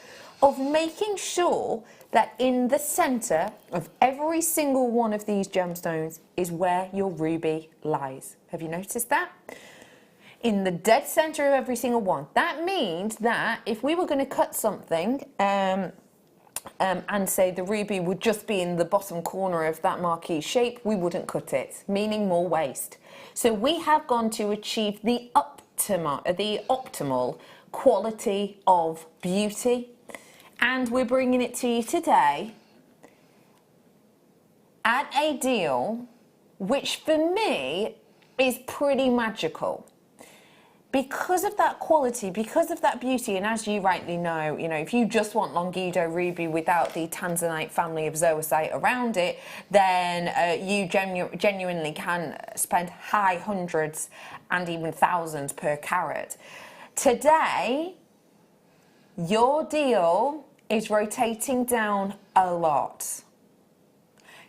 of making sure that in the centre of every single one of these gemstones is where your ruby lies. Have you noticed that? In the dead centre of every single one. That means that if we were going to cut something and say the ruby would just be in the bottom corner of that marquee shape, we wouldn't cut it, meaning more waste. So we have gone to achieve the optimal quality of beauty. And we're bringing it to you today at a deal which for me is pretty magical. Because of that quality, because of that beauty, and as you rightly know, if you just want Longido Ruby without the Tanzanite family of zoisite around it, then you genuinely can spend high hundreds and even thousands per carat. Today, your deal is rotating down a lot.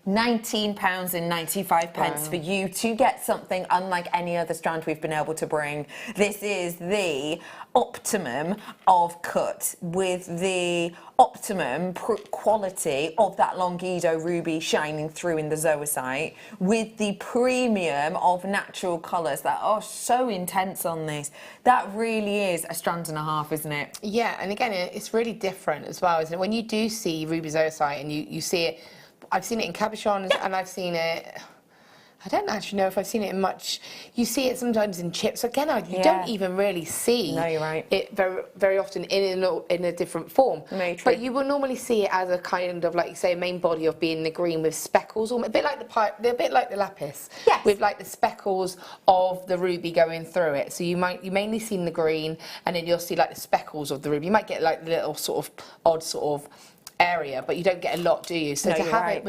£19.95 for you to get something unlike any other strand we've been able to bring. This is the optimum of cut with the optimum quality of that Longido Ruby shining through in the zoisite, with the premium of natural colours that are so intense on this. That really is a strand and a half, isn't it? Yeah, and again, it's really different as well, isn't it? When you do see ruby zoisite and you see it, I've seen it in cabochons, and I've seen it, I don't actually know if I've seen it in much, you see it sometimes in chips. Again, you don't even really see it very, very often in a different form. But you will normally see it as a kind of, like you say, main body of being the green with speckles, or a bit like the lapis, with like the speckles of the ruby going through it. So you mainly see the green, and then you'll see like the speckles of the ruby. You might get like the little sort of odd sort of area, but you don't get a lot, do you? So to have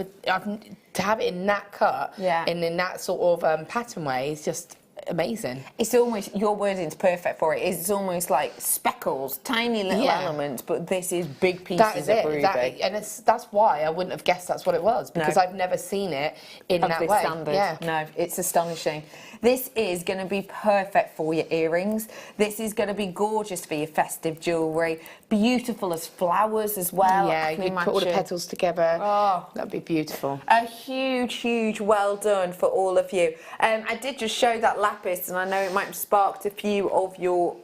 it in that cut, and in that sort of pattern way, is just amazing. It's almost, your wording's perfect for it. It's almost like speckles, tiny little elements, but this is big pieces of ruby. And that's why I wouldn't have guessed that's what it was, because I've never seen it in that way. Standard. No, it's astonishing. This is going to be perfect for your earrings. This is going to be gorgeous for your festive jewellery. Beautiful as flowers as well. Yeah, you put all the petals together. Oh, that'd be beautiful. A huge, huge well done for all of you. I did just show that lapis, and I know it might have sparked a few of your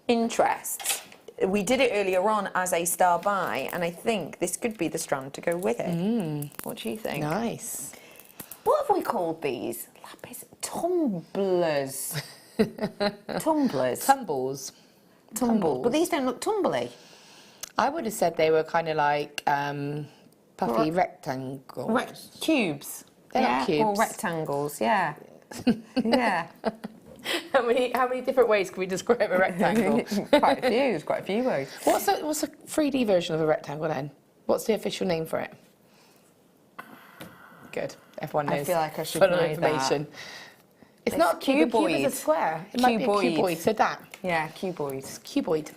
interests. We did it earlier on as a star buy, and I think this could be the strand to go with it. What do you think? Nice. What have we called these? Lapis tumblers. Tumblers. Tumbles. But these don't look tumbly. I would have said they were kind of like puffy rectangles. Cubes. They're not cubes. Or rectangles, yeah. Yeah. How many different ways can we describe a rectangle? Quite a few. There's quite a few ways. What's a 3D version of a rectangle then? What's the official name for it? Good. Everyone knows. I feel like I should know know information. It's not a cube, a cube is a square. It might be a cuboid, so that. Yeah, cuboid. It's cuboid.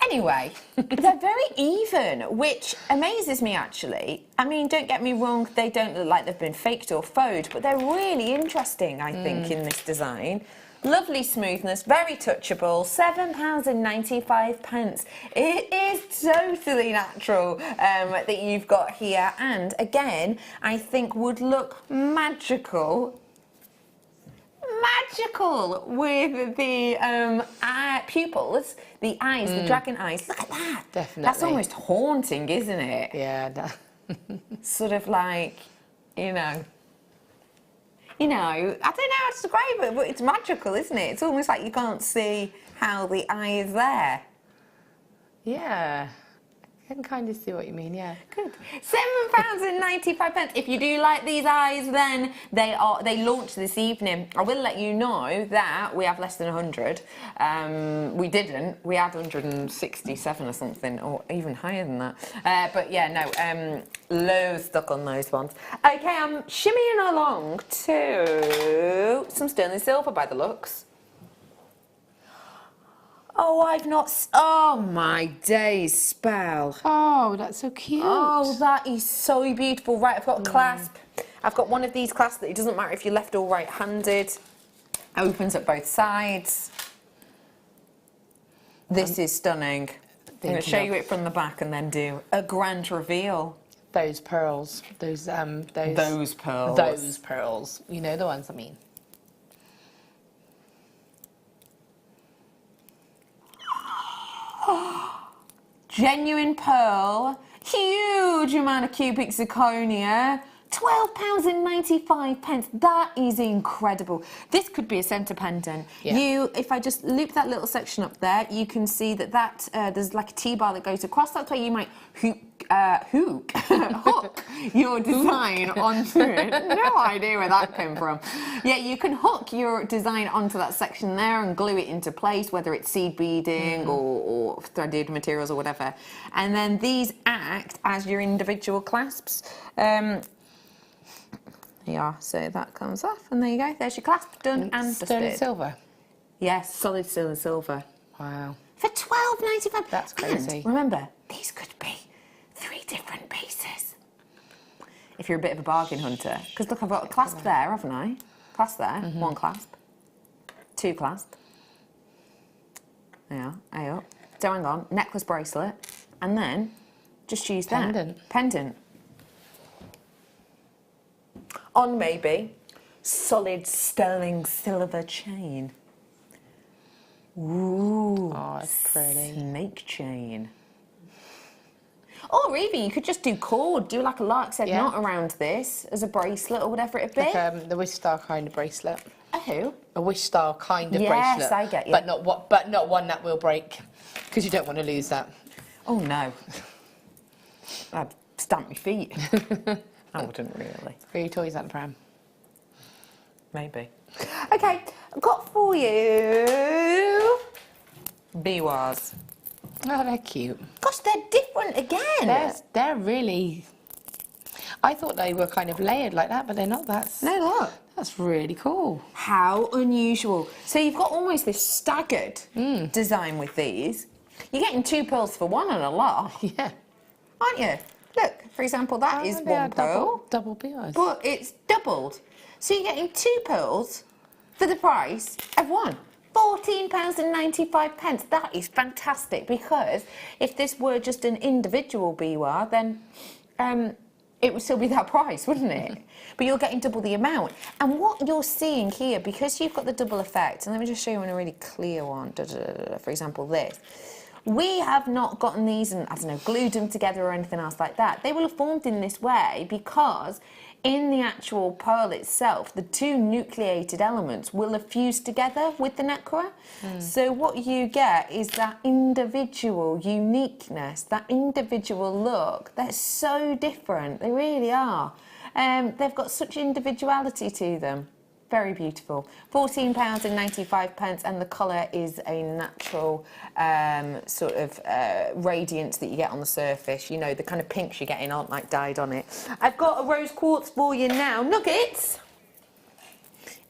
Anyway, they're very even, which amazes me actually. I mean, don't get me wrong, they don't look like they've been faked or faux, but they're really interesting, I think, in this design. Lovely smoothness, very touchable, £7.95. It is totally natural that you've got here, and again, I think would look magical with the pupils, the eyes, the dragon eyes. Look at that. Definitely. That's almost haunting, isn't it? Yeah. Sort of like, you know, I don't know how to describe it, but it's magical, isn't it? It's almost like you can't see how the eye is there. Yeah. I can kind of see what you mean, yeah. Good. £7.95. If you do like these eyes, then they launch this evening. I will let you know that we have less than 100. We didn't. We had 167 or something, or even higher than that. But yeah, no, low stock on those ones. Okay, I'm shimmying along to some sterling silver by the looks. Oh, oh my days, Spell. Oh, that's so cute. Oh, that is so beautiful. Right, I've got a clasp. I've got one of these clasps that it doesn't matter if you're left or right-handed. Opens at both sides. This is stunning. I'm going to show you it from the back and then do a grand reveal. Those pearls. Those pearls. Those pearls. You know the ones I mean. Genuine pearl, huge amount of cubic zirconia, £12.95. That is incredible. This could be a centre pendant. Yeah. If I just loop that little section up there, you can see that there's like a T-bar that goes across. That's where you might hook your design onto it. No idea where that came from. Yeah, you can hook your design onto that section there and glue it into place, whether it's seed beading or threaded materials or whatever. And then these act as your individual clasps. Yeah, so that comes off, and there you go. There's your clasp done and dusted. Sterling silver. Yes, solid sterling silver. Wow. For £12.95. That's crazy. And remember, these could be 3 different pieces. If you're a bit of a bargain hunter, because look, I've got a clasp there, haven't I? Clasp there, 1 clasp, 2 clasp. Yeah, up. So hang on, necklace bracelet, and then just use that. Pendant. On maybe solid sterling silver chain. Ooh, oh, that's pretty. Snake chain. Or even you could just do cord, do like a lark said knot around this as a bracelet or whatever it be. Like the wish star kind of bracelet. A who? A wish star kind of bracelet. Yes, I get you. But not one that will break, because you don't want to lose that. Oh no. I'd stamp my feet. I wouldn't really. Throw your toys at the pram. Maybe. Okay, I've got for you biwas. Oh, they're cute. Gosh, they're different again. They're really... I thought they were kind of layered like that, but they're not. No, look. That's really cool. How unusual. So you've got almost this staggered design with these. You're getting 2 pearls for 1 and a lot. Yeah. Aren't you? Look, for example, that is 1 pearl. Double biwas. But it's doubled. So you're getting 2 pearls for the price of 1. £14.95. That is fantastic, because if this were just an individual biwa, then it would still be that price, wouldn't it? But you're getting double the amount. And what you're seeing here, because you've got the double effect, and let me just show you in a really clear one, for example, this. We have not gotten these and, I don't know, glued them together or anything else like that. They will have formed in this way because in the actual pearl itself, the 2 nucleated elements will have fused together with the nacre. So what you get is that individual uniqueness, that individual look. They're so different, they really are. They've got such individuality to them. Very beautiful. £14.95, and the colour is a natural sort of radiance that you get on the surface. You know, the kind of pinks you're getting aren't like dyed on it. I've got a rose quartz for you now. Nuggets!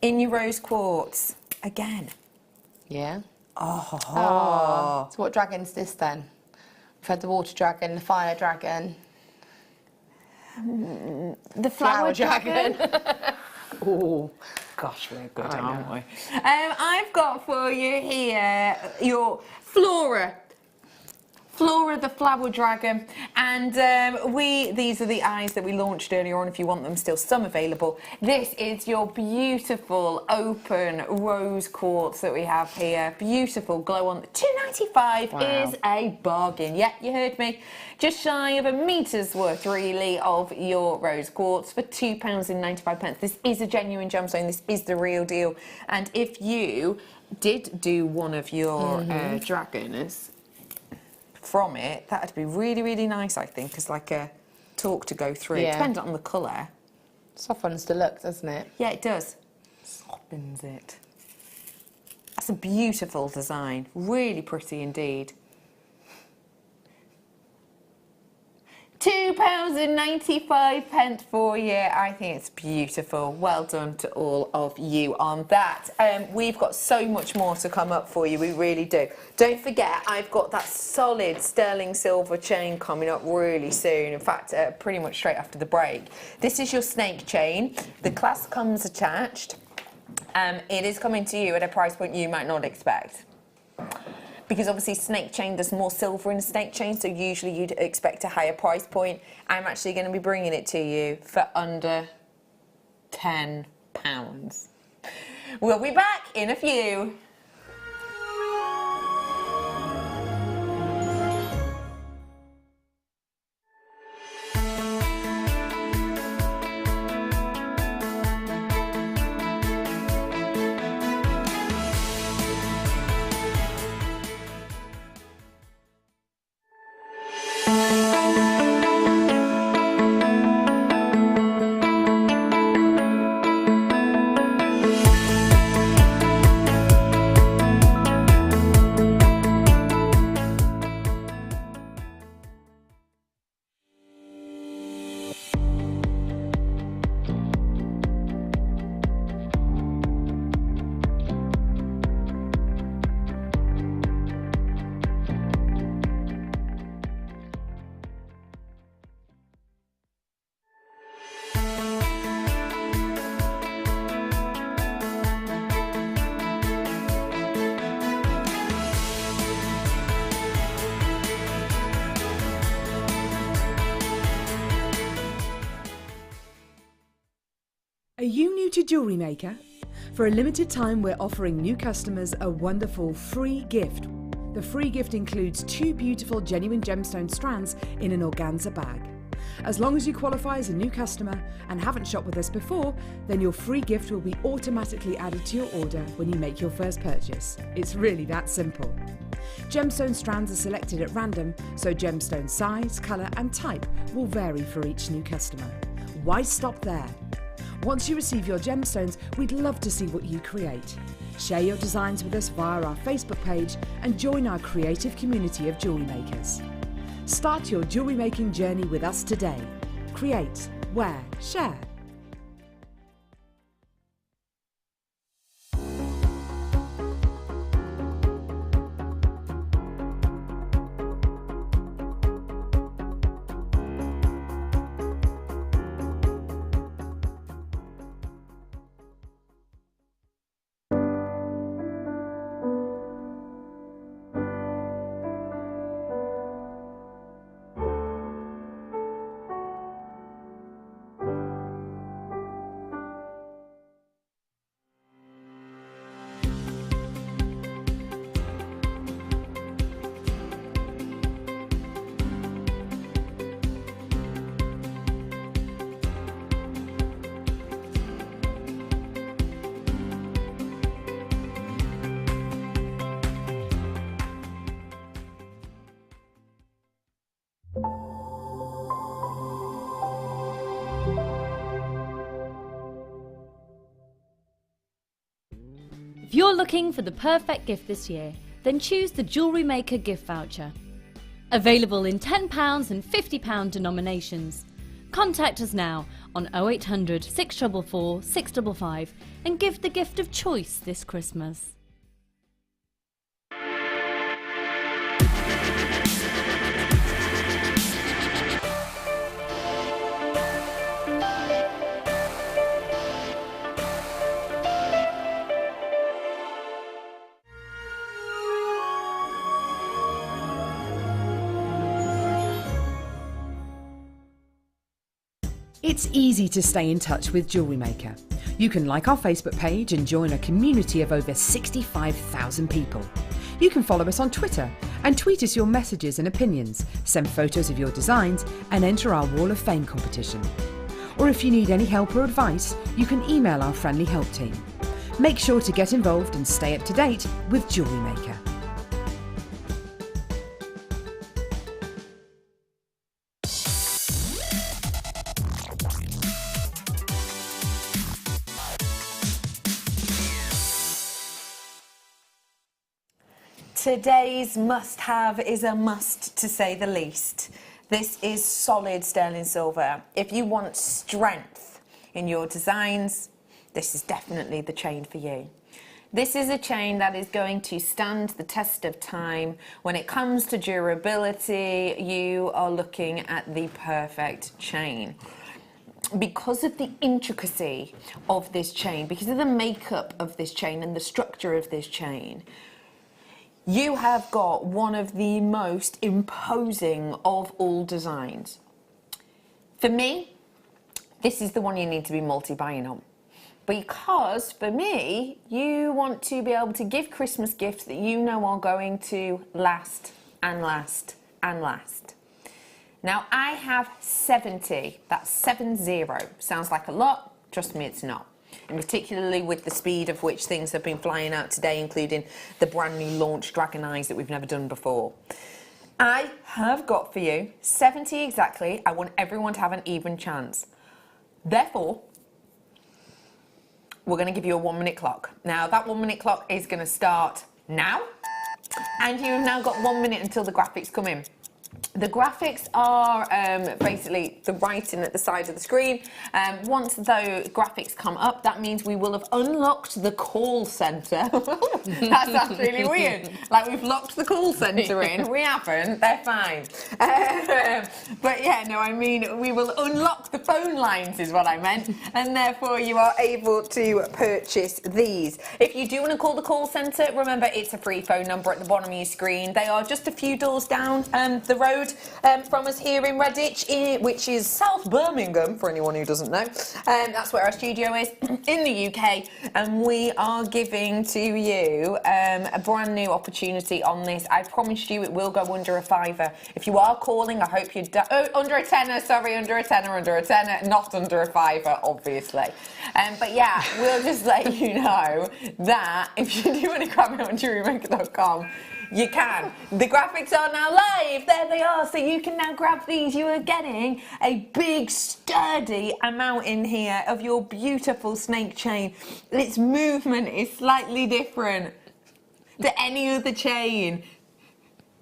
in your rose quartz again. Yeah. Oh. So what dragon's this then? We've had the water dragon, the fire dragon. The flower dragon. Oh, gosh, we're good, aren't we? I've got for you here your Flora the flower dragon, and these are the eyes that we launched earlier on. If you want them, still some available. This is your beautiful open rose quartz that we have here. Beautiful glow on. £2.95 is a bargain. Yeah, you heard me. Just shy of a metre's worth, really, of your rose quartz for £2.95. This is a genuine gemstone. This is the real deal. And if you did do one of your dragons from it, that'd be really, really nice, I think, as like a talk to go through. Yeah. Depending on the colour. softens the look, doesn't it? Yeah, it does. Softens it. That's a beautiful design. Really pretty indeed. £2.95 for you. I think it's beautiful. Well done to all of you on that. We've got so much more to come up for you. We really do. Don't forget, I've got that solid sterling silver chain coming up really soon. In fact, pretty much straight after the break. This is your snake chain. The clasp comes attached. It is coming to you at a price point you might not expect. Because obviously snake chain, there's more silver in a snake chain, so usually you'd expect a higher price point. I'm actually going to be bringing it to you for under £10. We'll be back in a few. Are you new to JewelleryMaker? For a limited time, we're offering new customers a wonderful free gift. The free gift includes 2 beautiful genuine gemstone strands in an organza bag. As long as you qualify as a new customer and haven't shopped with us before, then your free gift will be automatically added to your order when you make your first purchase. It's really that simple. Gemstone strands are selected at random, so gemstone size, colour and type will vary for each new customer. Why stop there? Once you receive your gemstones, we'd love to see what you create. Share your designs with us via our Facebook page and join our creative community of jewellery makers. Start your jewellery making journey with us today. Create, wear, share. If you're looking for the perfect gift this year, then choose the JewelleryMaker gift voucher. Available in £10 and £50 denominations. Contact us now on 0800 644 655 and give the gift of choice this Christmas. It's easy to stay in touch with JewelleryMaker. You can like our Facebook page and join a community of over 65,000 people. You can follow us on Twitter and tweet us your messages and opinions, send photos of your designs and enter our Wall of Fame competition. Or if you need any help or advice, you can email our friendly help team. Make sure to get involved and stay up to date with JewelleryMaker. Today's must-have is a must, to say the least. This is solid sterling silver. If you want strength in your designs, this is definitely the chain for you. This is a chain that is going to stand the test of time. When it comes to durability, you are looking at the perfect chain. Because of the intricacy of this chain, because of the makeup of this chain and the structure of this chain, you have got one of the most imposing of all designs. For me, this is the one you need to be multi-buying on. Because for me, you want to be able to give Christmas gifts that you know are going to last and last and last. Now I have 70, that's 70. Sounds like a lot, trust me it's not. And particularly with the speed of which things have been flying out today, including the brand new launch Dragon Eyes that we've never done before. I have got for you 70 exactly. I want everyone to have an even chance. Therefore, we're going to give you a 1 minute clock. Now that 1 minute clock is going to start now, and you've now got 1 minute until the graphics come in. The graphics are basically the writing at the side of the screen. Once those graphics come up, that means we will have unlocked the call centre. That sounds really weird. Like we've locked the call centre in. We haven't. They're fine. But yeah, no, I mean we will unlock the phone lines is what I meant. And therefore you are able to purchase these. If you do want to call the call centre, remember it's a free phone number at the bottom of your screen. They are just a few doors down the road from us here in Redditch, which is South Birmingham, for anyone who doesn't know. That's where our studio is, in the UK, and we are giving to you a brand new opportunity on this. I promise you it will go under a £5. If you are calling, I hope you're under a tenner, sorry, under a tenner, not under a £5, obviously. But yeah, we'll just let you know that if you do want to grab it on JewelleryMaker.com, you can. The graphics are now live. There they are. So you can now grab these. You are getting a big, sturdy amount in here of your beautiful snake chain. Its movement is slightly different to any other chain.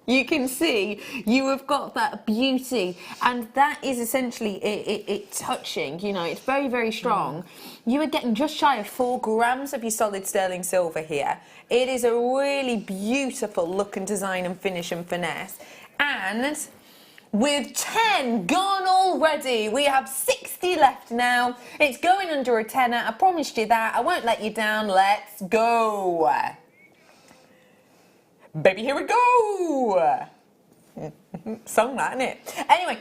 You can see you have got that beauty, and that is essentially it touching, you know, it's very, very strong. You are getting just shy of 4 grams of your solid sterling silver here. It is a really beautiful look and design and finish and finesse. And with 10 gone already, we have 60 left now. It's going under a tenner, I promised you that. I won't let you down. Let's go. Baby, here we go! Song that, isn't it? Anyway,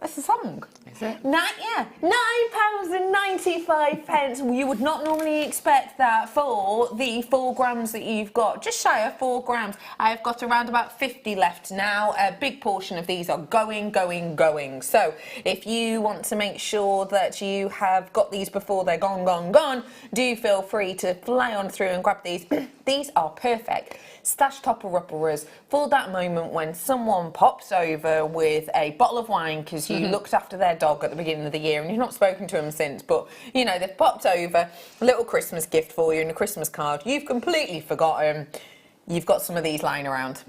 that's a song. Is it? £9.95. You would not normally expect that for the 4 grams that you've got. Just shy of 4 grams. I've got around about 50 left now. A big portion of these are going. So if you want to make sure that you have got these before they're gone, do feel free to fly on through and grab these. These are perfect stash topper-upperers for that moment when someone pops over with a bottle of wine because you looked after their dog at the beginning of the year and you've not spoken to them since, but you know they've popped over, a little Christmas gift for you and a Christmas card. You've completely forgotten. You've got some of these lying around.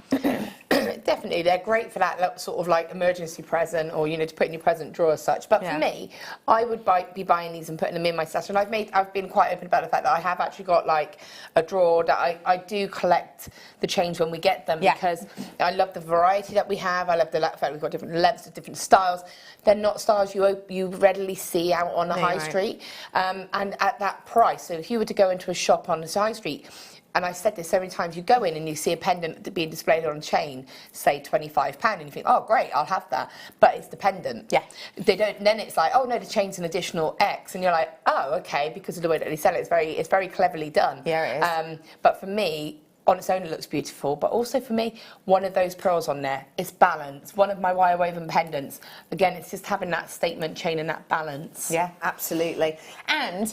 Definitely, they're great for that sort of like emergency present, or to put in your present drawer as such. But for me, I would be buying these and putting them in my stash. And I've been quite open about the fact that I have actually got like a drawer that I do collect the change when we get them, because I love the variety that we have. I love the fact we've got different lengths, different styles. They're not styles you readily see out on the high street, and at that price. So if you were to go into a shop on the high street, and I said this so many times, you go in and you see a pendant being displayed on a chain, say £25, and you think, oh great, I'll have that, but it's the pendant. Yeah. They don't. Then it's like, oh no, the chain's an additional X, and you're like, oh okay, because of the way that they sell it, it's very cleverly done. Yeah, it is. But for me, on its own it looks beautiful, but also for me, one of those pearls on there, it's balance. One of my wire woven pendants, again, it's just having that statement chain and that balance. Yeah, absolutely. And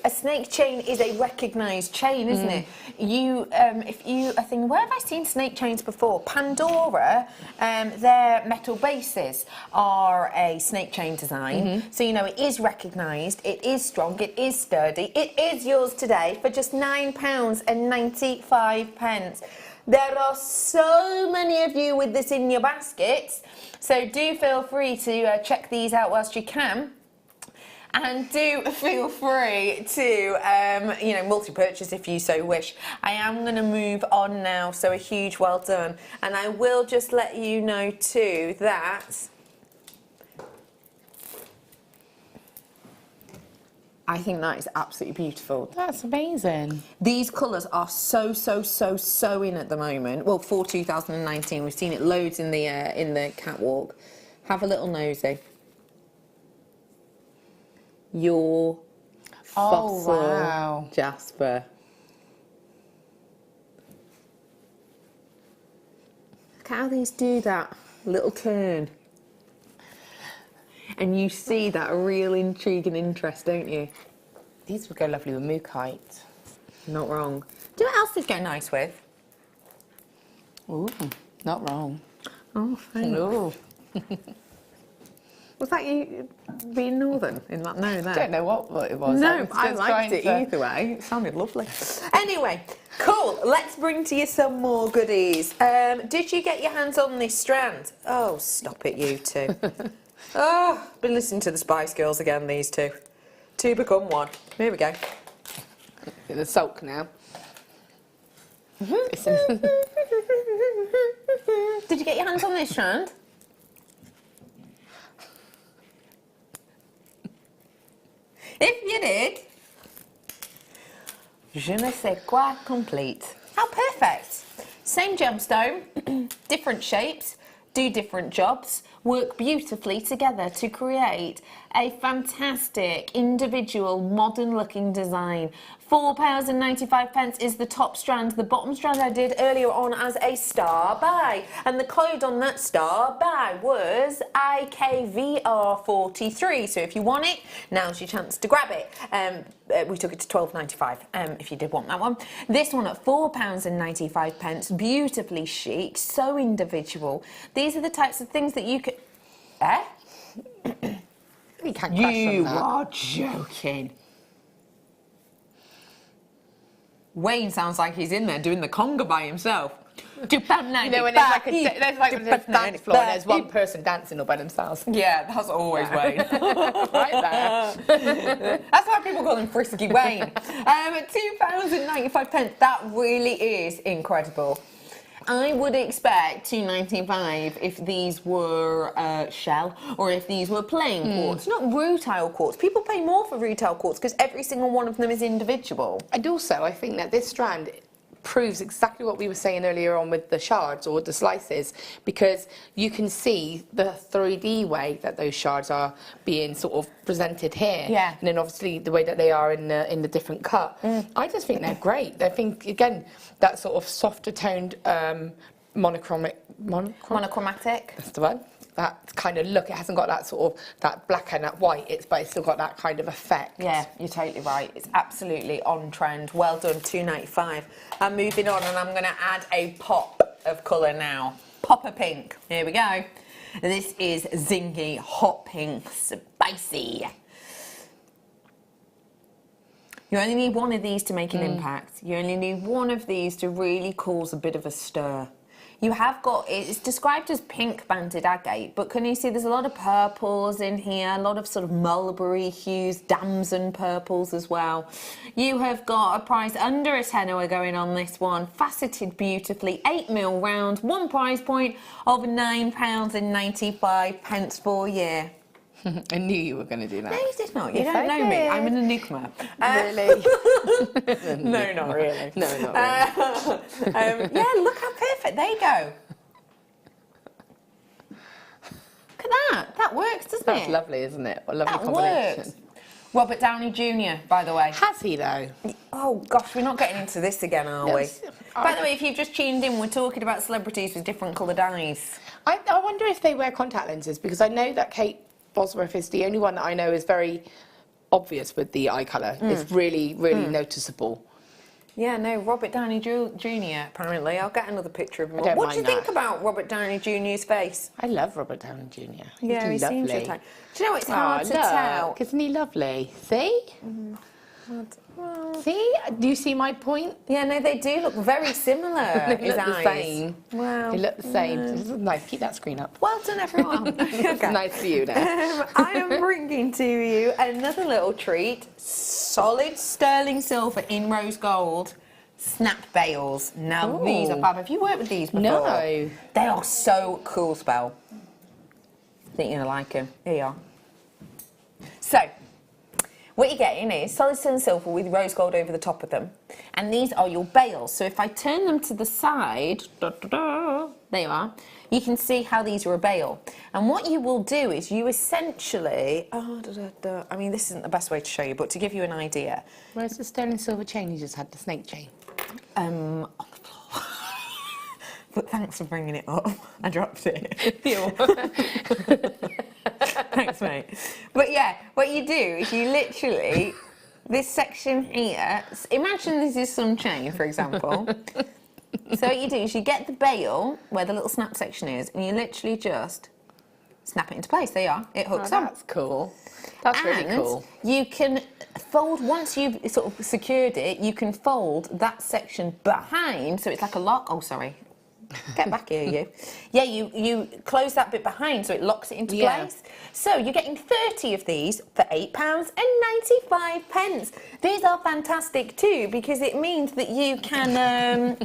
a snake chain is a recognised chain, isn't it? I think, where have I seen snake chains before? Pandora, their metal bases are a snake chain design, so it is recognised, it is strong, it is sturdy, it is yours today for just £9.95. There are so many of you with this in your baskets, so do feel free to check these out whilst you can. And do feel free to, multi-purchase if you so wish. I am going to move on now, so a huge well done. And I will just let you know too that I think that is absolutely beautiful. That's amazing. These colours are so in at the moment. Well, for 2019, we've seen it loads in the catwalk. Have a little nosy. Your fossil jasper. Look how these do that little turn. And you see that real intrigue and interest, don't you? These would go lovely with mookaite. Not wrong. Do you know what else these go nice with? Ooh, not wrong. Oh, thanks. Ooh. Was that you being northern in that? No, no. I don't know what it was. No, I liked it either way. It sounded lovely. Anyway, cool. Let's bring to you some more goodies. Did you get your hands on this strand? Oh, stop it, you two. Oh, been listening to the Spice Girls again, these two. Two become one. Here we go. The sulk now. Did you get your hands on this strand? If you did, je ne sais quoi complete. How perfect. Same gemstone, different shapes, do different jobs, work beautifully together to create a fantastic, individual, modern-looking design. £4.95 is the top strand. The bottom strand I did earlier on as a star buy. And the code on that star buy was IKVR43. So if you want it, now's your chance to grab it. We took it to £12.95 if you did want that one. This one at £4.95. Beautifully chic, so individual. These are the types of things that you could... Eh? You can't crash You on that. are joking. Wayne sounds like he's in there doing the conga by himself. You know, when there's like a dance floor and there's one person dancing all by themselves. Yeah, that's always Wayne. Right there. That's why people call him Frisky Wayne. £2.95. That really is incredible. I would expect £2.95 if these were shell or if these were plain quartz, not rutile quartz. People pay more for rutile quartz because every single one of them is individual. And also, I think that this strand proves exactly what we were saying earlier on with the shards or the slices, because you can see the 3D way that those shards are being sort of presented here, and then obviously the way that they are in the different cut. I just think they're great. I think, again, that sort of softer toned monochromatic. Monochromatic. That's the one. That kind of look. It hasn't got that sort of that black and that white. But it's still got that kind of effect. Yeah, you're totally right. It's absolutely on trend. Well done, £2.95. I'm moving on, and I'm going to add a pop of colour now. Pop of pink. Here we go. This is Zingy Hot Pink Spicy. You only need one of these to make an impact. You only need one of these to really cause a bit of a stir. You have got, it's described as pink banded agate, but can you see there's a lot of purples in here, a lot of sort of mulberry hues, damson purples as well. You have got a price under a tenner we're going on this one, faceted beautifully, 8mm round, one price point of £9.95 for you. I knew you were going to do that. No, you did not. You Yes, don't I know me. did. I'm an enigma. Really? No, not really. No, not really. Yeah, look how perfect. There you go. Look at that. That works, doesn't That's it? lovely, isn't it? What a lovely That combination. works. Robert Downey Jr., by the way. Has he, though? Oh, gosh, we're not getting into this again, are we? Yes. By the way, if you've just tuned in, we're talking about celebrities with different coloured eyes. I wonder if they wear contact lenses, because I know that Kate Bosworth is the only one that I know is very obvious with the eye colour. It's really, really noticeable. Yeah, no, Robert Downey Jr., apparently. I'll get another picture of him. I don't What do you mind think that. about Robert Downey Jr.'s face? I love Robert Downey Jr. Yeah, he He's seems lovely. to. Do you know, it's hard to tell. Isn't he lovely? See? See? Do you see my point? Yeah, no, they do look very similar. They his look the eyes. same. Wow. They look the same. This is nice. Keep that screen up. Well done, everyone. It's nice for you now. I am bringing to you another little treat. Solid sterling silver in rose gold. Snap bales. Now, these are fab. Have you worked with these before? No. They are so cool, Spell. I think you're going to like them. Here you are. So, what you're getting is solid sterling silver with rose gold over the top of them. And these are your bales. So if I turn them to the side, there you are, you can see how these are a bale. And what you will do is you essentially, I mean, this isn't the best way to show you, but to give you an idea. Where's the sterling silver chain you just had, the snake chain? On the floor. But thanks for bringing it up. I dropped it. Thanks, mate. But yeah, what you do is you literally, this section here, imagine this is some chain, for example. So what you do is you get the bale, where the little snap section is, and you literally just snap it into place. There you are. It hooks on. That's cool. That's really cool. You can fold, once you've sort of secured it, you can fold that section behind, so it's like a lock. Oh, sorry. Get back here, you. Yeah, you close that bit behind so it locks it into place. So you're getting 30 of these for £8.95. These are fantastic too, because it means that you can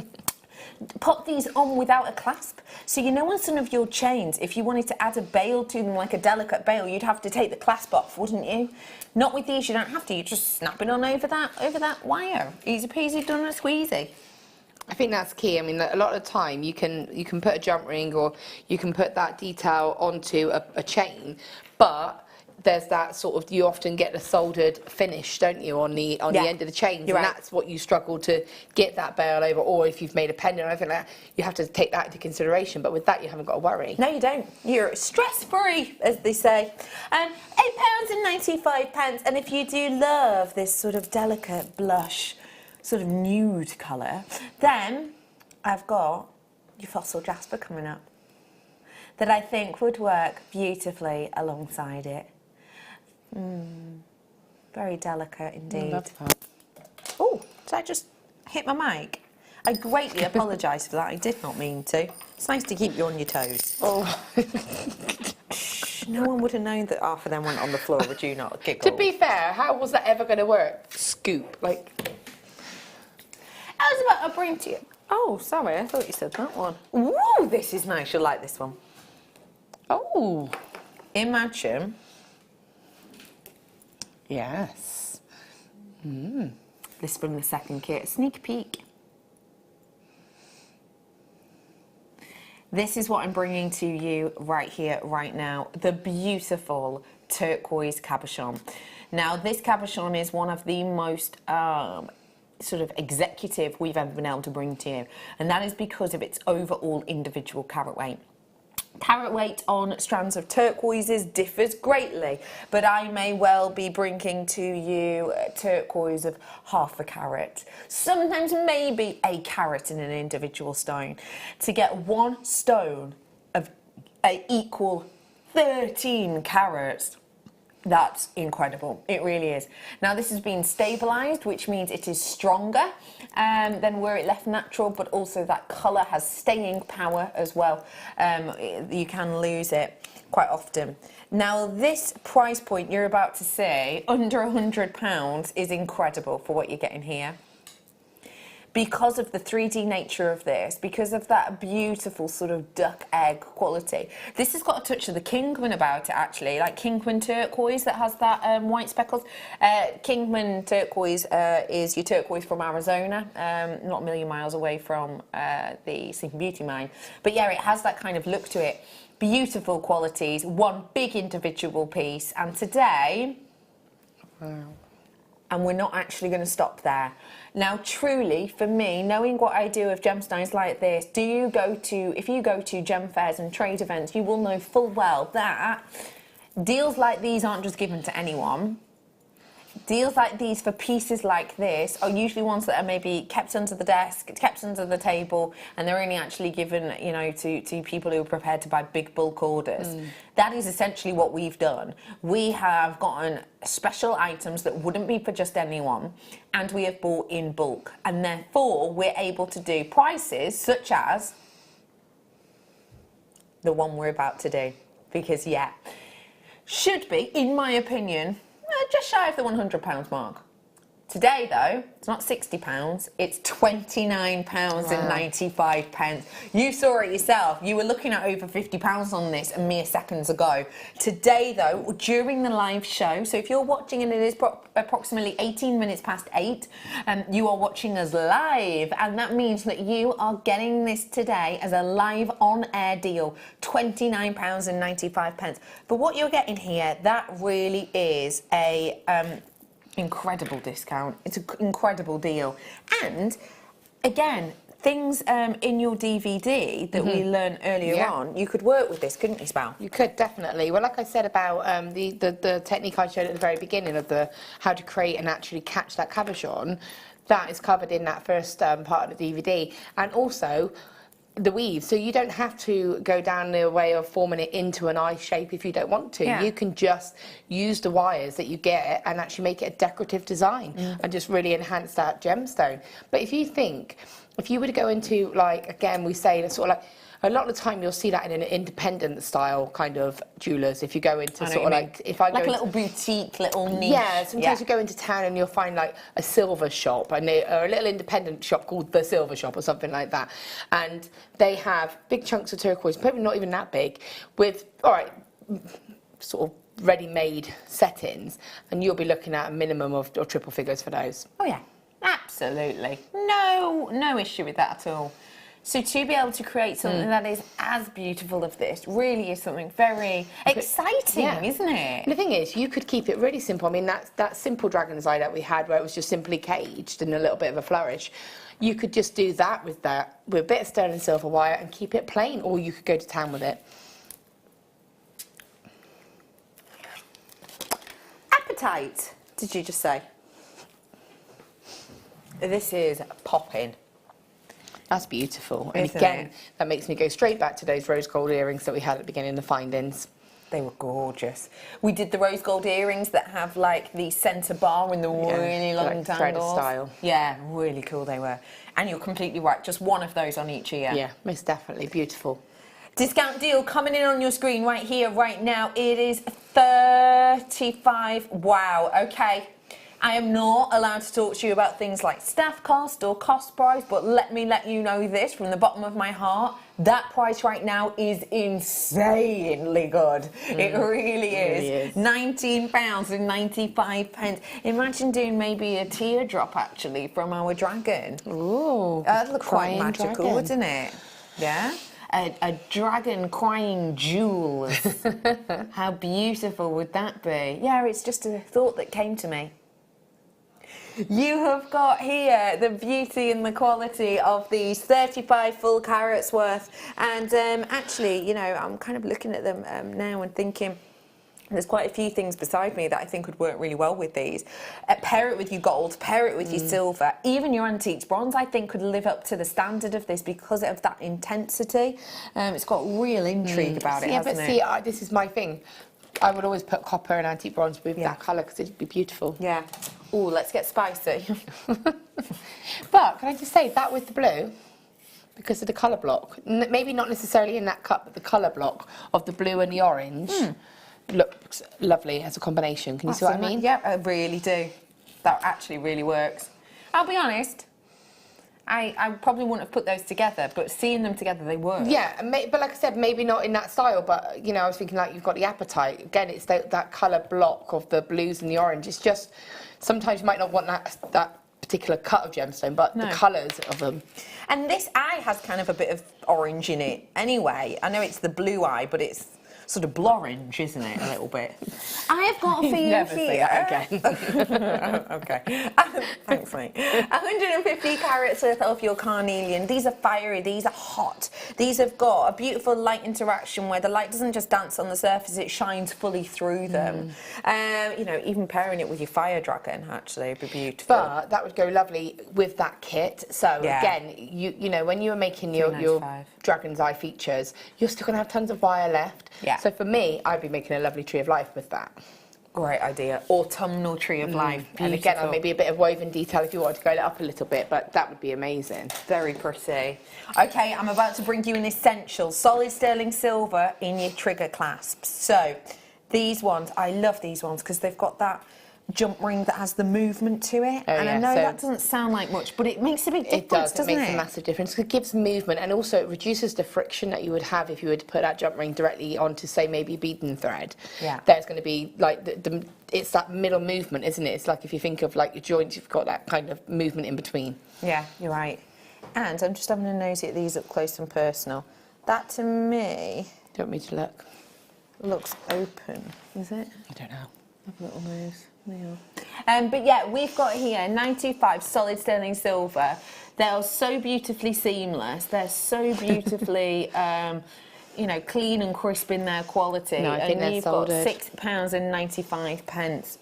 pop these on without a clasp. So you know on some of your chains, if you wanted to add a bail to them, like a delicate bail, you'd have to take the clasp off, wouldn't you? Not with these, you don't have to. You just snap it on over that wire. Easy peasy, done and squeezy. I think that's key. I mean, a lot of the time you can put a jump ring or you can put that detail onto a chain, but there's that sort of, you often get the soldered finish, don't you, on the end of the chains, and that's what you struggle to get that bail over. Or if you've made a pendant or anything like that, you have to take that into consideration. But with that, you haven't got to worry. No, you don't. You're stress-free, as they say. £8.95, and if you do love this sort of delicate blush, sort of nude colour, then I've got your fossil jasper coming up that I think would work beautifully alongside it. Very delicate indeed. I love that. Oh, did I just hit my mic? I greatly apologise for that. I did not mean to. It's nice to keep you on your toes. Oh. No one would have known that half of them went on the floor, would you not giggle? To be fair, how was that ever going to work? Scoop, like... I was about to bring to you. Oh, sorry, I thought you said that one. Ooh, this is nice. You'll like this one. Oh. Imagine. Yes. This from the second kit. Sneak peek. This is what I'm bringing to you right here, right now. The beautiful turquoise cabochon. Now, this cabochon is one of the most sort of executive we've ever been able to bring to you, and that is because of its overall individual carat weight. Carat weight on strands of turquoises differs greatly, but I may well be bringing to you a turquoise of half a carat, sometimes maybe a carat in an individual stone. To get one stone of equal 13 carats That's incredible. It really is. Now this has been stabilised, which means it is stronger than where it left natural, but also that colour has staying power as well. You can lose it quite often. Now this price point you're about to see, under £100, is incredible for what you're getting here. Because of the 3D nature of this, because of that beautiful sort of duck egg quality. This has got a touch of the Kingman about it, actually, like Kingman turquoise that has that white speckles. Kingman turquoise is your turquoise from Arizona, not a million miles away from the Sleeping Beauty mine. But yeah, it has that kind of look to it. Beautiful qualities, one big individual piece, and today, and we're not actually going to stop there. Now, truly, for me, knowing what I do with gemstones like this, if you go to gem fairs and trade events, you will know full well that deals like these aren't just given to anyone. Deals like these for pieces like this are usually ones that are maybe kept under the desk, kept under the table, and they're only actually given, you know, to people who are prepared to buy big bulk orders. That is essentially what we've done. We have gotten special items that wouldn't be for just anyone, and we have bought in bulk, and therefore we're able to do prices such as the one we're about to do, because yeah, should be, in my opinion, just shy of the £100 mark. Today, though, it's not £60, it's £29.95. You saw it yourself. You were looking at over £50 on this a mere seconds ago. Today, though, during the live show, so if you're watching and it is approximately 18 minutes past 8, you are watching us live, and that means that you are getting this today as a live on-air deal, £29.95. For what you're getting here, that really is a incredible discount. It's an incredible deal. And again, things in your DVD that we learned earlier on, you could work with this, couldn't you, Spal? You could, definitely. Well, like I said about the technique I showed at the very beginning of how to create and actually catch that cabochon, that is covered in that first part of the DVD. And also the weave, so you don't have to go down the way of forming it into an eye shape if you don't want to. You can just use the wires that you get and actually make it a decorative design and just really enhance that gemstone. But if you were to go into, like, again, we say sort of like, a lot of the time you'll see that in an independent style kind of jewellers. If you go into sort of like, if I go like a little boutique, little niche. Yeah, sometimes you go into town and you'll find like a silver shop, and they are a little independent shop called the Silver Shop or something like that, and they have big chunks of turquoise, probably not even that big, with sort of ready-made settings, and you'll be looking at a minimum of triple figures for those. Oh yeah, absolutely. No issue with that at all. So to be able to create something that is as beautiful as this really is something very exciting, isn't it? And the thing is, you could keep it really simple. I mean, that simple dragon's eye that we had, where it was just simply caged and a little bit of a flourish, you could just do that with a bit of sterling silver wire and keep it plain, or you could go to town with it. Appetite, did you just say? This is popping. That's beautiful. And Isn't again, it? that makes me go straight back to those rose gold earrings that we had at the beginning of the findings. They were gorgeous. We did the rose gold earrings that have like the centre bar and the really long like threaded dangles. style. Yeah, really cool they were. And you're completely right, just one of those on each ear. Yeah, most definitely. Beautiful. Discount deal coming in on your screen right here, right now. It is 35. Wow, okay. I am not allowed to talk to you about things like staff cost or cost price, but let me let you know this from the bottom of my heart. That price right now is insanely good. It really is. £19.95. Imagine doing maybe a teardrop, actually, from our dragon. Ooh. That'd look quite magical, dragon. wouldn't it? Yeah? A dragon crying jewels. How beautiful would that be? Yeah, it's just a thought that came to me. You have got here the beauty and the quality of these 35 full carats worth, and actually, you know, I'm kind of looking at them now and thinking there's quite a few things beside me that I think would work really well with these. Pair it with your gold, pair it with your silver, even your antiques bronze I think could live up to the standard of this because of that intensity. It's got real intrigue about it, hasn't it? Yeah, but see, this is my thing. I would always put copper and antique bronze with that colour because it'd be beautiful. Yeah. Oh, let's get spicy. But can I just say that with the blue, because of the colour block, maybe not necessarily in that cup, but the colour block of the blue and the orange looks lovely as a combination. Can you see what I mean? Yeah, I really do. That actually really works. I'll be honest, I probably wouldn't have put those together, but seeing them together, they work. Yeah, but like I said, maybe not in that style, but, you know, I was thinking, like, you've got the appetite. Again, it's that colour block of the blues and the orange. It's just, sometimes you might not want that particular cut of gemstone, but the colours of them. And this eye has kind of a bit of orange in it anyway. I know it's the blue eye, but it's sort of blorange, isn't it, a little bit? I have got a few Never say that again. Okay. Thanks, mate. 150 carats worth of your carnelian. These are fiery, these are hot. These have got a beautiful light interaction where the light doesn't just dance on the surface, it shines fully through them. You know, even pairing it with your fire dragon, actually, would be beautiful. But that would go lovely with that kit. So, again, you know, when you were making your dragon's eye features, you're still going to have tons of wire left. Yeah. So for me, I'd be making a lovely tree of life with that. Great idea. Autumnal tree of life. And again, maybe a bit of woven detail if you wanted to go it up a little bit, but that would be amazing. Very pretty. Okay, I'm about to bring you an essential solid sterling silver in your trigger clasps. So these ones, I love these ones because they've got that jump ring that has the movement to it. And I know that doesn't sound like much, but it makes a big difference, doesn't it? It makes a massive difference. It gives movement, and also it reduces the friction that you would have if you were to put that jump ring directly onto, say, maybe beaten thread. Yeah. There's going to be, like, it's that middle movement, isn't it? It's like if you think of, like, your joints, you've got that kind of movement in between. Yeah, you're right. And I'm just having a nosy at these up close and personal. That, to me... Do you want me to look? Looks open, is it? I don't know. Have a little nose. But yeah, we've got here 925 solid sterling silver. They're so beautifully seamless. They're so beautifully, you know, clean and crisp in their quality. No, I think and you've got £6.95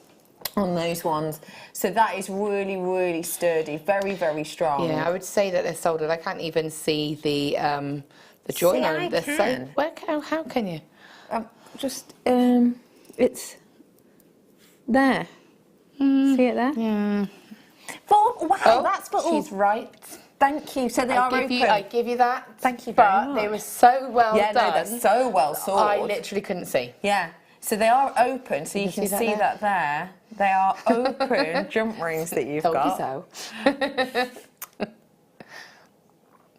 on those ones. So that is really, really sturdy. Very, very strong. Yeah, I would say that they're soldered. I can't even see the join on. I can. How can you? It's there. See it there? Yeah. Oh, wow, that's she's right. Thank you. So they are open. I give you that. Thank you very much. But they were so well done. Yeah, no, they're so well sorted. I literally couldn't see. Yeah. So they are open, so you can see that there. They are open jump rings that you've got. Told you so.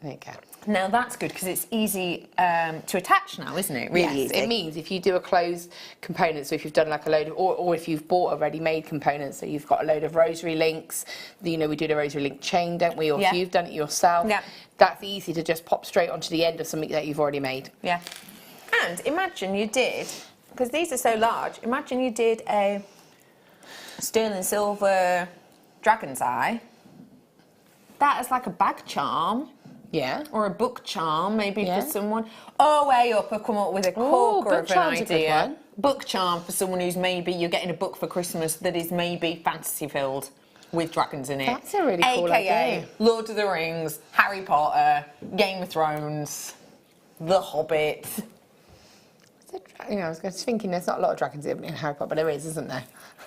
There you go. Now that's good because it's easy to attach now, isn't it? Really easy. It means if you do a closed component, so if you've done like a load of, or if you've bought a ready-made component, so you've got a load of rosary links, you know, we do the rosary link chain, don't we? Or if you've done it yourself, that's easy to just pop straight onto the end of something that you've already made. Yeah. And imagine you did, because these are so large, imagine you did a sterling silver dragon's eye. That is like a bag charm. Yeah. Or a book charm, maybe for someone. Oh, way up, I've come up with a corker of an idea. Book charm for someone who's maybe, you're getting a book for Christmas that is maybe fantasy-filled with dragons in it. That's a really cool idea. Lord of the Rings, Harry Potter, Game of Thrones, The Hobbit. You know, I was just thinking there's not a lot of dragons in Harry Potter, but there is, isn't there?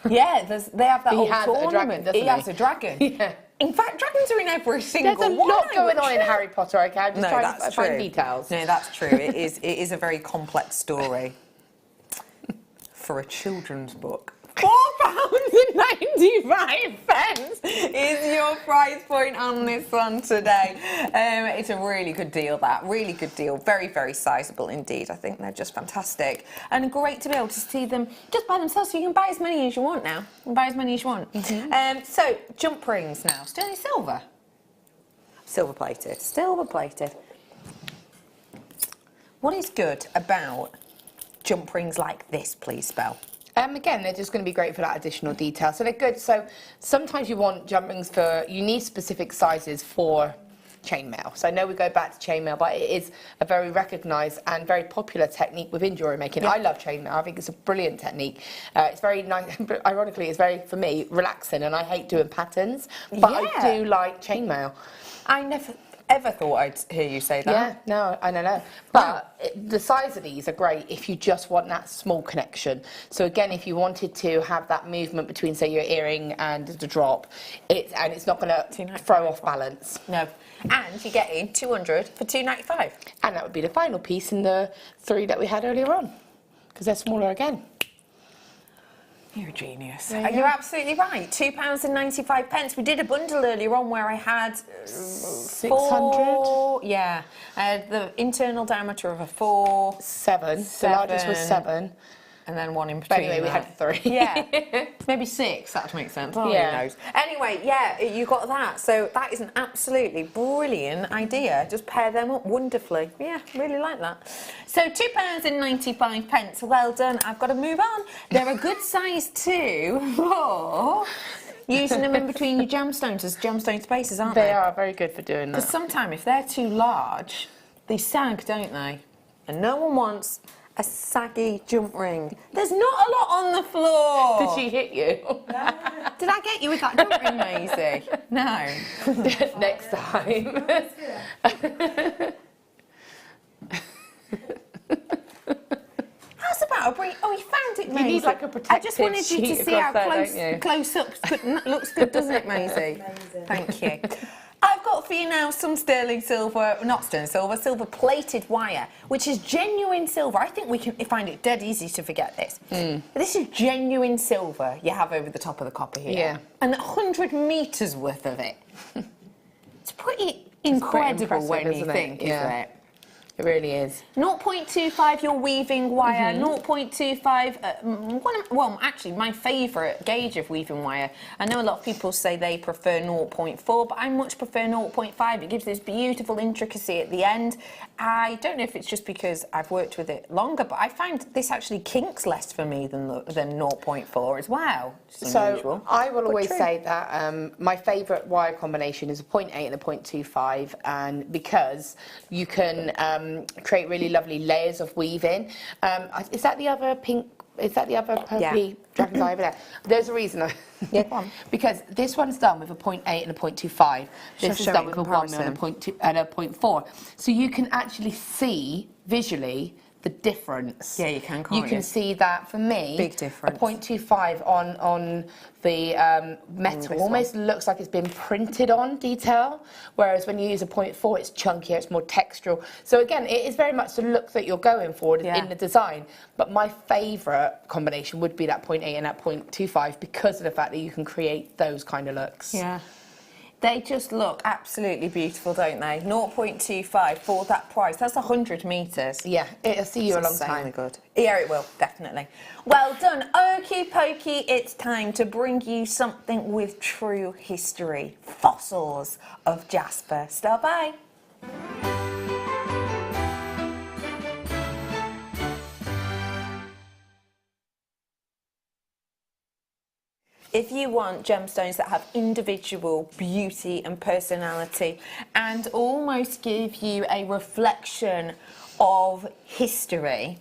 Yeah, they have that old tournament. Dragon, doesn't he has a dragon. Yeah. In fact, dragons are in every single one. There's a lot going on in Harry Potter, okay? I'm just trying to find details. No, that's true. It is a very complex story for a children's book. £4.95 is your price point on this one today. It's a really good deal, that. Really good deal. Very, very sizable indeed. I think they're just fantastic. And great to be able to see them just by themselves, so you can buy as many as you want now. You can buy as many as you want. So, jump rings now. Sterling silver. Silver plated. Silver plated. What is good about jump rings like this, please, Belle? Again, they're just going to be great for that additional detail. So they're good. So sometimes you want jump rings you need specific sizes for chainmail. So I know we go back to chainmail, but it is a very recognised and very popular technique within jewellery making. I love chainmail. I think it's a brilliant technique. It's very nice. Ironically, it's very, for me, relaxing, and I hate doing patterns, but I do like chainmail. ever thought I'd hear you say that. Yeah, no, I don't know. But the size of these are great if you just want that small connection. So again, if you wanted to have that movement between, say, your earring and the drop, it's not going to throw off balance. No. And you're getting 200 for £2.95. And that would be the final piece in the 3 that we had earlier on, because they're smaller again. You're a genius. You're absolutely right. £2.95. We did a bundle earlier on where I had 600. Yeah, I had the internal diameter of a 4, 7. The largest was 7. and then one in But between. anyway, we had 3. Yeah, maybe 6. That would make sense. Oh, Yeah. Who knows? Anyway, yeah, you got that. So that is an absolutely brilliant idea. Just pair them up wonderfully. Yeah, really like that. So £2.95. Well done. I've got to move on. They're a good size too for using them in between your gemstones as gemstone spaces, aren't they? They are very good for doing that. Because sometimes if they're too large, they sag, don't they? And no one wants a saggy jump ring. There's not a lot on the floor. Did she hit you? Did I get you with that jump ring, Maisie? No. Next time. How's about a brief? Oh, you found it, Maisie. You need like a I just protective wanted you to sheet see how across there, don't you? close up looks good, doesn't it, Maisie? Thank you. I've got for you now some sterling silver, not sterling silver, silver plated wire, which is genuine silver. I think we can find it dead easy to forget this. This is genuine silver you have over the top of the copper here. Yeah. And 100 metres worth of it. It's pretty incredible when you think, isn't it? It really is. 0.25 your weaving wire, 0.25, well, actually, my favourite gauge of weaving wire. I know a lot of people say they prefer 0.4, but I much prefer 0.5. It gives this beautiful intricacy at the end. I don't know if it's just because I've worked with it longer, but I find this actually kinks less for me than 0.4 as well. So I will always true. say that my favourite wire combination is a 0.8 and a 0.25, and because you can create really lovely layers of weaving. Is that the other pink? Is that the other purpley dragon's eye over there? There's a reason. Yeah, go on. Because this one's done with a 0.8 and a 0.25. This is show done it with in a 1 comparison. and a 0.2 and a 0.4. So you can actually see visually the difference. Yeah, you can, can't you? you? Can see that for me. Big difference. A 0.25 on the metal almost looks like it's been printed on detail, whereas when you use a 0.4, it's chunkier, it's more textural. So again, it is very much the look that you're going for in the design. But my favourite combination would be that 0.8 and that 0.25 because of the fact that you can create those kind of looks. Yeah. They just look absolutely beautiful, don't they? 0.25 for that price. That's 100 metres. Yeah, it'll see you a long time. Good. Yeah, it will, definitely. Well done. Okie pokey, it's time to bring you something with true history. Fossils of jasper. Start by. If you want gemstones that have individual beauty and personality and almost give you a reflection of history,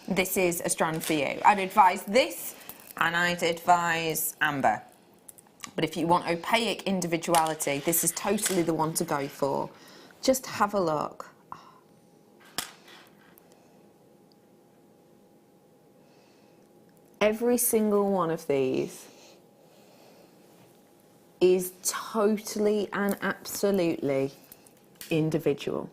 this is a strand for you. I'd advise this and I'd advise amber. But if you want opaque individuality, this is totally the one to go for. Just have a look. Every single one of these is totally and absolutely individual.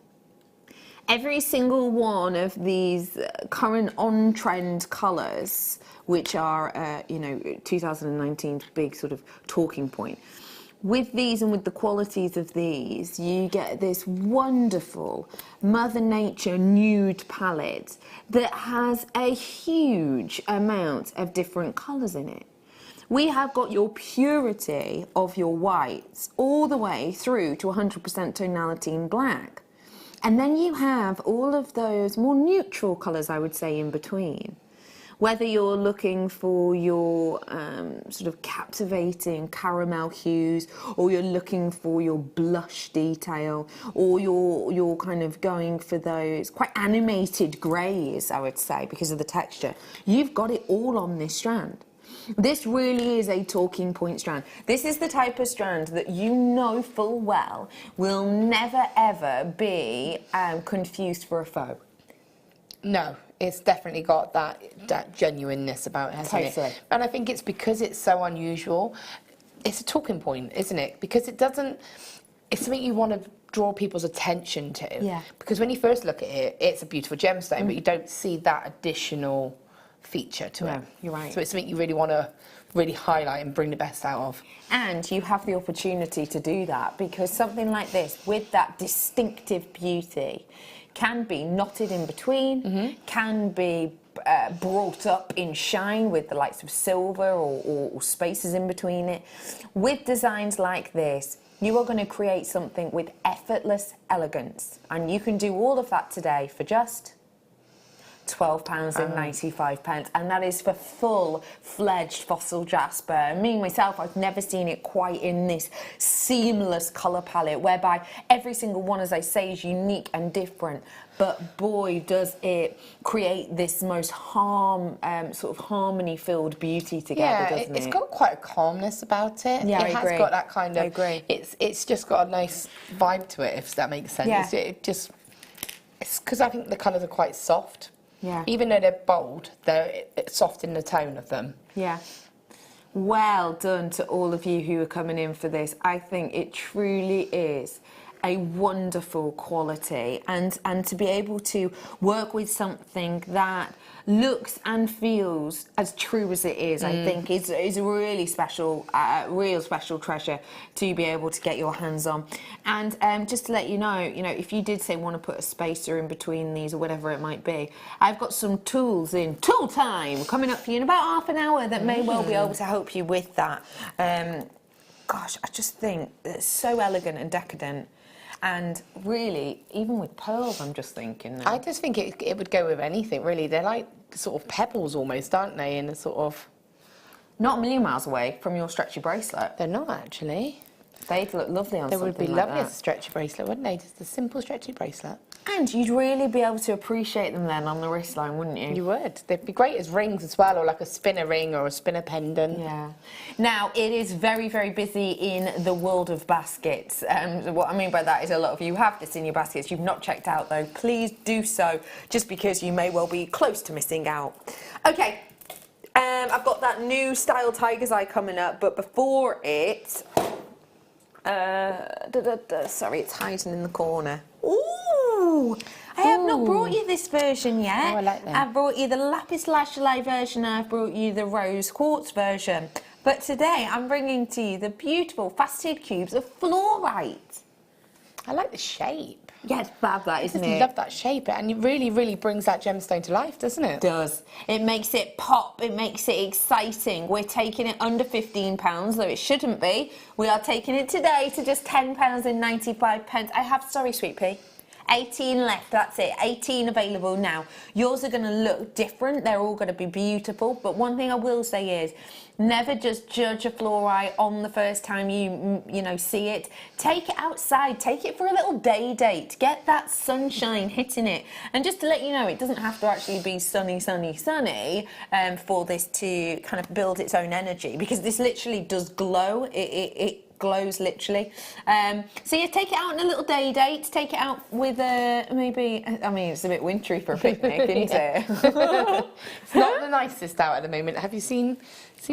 Every single one of these current on-trend colours, which are, 2019's big sort of talking point, with these and with the qualities of these, you get this wonderful Mother Nature nude palette that has a huge amount of different colours in it. We have got your purity of your whites all the way through to 100% tonality in black. And then you have all of those more neutral colours, I would say, in between. Whether you're looking for your sort of captivating caramel hues, or you're looking for your blush detail, or you're kind of going for those quite animated greys, I would say, because of the texture, you've got it all on this strand. This really is a talking point strand. This is the type of strand that you know full well will never ever be confused for a faux. No, it's definitely got that genuineness about it, hasn't it? And I think it's because it's so unusual. It's a talking point, isn't it? Because it's something you want to draw people's attention to. Yeah. Because when you first look at it, it's a beautiful gemstone, but you don't see that additional feature to it. You're right. So it's something you really want to really highlight and bring the best out of. And you have the opportunity to do that because something like this, with that distinctive beauty, can be knotted in between, can be brought up in shine with the likes of silver or spaces in between it. With designs like this, you are going to create something with effortless elegance. And you can do all of that today for just £12.95, and that is for full-fledged fossil jasper. Me, myself, I've never seen it quite in this seamless colour palette, whereby every single one, as I say, is unique and different. But boy, does it create this most sort of harmony-filled beauty together, doesn't it? It's got quite a calmness about it. Yeah, it has got that kind of. I agree. It's just got a nice vibe to it, if that makes sense. Yeah. It's because I think the colours are quite soft. Yeah. Even though they're bold, they're soft in the tone of them. Yeah. Well done to all of you who are coming in for this. I think it truly is a wonderful quality, and to be able to work with something that looks and feels as true as it is, I think is a really special, real special treasure to be able to get your hands on. And just to let you know, if you did say want to put a spacer in between these or whatever it might be, I've got some tools in tool time coming up for you in about half an hour that may well be able to help you with that. Gosh, I just think it's so elegant and decadent. And really, even with pearls, I'm just thinking now. I just think it would go with anything, really. They're like sort of pebbles almost, aren't they? In a sort of... Not a million miles away from your stretchy bracelet. They're not, actually. They'd look lovely on something like that. They would be lovely as a stretchy bracelet, wouldn't they? Just a simple stretchy bracelet. And you'd really be able to appreciate them then on the wristline, wouldn't you? You would. They'd be great as rings as well, or like a spinner ring or a spinner pendant. Yeah. Now, it is very, very busy in the world of baskets. What I mean by that is a lot of you have this in your baskets. You've not checked out, though. Please do so, just because you may well be close to missing out. OK. I've got that new style Tiger's Eye coming up, but before it... sorry, it's hiding in the corner. Ooh! I have not brought you this version yet. Oh, I like that. I've brought you the lapis lazuli version, and I've brought you the rose quartz version. But today I'm bringing to you the beautiful faceted cubes of fluorite. I like the shape. Yeah, it's fab, that, isn't it? I love that shape, and it really, really brings that gemstone to life, doesn't it? It does. It makes it pop, it makes it exciting. We're taking it under £15, though it shouldn't be. We are taking it today to just £10.95. I have, sorry, Sweet Pea, 18 left, that's it, 18 available now. Yours are going to look different, they're all going to be beautiful, but one thing I will say is, never just judge a fluorite on the first time you see it. Take it outside, take it for a little day date, get that sunshine hitting it. And just to let you know, it doesn't have to actually be sunny, sunny, sunny for this to kind of build its own energy, because this literally does glow. It glows literally. So yeah, take it out on a little day date, take it out with maybe, I mean, it's a bit wintry for a picnic, isn't it? It's not the nicest out at the moment. Have you seen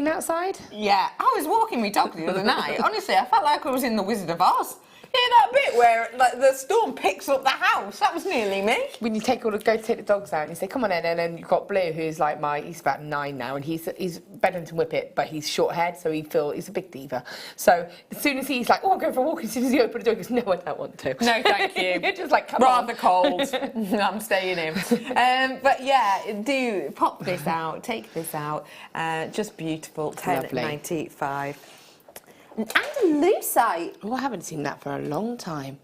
outside? Yeah, I was walking my dog the other night. Honestly, I felt like I was in the Wizard of Oz. Yeah, that bit where like the storm picks up the house. That was nearly me. When you go to take the dogs out and you say, come on in, and then you've got Blue, who's like he's about 9 now, and he's Bedlington Whippet, but he's short haired, so he's a big diva. So as soon as he's like, oh, I'll go for a walk, as soon as you open the door, he goes, no, I don't want to. No, thank you. You're just like, come rather on. cold. I'm staying in. But yeah, do pop this out, take this out. Just beautiful, £10.95. Andalusite. Oh, I haven't seen that for a long time.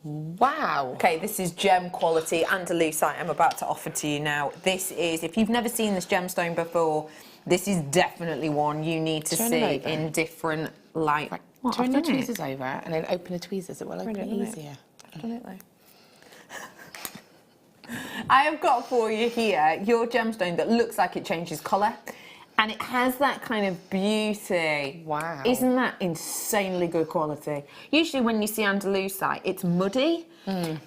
Wow. Okay, this is gem quality Andalusite I'm about to offer to you now. This is, if you've never seen this gemstone before, this is definitely one you need to see in different light. Right. Turn your tweezers over and then open the tweezers. It will open it easier. I've done it though. I have got for you here your gemstone that looks like it changes colour. And it has that kind of beauty. Wow. Isn't that insanely good quality? Usually when you see Andalusite, it's muddy,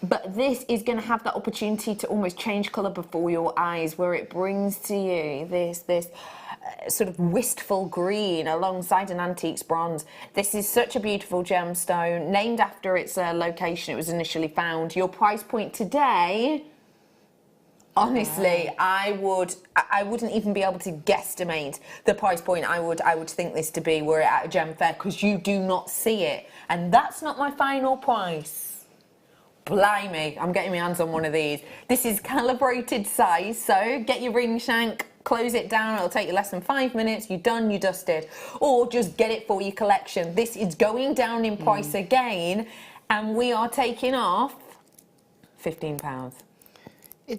but this is going to have that opportunity to almost change colour before your eyes, where it brings to you this sort of wistful green alongside an antiques bronze. This is such a beautiful gemstone, named after its location it was initially found. Your price point today... Honestly, I wouldn't even be able to guesstimate the price point I would think this to be were it at a gem fair, because you do not see it. And that's not my final price. Blimey, I'm getting my hands on one of these. This is calibrated size, so get your ring shank, close it down, it'll take you less than 5 minutes, you're done, you're dusted. Or just get it for your collection. This is going down in price again, and we are taking off £15.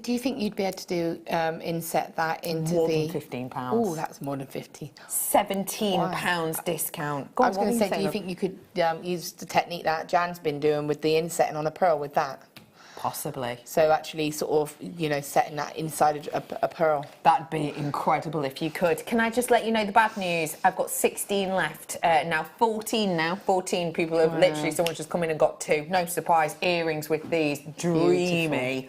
Do you think you'd be able to do inset that into more the... than £15. Oh, that's more than 50. £17 discount. Go I on, was what going to were say, do you think you could use the technique that Jan's been doing with the insetting on a pearl with that? Possibly. So actually sort of, you know, setting that inside a pearl. That'd be incredible if you could. Can I just let you know the bad news? I've got 16 left. Now 14 now. 14 people have literally, someone's just come in and got 2. No surprise, earrings with these. Dreamy.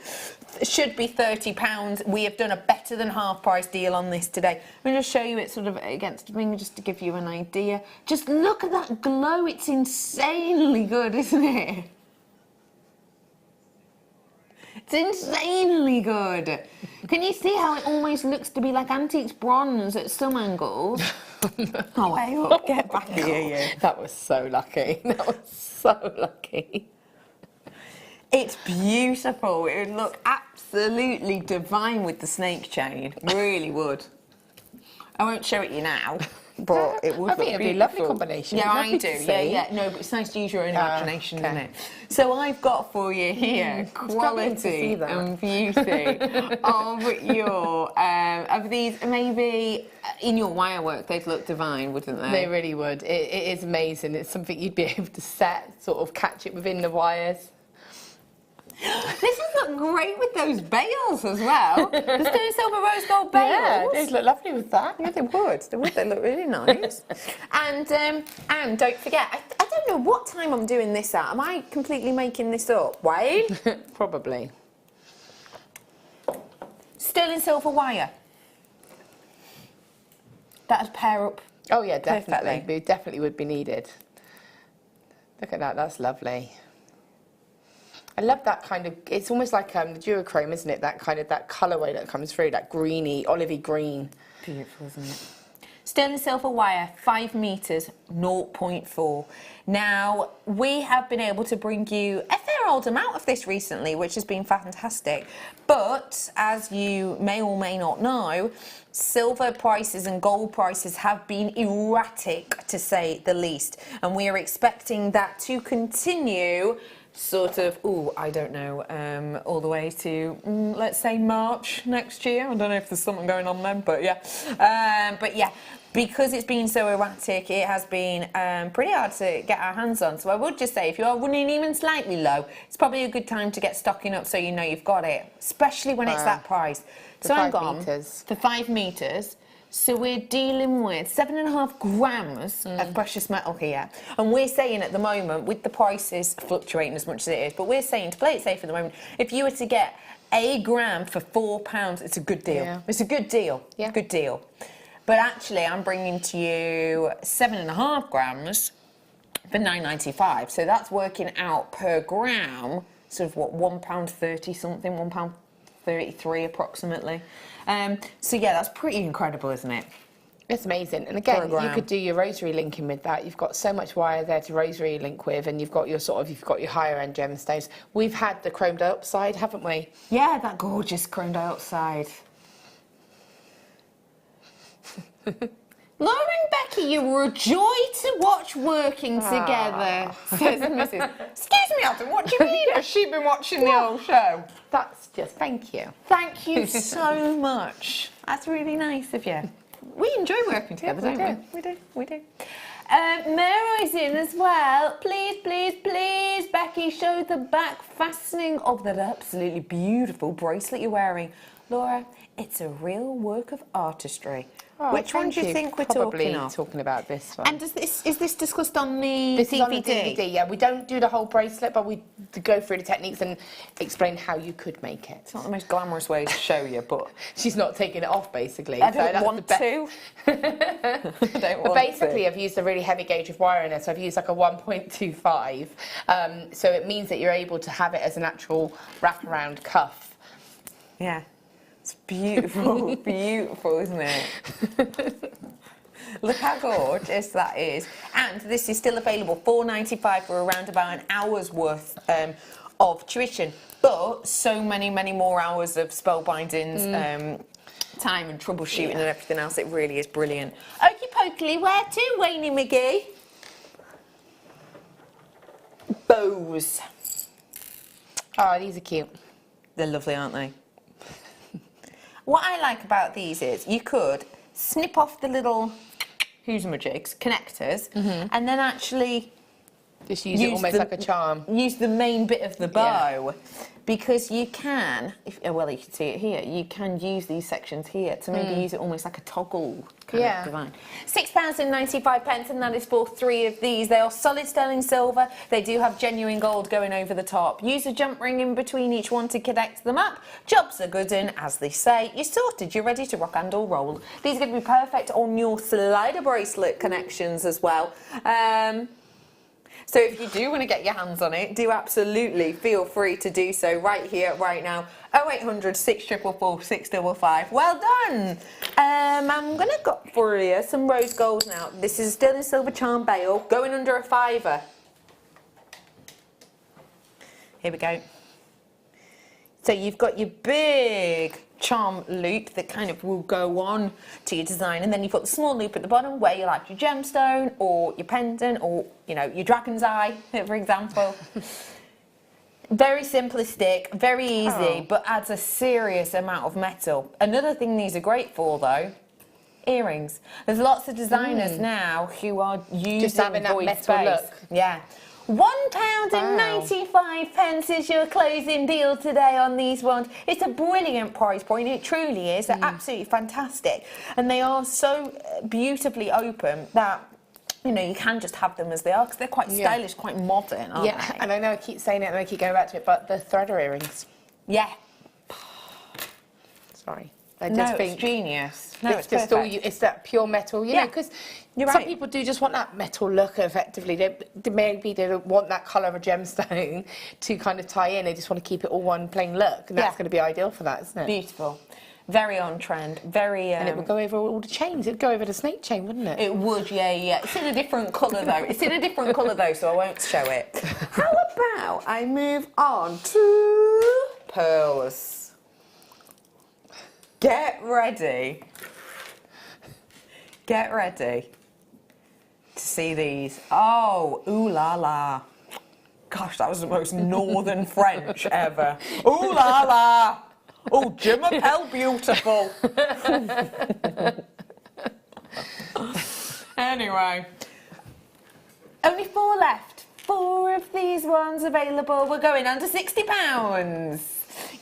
Should be £30. We have done a better than half price deal on this today. I'm going to show you it sort of against ring just to give you an idea. Just look at that glow. It's insanely good, isn't it? It's insanely good. Can you see how it almost looks to be like antiques bronze at some angles? Oh, hey, look, get back here, you. That was so lucky. That was so lucky. It's beautiful. It would look absolutely divine with the snake chain. Really would. I won't show it you now, but it would. I think it'd be a lovely combination. Yeah, I Lovely do. to Yeah, see. yeah. No, but it's nice to use your own imagination, okay. isn't it? So I've got for you here struggling to see quality that. and beauty of your of these. Maybe in your wire work, they'd look divine, wouldn't they? They really would. It is amazing. It's something you'd be able to set, sort of catch it within the wires. This would look great with those bales as well. The sterling silver rose gold bales. Yeah, they'd look lovely with that. Yeah, they would. They would. They look really nice. And don't forget, I don't know what time I'm doing this at. Am I completely making this up? Wayne? Probably. Sterling silver wire. That'd pair up. Oh yeah, definitely. Perfectly. It definitely would be needed. Look at that. That's lovely. I love that kind of, it's almost like the duochrome, isn't it? That kind of, that colourway that comes through, that greeny, olivey green. Beautiful, isn't it? Sterling silver wire, 5 metres, 0.4. Now, we have been able to bring you a fair old amount of this recently, which has been fantastic. But, as you may or may not know, silver prices and gold prices have been erratic, to say the least. And we are expecting that to continue sort of, I don't know, all the way to, let's say, March next year. I don't know if there's something going on then, but yeah. Because it's been so erratic, it has been pretty hard to get our hands on. So I would just say, if you are running even slightly low, it's probably a good time to get stocking up so you know you've got it, especially when it's that price. So I'm gone for 5 metres. So we're dealing with 7.5 grams of precious metal here. And we're saying at the moment, with the prices fluctuating as much as it is, but we're saying to play it safe at the moment, if you were to get a gram for £4, it's a good deal. Yeah. It's a good deal. Yeah. Good deal. But actually, I'm bringing to you 7.5 grams for £9.95. So that's working out per gram, sort of what, £1.30 something, £1.33 approximately. So yeah, that's pretty incredible, isn't it? It's amazing. And again, you could do your rosary linking with that. You've got so much wire there to rosary link with, and you've got your higher end gemstones. We've had the chrome dioxide, haven't we? Yeah, that gorgeous chrome dioxide. Laura and Becky, you're a joy to watch working together, says Mrs. Excuse me, Adam, what do you mean? Has she been watching the old show? That's just, thank you. Thank you so much. That's really nice of you. We enjoy working together, don't we? We do. Mary's in as well. Please, please, please, Becky, show the back fastening of that absolutely beautiful bracelet you're wearing. Laura, it's a real work of artistry. Oh, Which one thank do you think we're Probably talking of? about this one. And is this discussed on the This DVD? is on the DVD, yeah. We don't do the whole bracelet, but we go through the techniques and explain how you could make it. It's not the most glamorous way to show you, but She's not taking it off, basically. I don't want to. I don't But want basically, to. I've used a really heavy gauge of wire in it, so I've used like a 1.25. So it means that you're able to have it as an actual wraparound cuff. Yeah. It's beautiful, beautiful, isn't it? Look how gorgeous that is. And this is still available, $4.95 for around about an hour's worth of tuition. But so many, many more hours of spellbindings, time and troubleshooting and everything else. It really is brilliant. Okie pokely, where to, Wayne McGee? Bows. Oh, these are cute. They're lovely, aren't they? What I like about these is you could snip off the little who's-my-jigs, connectors, and then actually Just use it almost like a charm. use the main bit of the bow. Because you can, well, you can see it here, you can use these sections here to maybe use it almost like a toggle kind of design. £6.95, and that is for 3 of these. They are solid sterling silver. They do have genuine gold going over the top. Use a jump ring in between each one to connect them up. Jobs are good in, as they say. You're sorted, you're ready to rock and or roll. These are going to be perfect on your slider bracelet connections as well. So if you do want to get your hands on it, do absolutely feel free to do so right here, right now. 0800 644 655. Well done. I'm going to go for you some rose gold now. This is sterling silver charm bail, going under a £5. Here we go. So you've got your big charm loop that kind of will go on to your design, and then you've got the small loop at the bottom where you like your gemstone or your pendant or, you know, your dragon's eye, for example. Very simplistic, very easy, but adds a serious amount of metal. Another thing these are great for, though, earrings. There's lots of designers now who are using Just having that void metal space. look. Yeah. £1.95 is your closing deal today on these ones. It's a brilliant price point, it truly is. They're absolutely fantastic. And they are so beautifully open that, you know, you can just have them as they are, because they're quite stylish, quite modern, aren't they? And I know I keep saying it and I keep going back to it, but the threader earrings. Yeah. Sorry. I just think it's genius. No, it's just all it's that pure metal, you know, because some people do just want that metal look effectively. Maybe they don't want that colour of a gemstone to kind of tie in. They just want to keep it all one plain look, and that's going to be ideal for that, isn't it? Beautiful. Very on trend. Very. And it would go over all the chains. It'd go over the snake chain, wouldn't it? It would, yeah. It's in a different colour though. It's in a different colour though, so I won't show it. How about I move on to pearls? Get ready. Get ready to see these. Oh, ooh la la. Gosh, that was the most northern French ever. Ooh la la. Oh, je m'appelle beautiful. Anyway. Only 4 left. 4 of these ones available. We're going under £60.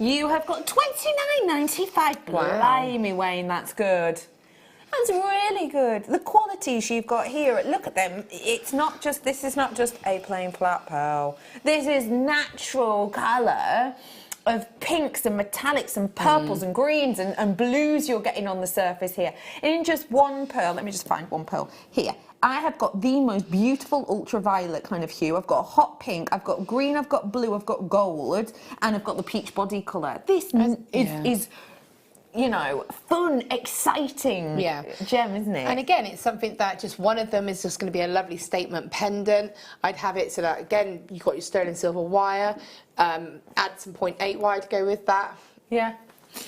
You have got $29.95. Blimey, Wayne, that's good. That's really good. The qualities you've got here, look at them. It's not just, this is not just a plain flat pearl. This is natural colour of pinks and metallics and purples and greens and blues you're getting on the surface here. In just one pearl, let me just find one pearl here. I have got the most beautiful ultraviolet kind of hue. I've got a hot pink, I've got green, I've got blue, I've got gold, and I've got the peach body colour. This is, you know, fun, exciting gem, isn't it? And again, it's something that just one of them is just going to be a lovely statement pendant. I'd have it so that, again, you've got your sterling silver wire, add some 0.8 wire to go with that. Yeah.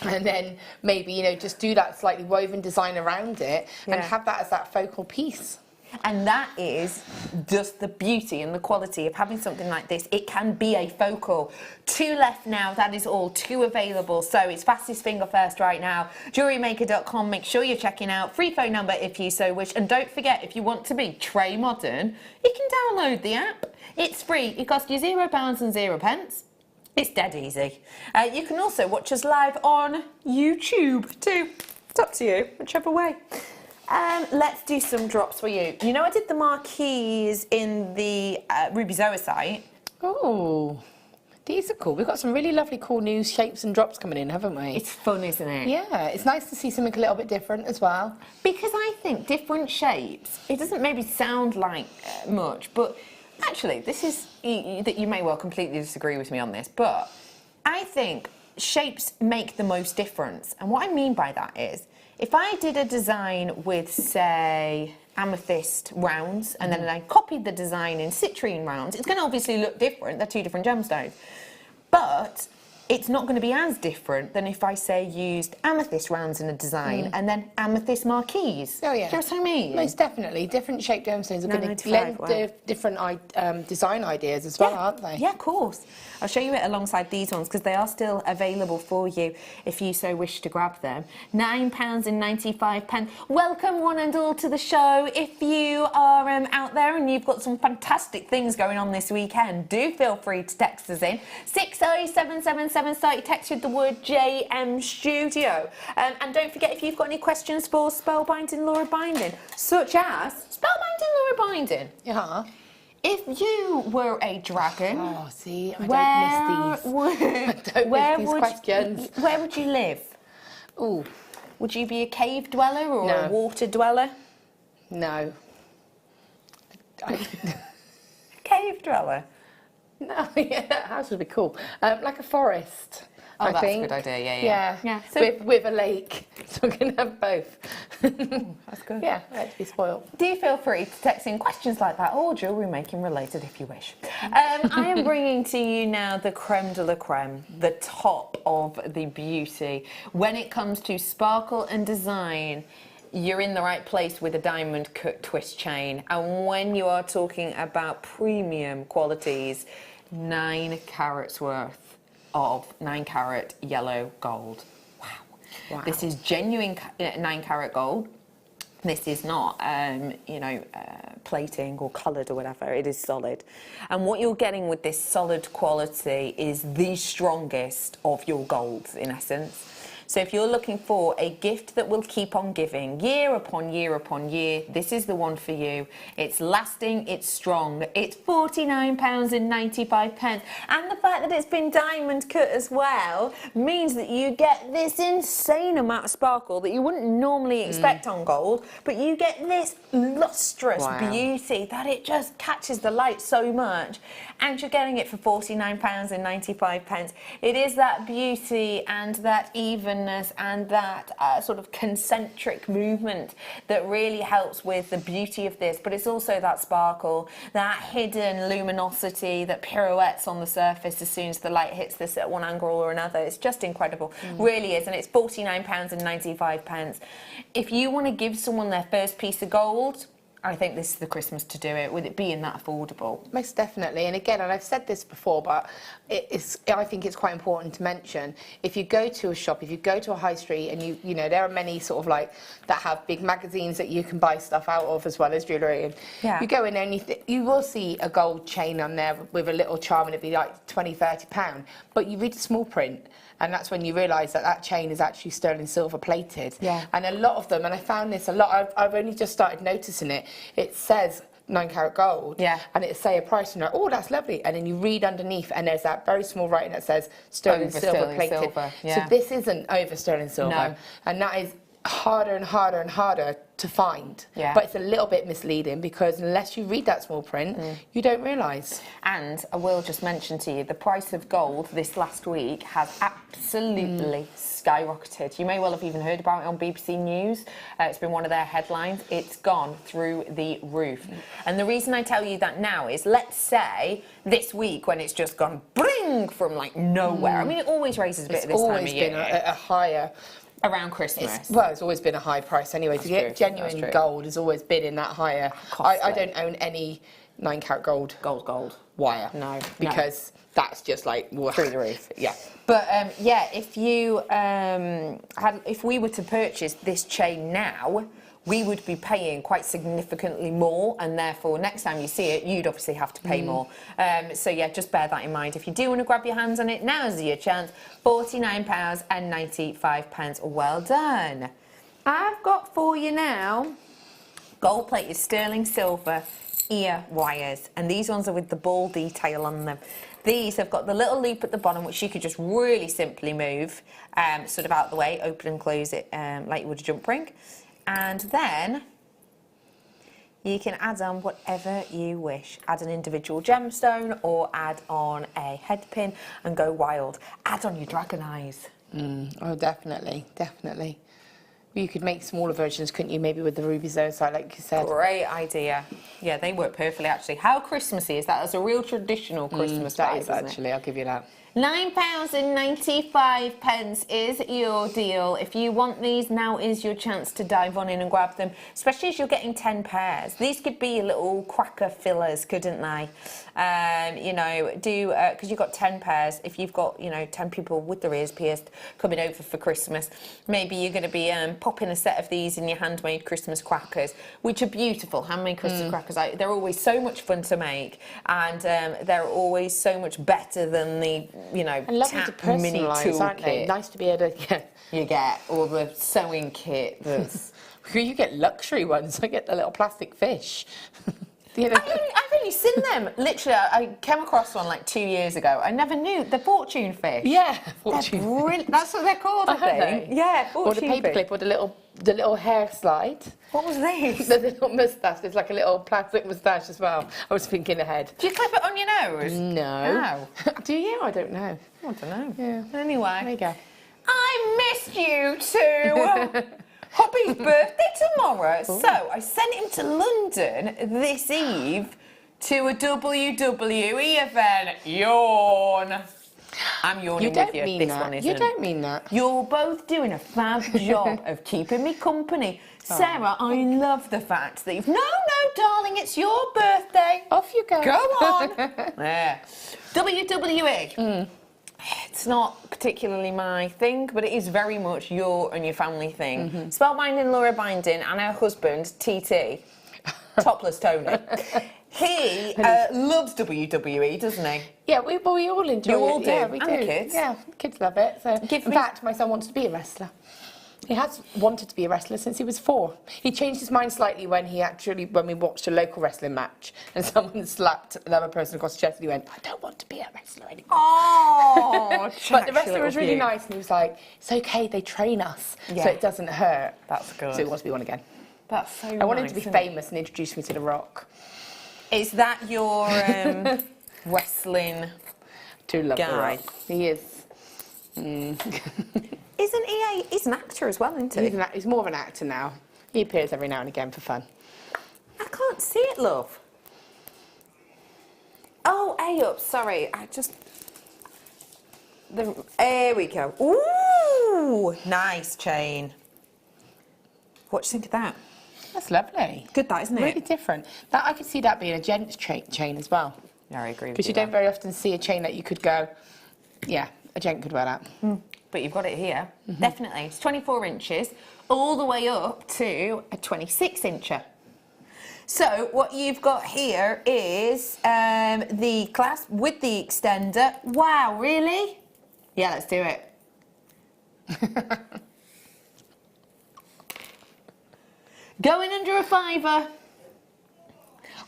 And then maybe, you know, just do that slightly woven design around it and have that as that focal piece. And that is just the beauty and the quality of having something like this. It can be a focal. 2 left now, that is all. 2 available. So it's fastest finger first right now. JewelleryMaker.com, make sure you're checking out. Free phone number if you so wish. And don't forget, if you want to be tray modern, you can download the app. It's free. It costs you £0 and 0 pence. It's dead easy. You can also watch us live on YouTube too. It's up to you, whichever way. Let's do some drops for you. You know, I did the marquees in the Ruby Zoisite. Oh, these are cool. We've got some really lovely, cool new shapes and drops coming in, haven't we? It's fun, isn't it? Yeah, it's nice to see something a little bit different as well. Because I think different shapes, it doesn't maybe sound like much, but actually, this is, that you may well completely disagree with me on this, but I think shapes make the most difference. And what I mean by that is, if I did a design with, say, amethyst rounds, and then I copied the design in citrine rounds, it's going to obviously look different. They're two different gemstones. But it's not going to be as different than if I, say, used amethyst rounds in a design and then amethyst marquees. Oh, yeah. Do you know what I mean? Most definitely. Different shaped gemstones are going to lend different design ideas as well, aren't they? Yeah, of course. I'll show you it alongside these ones because they are still available for you if you so wish to grab them. £9.95. Welcome one and all to the show. If you are out there and you've got some fantastic things going on this weekend, do feel free to text us in. 60777, text with the word JM Studio. And don't forget, if you've got any questions for Spellbinding Laura Binding, such as Spellbinding Laura Binding. Yeah. If you were a dragon, oh, see, I don't miss these questions. Where would you live? Ooh, would you be a cave dweller or No. a water dweller? No. Cave dweller. No, yeah, that house would be cool. Like a forest. Oh, I that's think. a good idea, yeah. So with a lake, so we can have both. That's good. Yeah, I like to be spoiled. Do feel free to text in questions like that or jewellery making related if you wish. I am bringing to you now the creme de la creme, the top of the beauty. When it comes to sparkle and design, you're in the right place with a diamond cut twist chain. And when you are talking about premium qualities, 9 carats worth of 9 carat yellow gold. Wow. This is genuine 9 carat gold. This is not, plating or coloured or whatever. It is solid. And what you're getting with this solid quality is the strongest of your golds, in essence. So if you're looking for a gift that will keep on giving year upon year upon year, this is the one for you. It's lasting, it's strong, it's £49.95. And the fact that it's been diamond cut as well means that you get this insane amount of sparkle that you wouldn't normally expect on gold, but you get this lustrous beauty that it just catches the light so much. And you're getting it for £49.95. It is that beauty and that evenness and that sort of concentric movement that really helps with the beauty of this, but it's also that sparkle, that hidden luminosity that pirouettes on the surface as soon as the light hits this at one angle or another. It's just incredible, really is, and it's £49.95. If you want to give someone their first piece of gold, I think this is the Christmas to do it, with it being that affordable. Most definitely. And again, and I've said this before, but I think it's quite important to mention, if you go to a shop, if you go to a high street, and you know, there are many sort of like, that have big magazines that you can buy stuff out of as well as jewellery. And you go in there and you will see a gold chain on there with a little charm, and it'd be like £20, £30. But you read the small print, and that's when you realise that that chain is actually sterling silver plated. Yeah. And a lot of them, and I found this a lot, I've only just started noticing it, it says 9 carat gold, and it say a price, and you're like, oh, that's lovely, and then you read underneath, and there's that very small writing that says sterling silver plated. So this isn't over sterling silver, and that is harder and harder and harder to find. But it's a little bit misleading, because unless you read that small print, you don't realise. And I will just mention to you, the price of gold this last week has absolutely skyrocketed. You may well have even heard about it on BBC News. It's been one of their headlines. It's gone through the roof. And the reason I tell you that now is, let's say this week when it's just gone bring from like nowhere. I mean, it always raises a bit at this time of year. It's always been a higher... Around Christmas. It's always been a high price anyway. To get genuine gold has always been in that higher. I don't own any 9 carat gold wire. No. Because that's just like through the roof. Yeah. But if you if we were to purchase this chain now, we would be paying quite significantly more, and therefore next time you see it, you'd obviously have to pay more. So yeah, just bear that in mind. If you do want to grab your hands on it, now's your chance. £49.95. Well done. I've got for you now gold-plated sterling silver ear wires, and these ones are with the ball detail on them. These have got the little loop at the bottom, which you could just really simply move sort of out the way, open and close it like you would a jump ring. And then you can add on whatever you wish. Add an individual gemstone or add on a head pin and go wild. Add on your dragon eyes. Oh, definitely, definitely. You could make smaller versions, couldn't you? Maybe with the rubies though, so like you said. Great idea. Yeah, they work perfectly actually. How Christmassy is that? That's a real traditional Christmas vibe, That is isn't actually, I'll give you that. £9.95 is your deal. If you want these, now is your chance to dive on in and grab them, especially as you're getting 10 pairs. These could be your little cracker fillers, couldn't they? You know, because you've got 10 pairs. If you've got, you know, 10 people with their ears pierced coming over for Christmas, maybe you're going to be popping a set of these in your handmade Christmas crackers, which are beautiful. Handmade Christmas crackers, they're always so much fun to make, and they're always so much better than the, you know, And lovely to mini personalise, aren't they? toolkit. Nice to be able to You get all the sewing kit that's... You get luxury ones. I get the little plastic fish. You know? I've only seen them. Literally, I came across one like 2 years ago. I never knew. The fortune fish. Yeah, They're fortune. brilliant. That's what they're called, I think. they? Yeah, Or the fortune paperclip, fish. or the little hair slide. What was this? The little moustache. There's like a little plastic moustache as well. I was thinking ahead. Do you clip it on your nose? No. Oh. Do you? I don't know. I don't know. Yeah. Anyway. There you go. I missed you too. Hobby's birthday tomorrow. So I sent him to London this eve to a WWE event. Yawn. I'm yawning You don't with you. mean This that. one isn't. You don't mean that. You're both doing a fab job of keeping me company. Sarah, I love the fact that you've... No, darling, it's your birthday. Off you go. Go on. Yeah. WWE. It's not particularly my thing, but it is very much your and your family thing. Spellbinding Laura Binding and her husband, TT, Topless Tony. He loves WWE, doesn't he? Yeah, we all enjoy You it. all do, Yeah, we and do. the kids. Yeah, kids love it. So, Give in me- fact, my son wants to be a wrestler. He has wanted to be a wrestler since he was 4. He changed his mind slightly when we watched a local wrestling match and someone slapped another person across the chest and he went, I don't want to be a wrestler anymore. Oh, But the wrestler was really nice and he was like, it's okay, they train us, Yeah. so it doesn't hurt. That's good. So he wants to be one again. That's so I want him to be isn't it? famous and introduce me to The Rock. Is that your wrestling Do love The guy? Rock. He is. Isn't he he's an actor as well, isn't he? He's more of an actor now. He appears every now and again for fun. I can't see it, love. Oh, A up, sorry. There we go. Ooh, nice chain. What do you think of that? That's lovely. Good, that, isn't it? Really different. That I could see that being a gents chain as well. Yeah, I agree with Because you don't very often see a chain that you could go, yeah, a gent could wear that. But you've got it here. Definitely. It's 24 inches, all the way up to a 26-incher. So what you've got here is the clasp with the extender. Wow, really? Yeah, let's do it. Going under a £5.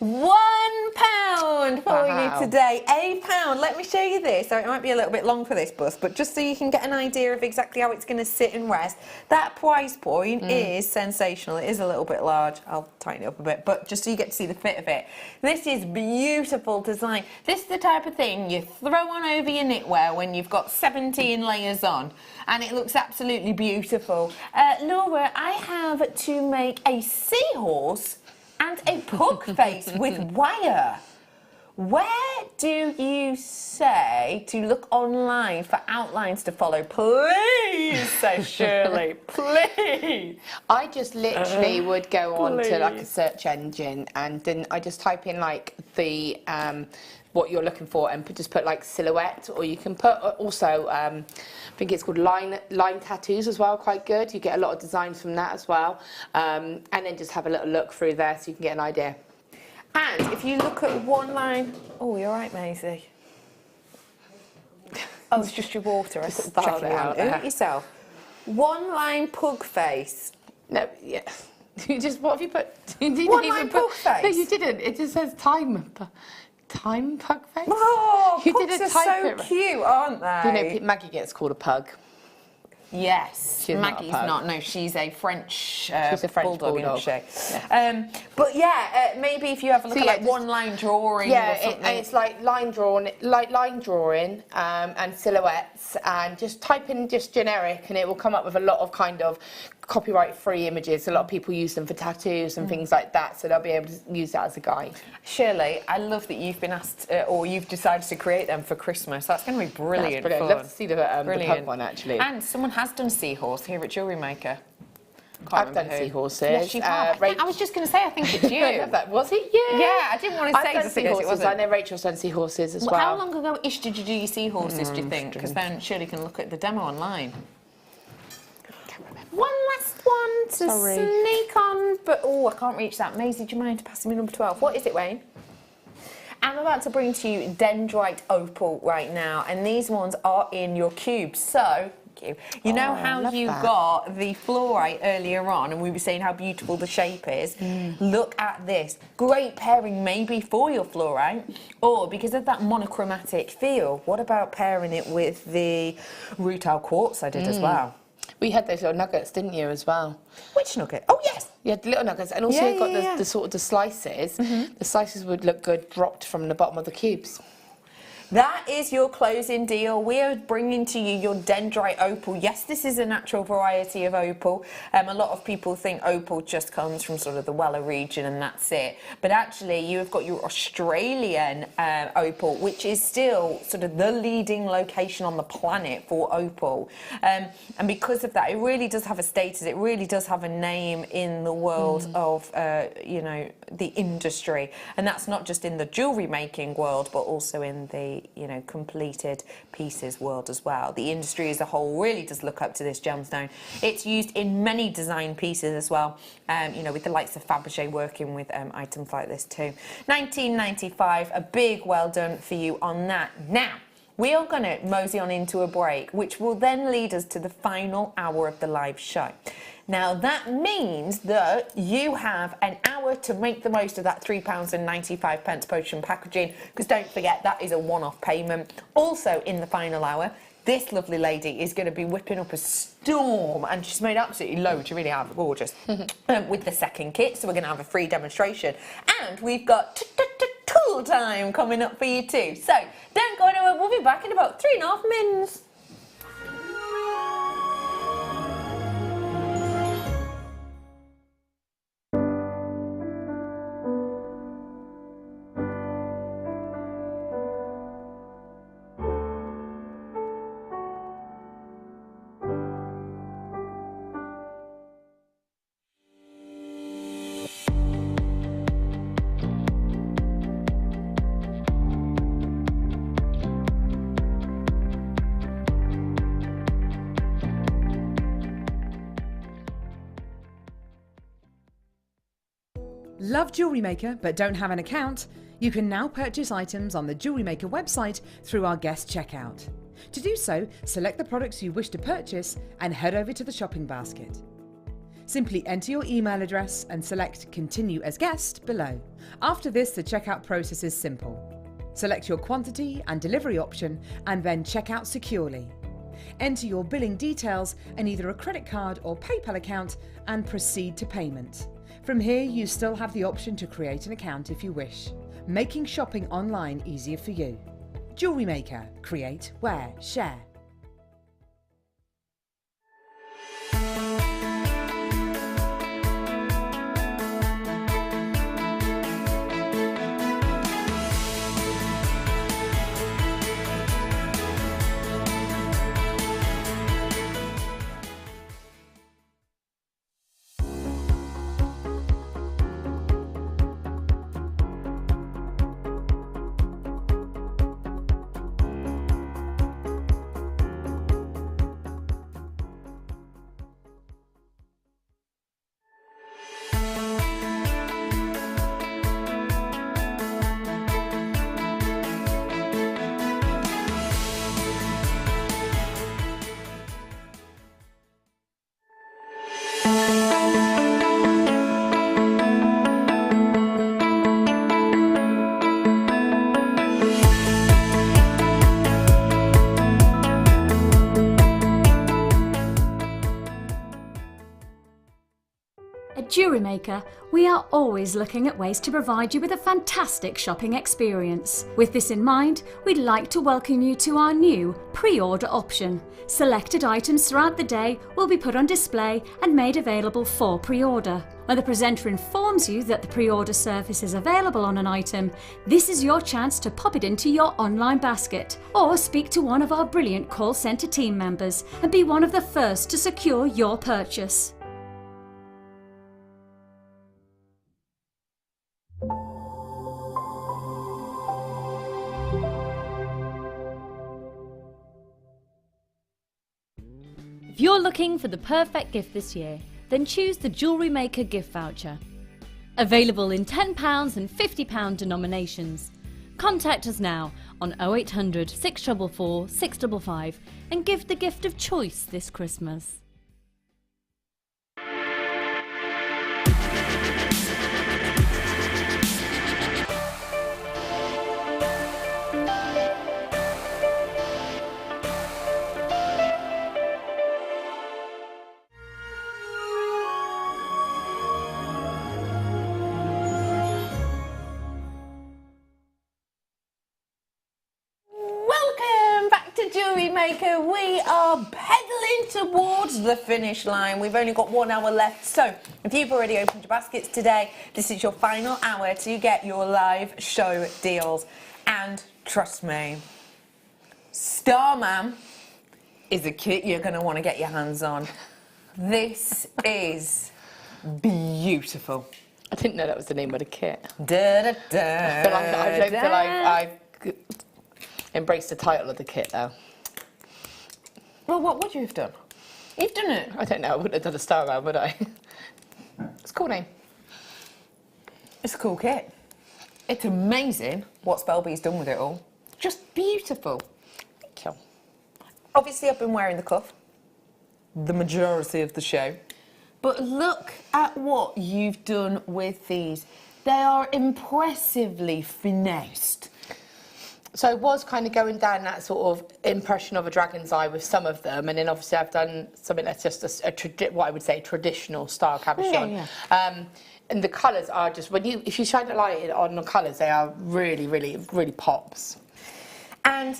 £1 for you today. £1. Let me show you this. So it might be a little bit long for this bust, but just so you can get an idea of exactly how it's going to sit and rest. That price point is sensational. It is a little bit large. I'll tighten it up a bit, but just so you get to see the fit of it. This is beautiful design. This is the type of thing you throw on over your knitwear when you've got 17 layers on, and it looks absolutely beautiful. Laura, I have to make a seahorse and a pug face with wire. Where do you say to look online for outlines to follow? Please, says Shirley, please. I just literally would go on to like a search engine and then I just type in like the what you're looking for and just put like silhouette, or you can put also I think it's called line tattoos as well, quite good. You get a lot of designs from that as well, and then just have a little look through there so you can get an idea. And if you look at one line, oh, you're right, Maisie. Oh, it's just your water. I was Just checking it out you there. out yourself. One line pug face. No, yeah. You just, what have you put? You didn't One even line put. pug face? No, you didn't. It just says time pug face. Oh, you pugs didn't are type so it right. cute, aren't they? You know, Maggie gets called a pug. Yes, She's not a Maggie's pug. not. No, she's a French, She's a French bulldog, isn't she? Yeah. But yeah, maybe if you have a look So at yeah, like just- one line drawing Yeah, or something. and it's like line drawing and silhouettes, and just type in just generic, and it will come up with a lot of kind of copyright-free images. A lot of people use them for tattoos and things like that, so they'll be able to use that as a guide. Shirley, I love that you've been asked, or you've decided to create them for Christmas. That's going to be brilliant. That's brilliant. Fun. I'd love to see the Brilliant. pug one, actually. And someone has done seahorse here at JewelleryMaker. I've done seahorses. Yes, you have. I was just going to say, I think it's you. I love that. Was it you? Yeah, I didn't want to say I've done just in case it seahorses. wasn't. I know Rachel's done seahorses as well. How long ago-ish did you do your seahorses, do you think? Because then Shirley can look at the demo online. One last one to sneak on, but oh, I can't reach that. Maisie, do you mind passing me number 12? What is it, Wayne? I'm about to bring to you Dendrite Opal right now, and these ones are in your cube. So, you know how you got the fluorite earlier on, and we were saying how beautiful the shape is? Look at this. Great pairing maybe for your fluorite, or because of that monochromatic feel, what about pairing it with the rutile quartz I did as well? We had those little nuggets, didn't you, as well? Which nugget? Oh, yes. You had the little nuggets, and also you've got the sort of the slices. The slices would look good dropped from the bottom of the cubes. That is your closing deal. We are bringing to you your Dendrite Opal. Yes, this is a natural variety of opal. A lot of people think opal just comes from sort of the Weller region and that's it. But actually, you have got your Australian opal, which is still sort of the leading location on the planet for opal. And because of that, it really does have a status. It really does have a name in the world of, you know, the industry. And that's not just in the jewellery making world, but also in the, you know, completed pieces world as well. The industry as a whole really does look up to this gemstone. It's used in many design pieces as well, you know, with the likes of Fabergé working with items like this too. 1995, a big well done for you on that. Now, we are going to mosey on into a break, which will then lead us to the final hour of the live show. Now, that means that you have an hour to make the most of that £3.95 potion packaging, because don't forget, that is a one-off payment. Also, in the final hour, this lovely lady is going to be whipping up a storm, and she's made absolutely loads, you really are gorgeous, with the second kit, so we're going to have a free demonstration. And we've got tool time coming up for you too. So, don't go anywhere, we'll be back in about 3.5 minutes. Love JewelleryMaker but don't have an account? You can now purchase items on the JewelleryMaker website through our guest checkout. To do so, select the products you wish to purchase and head over to the shopping basket. Simply enter your email address and select Continue as Guest below. After this, the checkout process is simple. Select your quantity and delivery option and then check out securely. Enter your billing details and either a credit card or PayPal account and proceed to payment. From here, you still have the option to create an account if you wish, making shopping online easier for you. JewelleryMaker. Create, wear, share. JewelleryMaker, we are always looking at ways to provide you with a fantastic shopping experience. With this in mind, we'd like to welcome you to our new pre-order option. Selected items throughout the day will be put on display and made available for pre-order. When the presenter informs you that the pre-order service is available on an item, this is your chance to pop it into your online basket or speak to one of our brilliant call centre team members and be one of the first to secure your purchase. If you're looking for the perfect gift this year, then choose the JewelleryMaker gift voucher. Available in £10 and £50 denominations. Contact us now on 0800 644 655 and give the gift of choice this Christmas. Welcome back to Jewellery Maker. We are pedaling towards the finish line. We've only got 1 hour left, so if you've already opened your baskets today, this is your final hour to get your live show deals. And trust me, Starman is a kit you're going to want to get your hands on. This is beautiful. I didn't know that was the name of the kit. Da, da, da, I don't feel like I've embraced the title of the kit, though. Well, what would you have done? You've done it. I don't know. I wouldn't have done a Starman, would I? It's a cool name. It's a cool kit. It's amazing what Spelby's done with it all. Just beautiful. Thank you. Obviously, I've been wearing the cuff the majority of the show. But look at what you've done with these. They are impressively finessed. So I was kind of going down that sort of impression of a dragon's eye with some of them, and then obviously I've done something that's just what I would say traditional style cabochon. And the colours are just, if you shine a light on the colours, they are really, really, really pops. And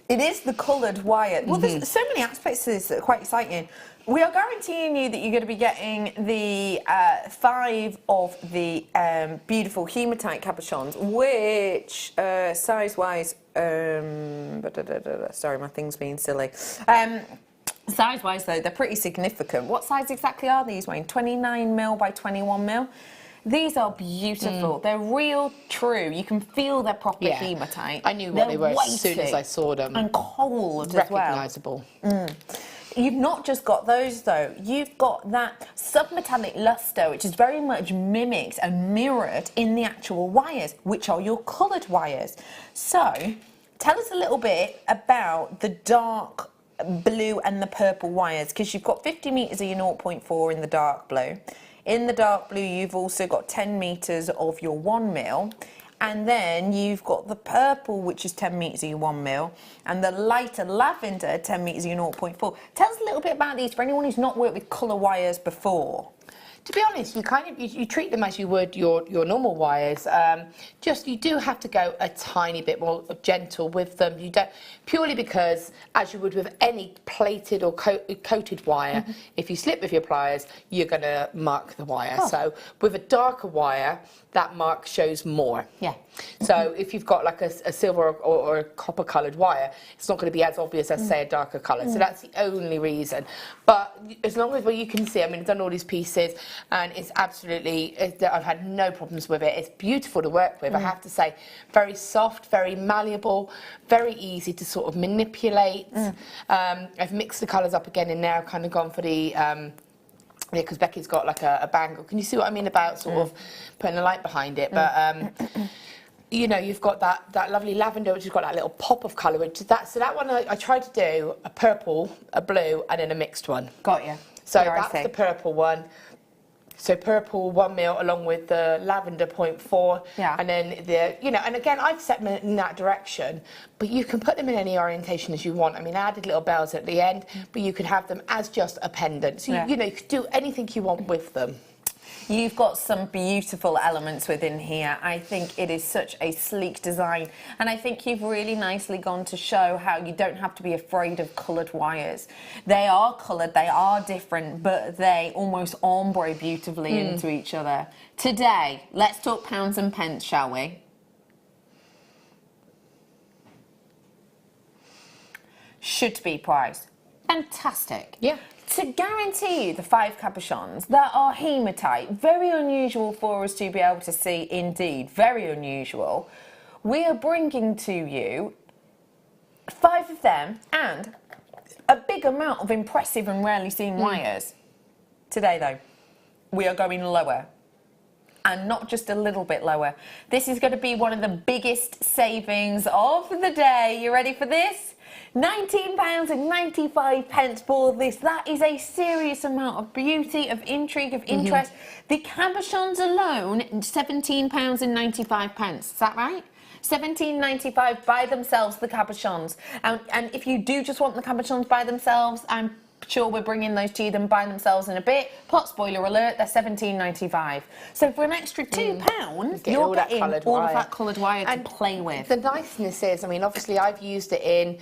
it is the coloured wire. Well, there's so many aspects to this that are quite exciting. We are guaranteeing you that you're going to be getting the 5 of the beautiful hematite cabochons, which size-wise, sorry, my thing's being silly. Size-wise, though, they're pretty significant. What size exactly are these, Wayne? 29mm by 21mm? These are beautiful. They're real true. You can feel they're proper hematite. I knew what they were as soon as I saw them. And cold as well. Recognisable. You've not just got those, though. You've got that submetallic luster, which is very much mimicked and mirrored in the actual wires, which are your coloured wires. So, tell us a little bit about the dark blue and the purple wires, because you've got 50 metres of your 0.4 in the dark blue. In the dark blue, you've also got 10 metres of your 1mm. And then you've got the purple, which is 10 metres of your 1mm, and the lighter lavender, 10 metres of your 0.4. Tell us a little bit about these for anyone who's not worked with colour wires before. To be honest, you treat them as you would your normal wires. Just you do have to go a tiny bit more gentle with them. You don't, purely because, as you would with any plated or coated wire, if you slip with your pliers, you're going to mark the wire. So with a darker wire, that mark shows more. Yeah. So if you've got like a silver or a copper coloured wire, it's not going to be as obvious as say a darker colour. So that's the only reason. But as long as you can see, I mean, I've done all these pieces, and it's absolutely, I've had no problems with it. It's beautiful to work with, I have to say. Very soft, very malleable, very easy to sort of manipulate. I've mixed the colours up again, and now I've kind of gone for the because Becky's got like a bangle. Can you see what I mean about sort of putting a light behind it? But you know, you've got that lovely lavender, which has got that little pop of colour. So that one I tried to do a purple, a blue, and then a mixed one. Got you. So that's the purple one. So purple 1mm along with the lavender 0.4, and then and again I've set them in that direction, but you can put them in any orientation as you want. I mean, I added little bells at the end, but you could have them as just a pendant. So you know, you could do anything you want with them. You've got some beautiful elements within here. I think it is such a sleek design, and I think you've really nicely gone to show how you don't have to be afraid of coloured wires. They are coloured, they are different, but they almost ombre beautifully into each other. Today, let's talk pounds and pence, shall we? Should be priced. Fantastic. Yeah. To guarantee you the 5 cabochons that are hematite, very unusual for us to be able to see indeed, very unusual, we are bringing to you 5 of them and a big amount of impressive and rarely seen wires. Today though, we are going lower. And not just a little bit lower. This is going to be one of the biggest savings of the day. You ready for this? £19.95 for this. That is a serious amount of beauty, of intrigue, of interest. The cabochons alone, £17.95. Is that right? £17.95 by themselves, the cabochons. And if you do just want the cabochons by themselves, I'm sure we're bringing those to them by themselves in a bit. Pot spoiler alert, they're £17.95. So for an extra £2, you're getting all of that coloured wire to play with. The niceness is, I mean, obviously I've used it in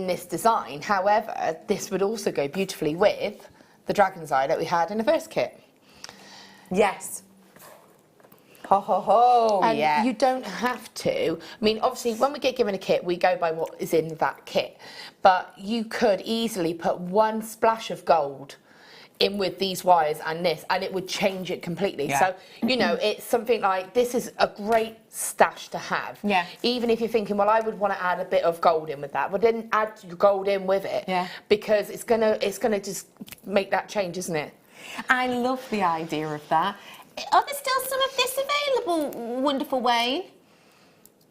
this design. However, this would also go beautifully with the dragon's eye that we had in the first kit. Yes. Ho, ho, ho, and yeah. you don't have to. I mean, obviously, when we get given a kit, we go by what is in that kit. But you could easily put one splash of gold in with these wires and this, and it would change it completely. Yeah. So, you know, it's something like, this is a great stash to have. Yeah. Even if you're thinking, well, I would want to add a bit of gold in with that. Well, then add your gold in with it. Yeah. Because it's gonna just make that change, isn't it? I love the idea of that. Are there still some of this available, wonderful Wayne?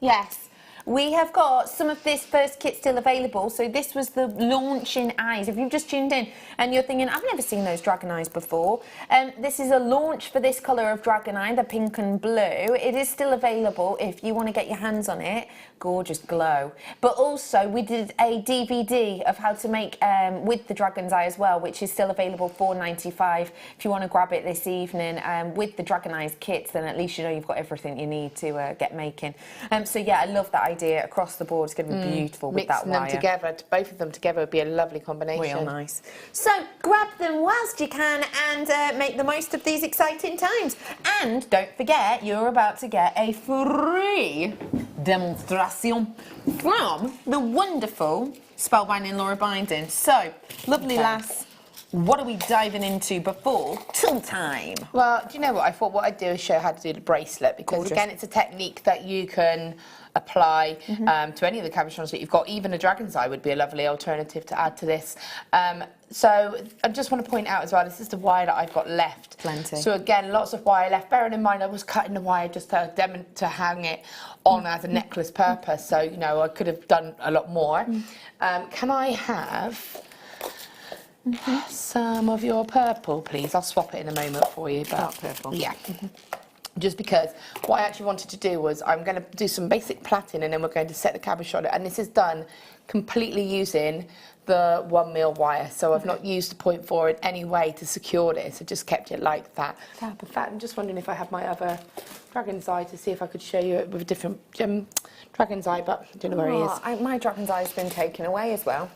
Yes. We have got some of this first kit still available. So this was the launching eyes. If you've just tuned in and you're thinking, I've never seen those dragon eyes before. This is a launch for this colour of dragon eye, the pink and blue. It is still available if you want to get your hands on it. Gorgeous glow. But also we did a DVD of how to make with the dragon's eye as well, which is still available for £4.95. If you want to grab it this evening with the dragon eyes kits, then at least you know you've got everything you need to get making. So yeah, I love that idea across the board. It's going to be beautiful with that wire. Mixing them together, both of them together would be a lovely combination. Real nice. So grab them whilst you can and make the most of these exciting times. And don't forget, you're about to get a free demonstration from the wonderful Spellbinding Laura Binding. So, lovely lass, what are we diving into before till time? Well, do you know what? I thought what I'd do is show how to do the bracelet, because again, it's a technique that you can apply to any of the cabochons that you've got. Even a dragon's eye would be a lovely alternative to add to this. So I just want to point out as well, this is the wire that I've got left. Plenty. So again, lots of wire left. Bearing in mind, I was cutting the wire just to hang it on as a necklace purpose. So, you know, I could have done a lot more. Can I have some of your purple, please? I'll swap it in a moment for you. But purple. Yeah. Just because what I actually wanted to do was I'm going to do some basic plaiting and then we're going to set the cabochon. And this is done completely using the 1mm wire. So I've not used the 0.4 in any way to secure this. I just kept it like that. In fact, I'm just wondering if I have my other dragon's eye to see if I could show you it with a different dragon's eye, but I don't know where he is. My dragon's eye has been taken away as well.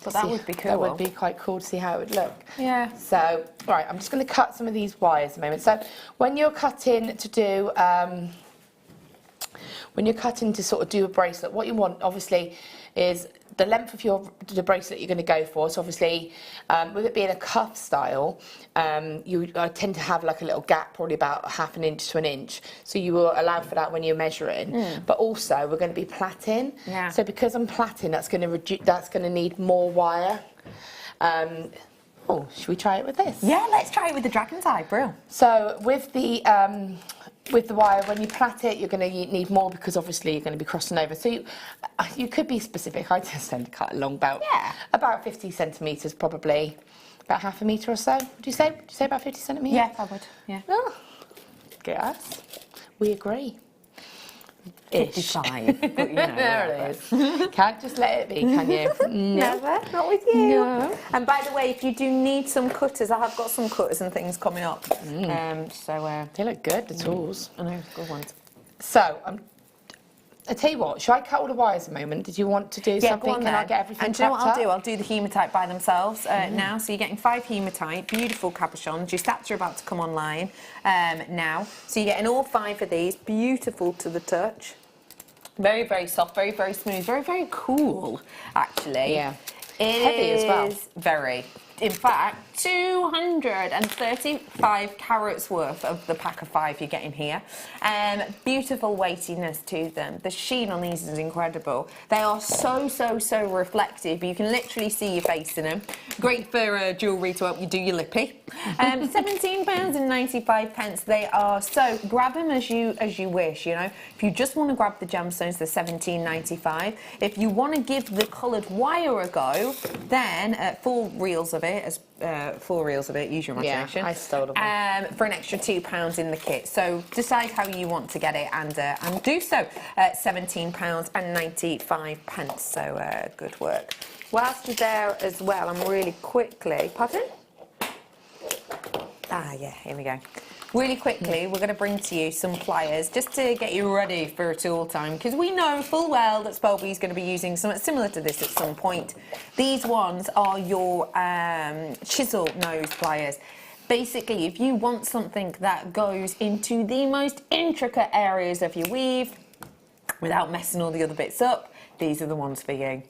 But that would be cool. That would be quite cool to see how it would look. Yeah. So, right, I'm just going to cut some of these wires a moment. So, when you're cutting to do, sort of do a bracelet, what you want, obviously, is the length of the bracelet you're going to go for. So, obviously, with it being a cuff style, you tend to have like a little gap, probably about ½ an inch to an inch. So you will allow for that when you're measuring. But also, we're going to be plaiting. Yeah. So because I'm plaiting, that's going to need more wire. Should we try it with this? Yeah, let's try it with the dragon's eye, bro. So with the wire, when you plait it, you're going to need more because obviously you're going to be crossing over. So you could be specific. I just tend to cut along about 50 centimetres, probably about ½ a metre or so. Would you say about 50 centimetres? Yeah, I would. Yeah. Oh, yes, we agree. 55, but you know, There it is. Can't just let it be, can you? Never, not with you. No. And by the way, if you do need some cutters, I have got some cutters and things coming up. They look good, the tools. I know, good ones. So, I tell you what, shall I cut all the wires a moment? Did you want to do something? Can I get everything And do you know what prepped I'll do? up? I'll do the hematite by themselves now. So you're getting 5 hematite, beautiful cabochons. Your stats are about to come online now. So you're getting all 5 of these, beautiful to the touch. Very, very soft, very, very smooth, very, very cool, actually. Yeah. It Heavy as well. is very. In fact, 235 carats worth of the pack of 5 you're getting here. Beautiful weightiness to them. The sheen on these is incredible. They are so, so, so reflective. You can literally see your face in them. Great for jewellery to help you do your lippy. £17.95. They are, so grab them as you wish, you know. If you just want to grab the gemstones, they're £17.95. If you want to give the coloured wire a go, then 4 reels of it, use your imagination. Yeah, I stole them. For an extra £2 in the kit. So decide how you want to get it and do so. £17.95. So good work. Whilst you're there as well, I'm really quickly. Pardon? Ah, yeah. Here we go. Really quickly, we're going to bring to you some pliers just to get you ready for a tool time, because we know full well that Spelby is going to be using something similar to this at some point. These ones are your chisel nose pliers. Basically, if you want something that goes into the most intricate areas of your weave without messing all the other bits up, these are the ones for you.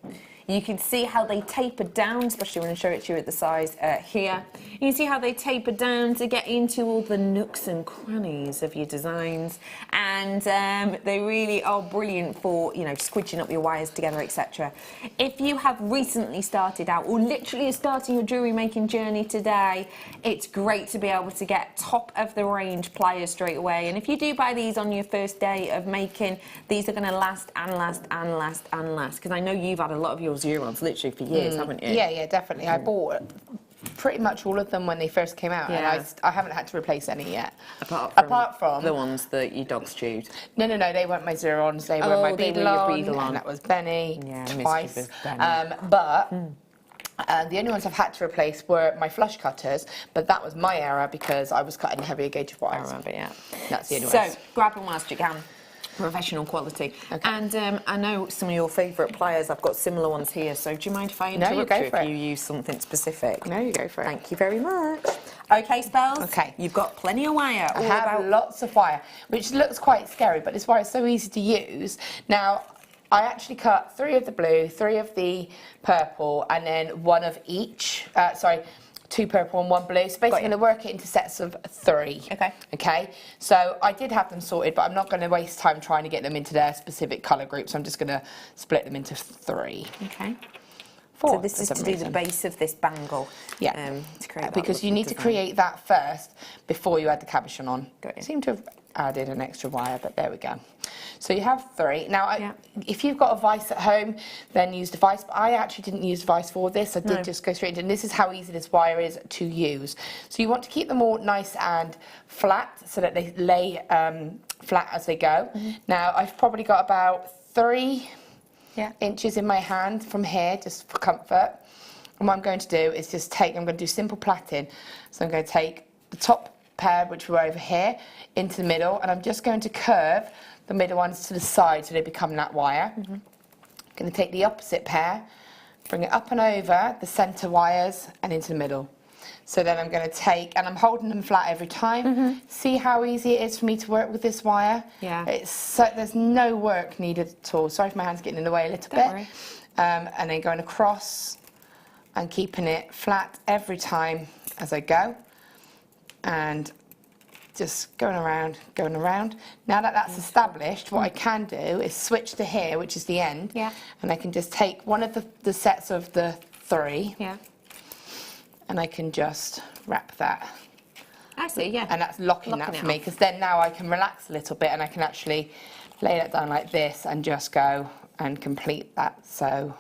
You can see how they taper down, especially when I show it to you at the size here. You can see how they taper down to get into all the nooks and crannies of your designs. And they really are brilliant for, you know, squidging up your wires together, etc. If you have recently started out, or literally are starting your jewellery making journey today, it's great to be able to get top of the range pliers straight away. And if you do buy these on your first day of making, these are going to last and last and last and last. Because I know you've had a lot of yours ones literally for years, haven't you? Yeah, definitely. I bought pretty much all of them when they first came out, and I haven't had to replace any yet. Apart from the ones that your dogs chewed. No, they weren't my Zerons, they were my Beadalon, and that was Benny, twice. Benny. The only ones I've had to replace were my flush cutters, but that was my error because I was cutting heavier gauge of wires. I remember, yeah. That's the only ones. So, grab them whilst you can. Professional quality. Okay. And I know some of your favourite pliers. I've got similar ones here, so do you mind if I interrupt you if you use something specific? No, you go for it. Thank you very much. Okay, Spells. Okay. You've got plenty of wire. I have lots of wire, which looks quite scary, but this wire is so easy to use. Now, I actually cut 3 of the blue, 3 of the purple, and then 1 of each. 2 purple and 1 blue. So basically, I'm going to work it into sets of 3. Okay. Okay. So I did have them sorted, but I'm not going to waste time trying to get them into their specific colour groups. I'm just going to split them into 3. Okay. 4. So this is to do the base of this bangle. Yeah. To create because you need to create that first before you add the cabochon on. I seem to have added an extra wire, but there we go. So you have 3. Now, if you've got a vise at home, then use the vise. But I actually didn't use the vise for this. I did just go straight into it. And this is how easy this wire is to use. So you want to keep them all nice and flat so that they lay flat as they go. Now, I've probably got about 3 inches in my hand from here, just for comfort. And what I'm going to do is just I'm going to do simple plaiting. So I'm going to take the top pair, which were over here, into the middle, and I'm just going to curve the middle ones to the side so they become that wire. I'm going to take the opposite pair, bring it up and over the centre wires and into the middle. So then I'm going to take, and I'm holding them flat every time. See how easy it is for me to work with this wire? Yeah. There's no work needed at all. Sorry if my hand's getting in the way a little bit. And then going across and keeping it flat every time as I go. And just going around. Now that that's established, what I can do is switch to here, which is the end, and I can just take one of the sets of the 3, and I can just wrap that. I see, yeah. And that's locking that for me, because then now I can relax a little bit and I can actually lay that down like this and just go and complete that. So.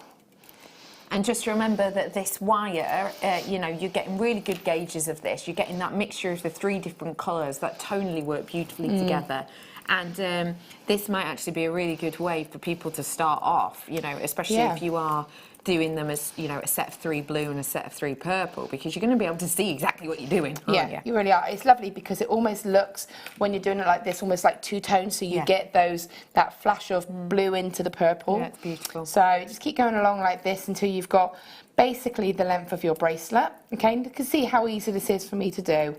And just remember that this wire, you know, you're getting really good gauges of this. You're getting that mixture of the 3 different colours that tonally work beautifully together. And this might actually be a really good way for people to start off, you know, especially if you are doing them as, you know, a set of 3 blue and a set of 3 purple, because you're going to be able to see exactly what you're doing, aren't you? You really are. It's lovely because it almost looks, when you're doing it like this, almost like 2 tones, so you get that flash of blue into the purple. Yeah, it's beautiful. So just keep going along like this until you've got basically the length of your bracelet. Okay, and you can see how easy this is for me to do.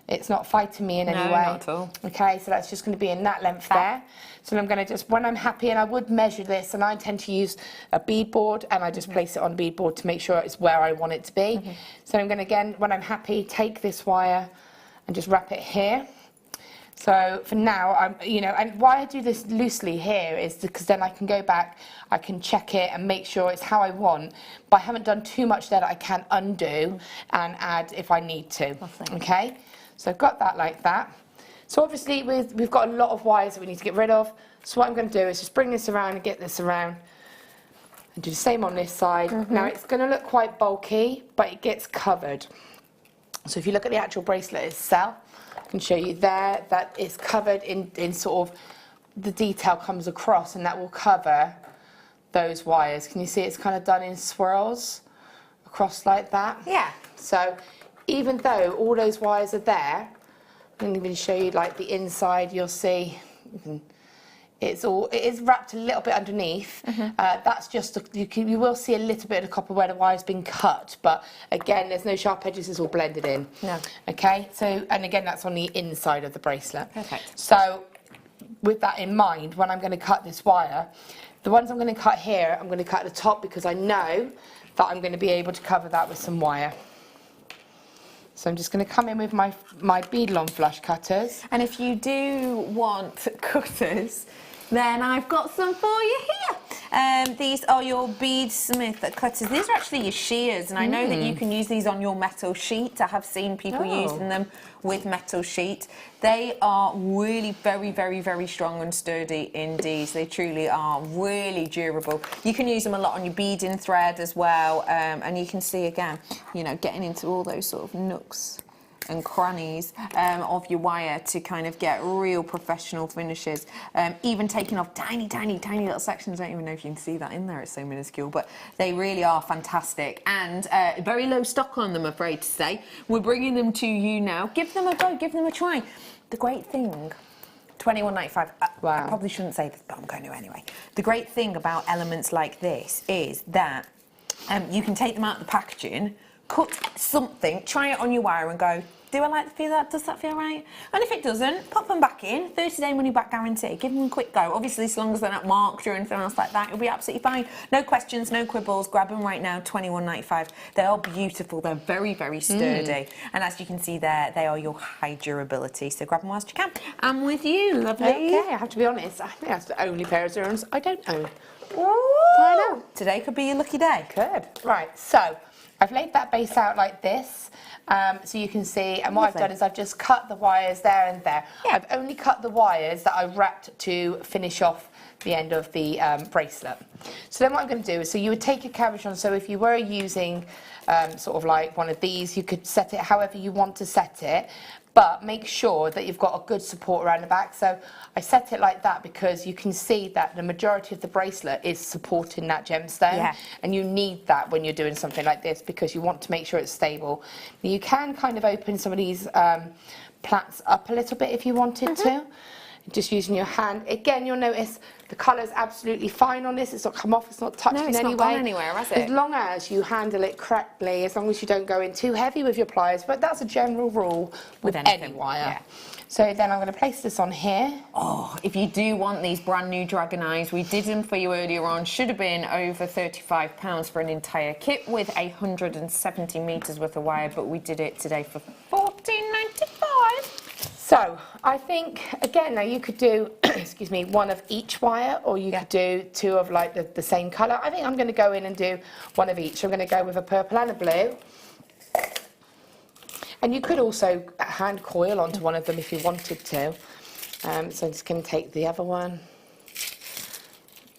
It's not fighting me in any way. No, not at all. Okay, so that's just going to be in that length there. So I'm going to just, when I'm happy, and I would measure this, and I tend to use a bead board, and I just place it on a bead board to make sure it's where I want it to be. So I'm going to, again, when I'm happy, take this wire and just wrap it here. So for now, you know, and why I do this loosely here is because then I can go back, I can check it and make sure it's how I want, but I haven't done too much there that I can undo and add if I need to. Okay, so I've got that like that. So obviously we've got a lot of wires that we need to get rid of. So what I'm going to do is just bring this around and get this around and do the same on this side. Now it's going to look quite bulky, but it gets covered. So if you look at the actual bracelet itself, I can show you there that it's covered in sort of, the detail comes across, and that will cover those wires. Can you see it's kind of done in swirls across like that? Yeah. So even though all those wires are there, I'm going to even show you like the inside, you'll see it is wrapped a little bit underneath. That's just, you will see a little bit of the copper where the wire's been cut, but again, there's no sharp edges, it's all blended in. No. Okay, so, and again, that's on the inside of the bracelet. Perfect. So, with that in mind, when I'm going to cut this wire, the ones I'm going to cut here, I'm going to cut at the top because I know that I'm going to be able to cover that with some wire. So I'm just going to come in with my beadlon flush cutters. And if you do want cutters, then I've got some for you here. These are your beadsmith cutters. These are actually your shears, and I know that you can use these on your metal sheet. I have seen people using them with metal sheet. They are really very, very, very strong and sturdy indeed. They truly are really durable. You can use them a lot on your beading thread as well, and you can see again, you know, getting into all those sort of nooks and crannies of your wire to kind of get real professional finishes. Even taking off tiny, tiny, tiny little sections. I don't even know if you can see that in there, it's so minuscule, but they really are fantastic, and very low stock on them, I'm afraid to say. We're bringing them to you now. Give them a go, give them a try. The great thing, $21.95. I probably shouldn't say this, but I'm going to anyway. The great thing about elements like this is that you can take them out of the packaging, cut something, try it on your wire and go, do I like the feel of that? Does that feel right? And if it doesn't, pop them back in. 30-day money back guarantee. Give them a quick go. Obviously, as long as they're not marked or anything else like that, it'll be absolutely fine. No questions, no quibbles. Grab them right now, $21.95. They are beautiful. They're very, very sturdy. And as you can see there, they are your high durability. So grab them whilst you can. I'm with you, lovely. Okay, I have to be honest, I think that's the only pair of earrings I don't own. Ooh. I know. Today could be your lucky day. Good. Right, so I've laid that base out like this, so you can see, and what I've done is I've just cut the wires there and there. Yeah. I've only cut the wires that I wrapped to finish off the end of the bracelet. So then what I'm going to do is, so you would take your cabochon, so if you were using sort of like one of these, you could set it however you want to set it, but make sure that you've got a good support around the back. So I set it like that because you can see that the majority of the bracelet is supporting that gemstone, and you need that when you're doing something like this because you want to make sure it's stable. You can kind of open some of these plaits up a little bit if you wanted to, just using your hand. Again, you'll notice the colour's absolutely fine on this. It's not come off, it's not touched in any way. No, it's not gone anywhere, has it? As long as you handle it correctly, as long as you don't go in too heavy with your pliers, but that's a general rule with any wire. So then I'm going to place this on here. Oh, if you do want these brand new dragon eyes, we did them for you earlier on. Should have been over £35 for an entire kit with 170 metres worth of wire, but we did it today for $14.95. So I think, again, now you could do, excuse me, one of each wire, or you could do two of like the same colour. I think I'm going to go in and do one of each. I'm going to go with a purple and a blue. And you could also hand coil onto one of them if you wanted to. So I'm just going to take the other one.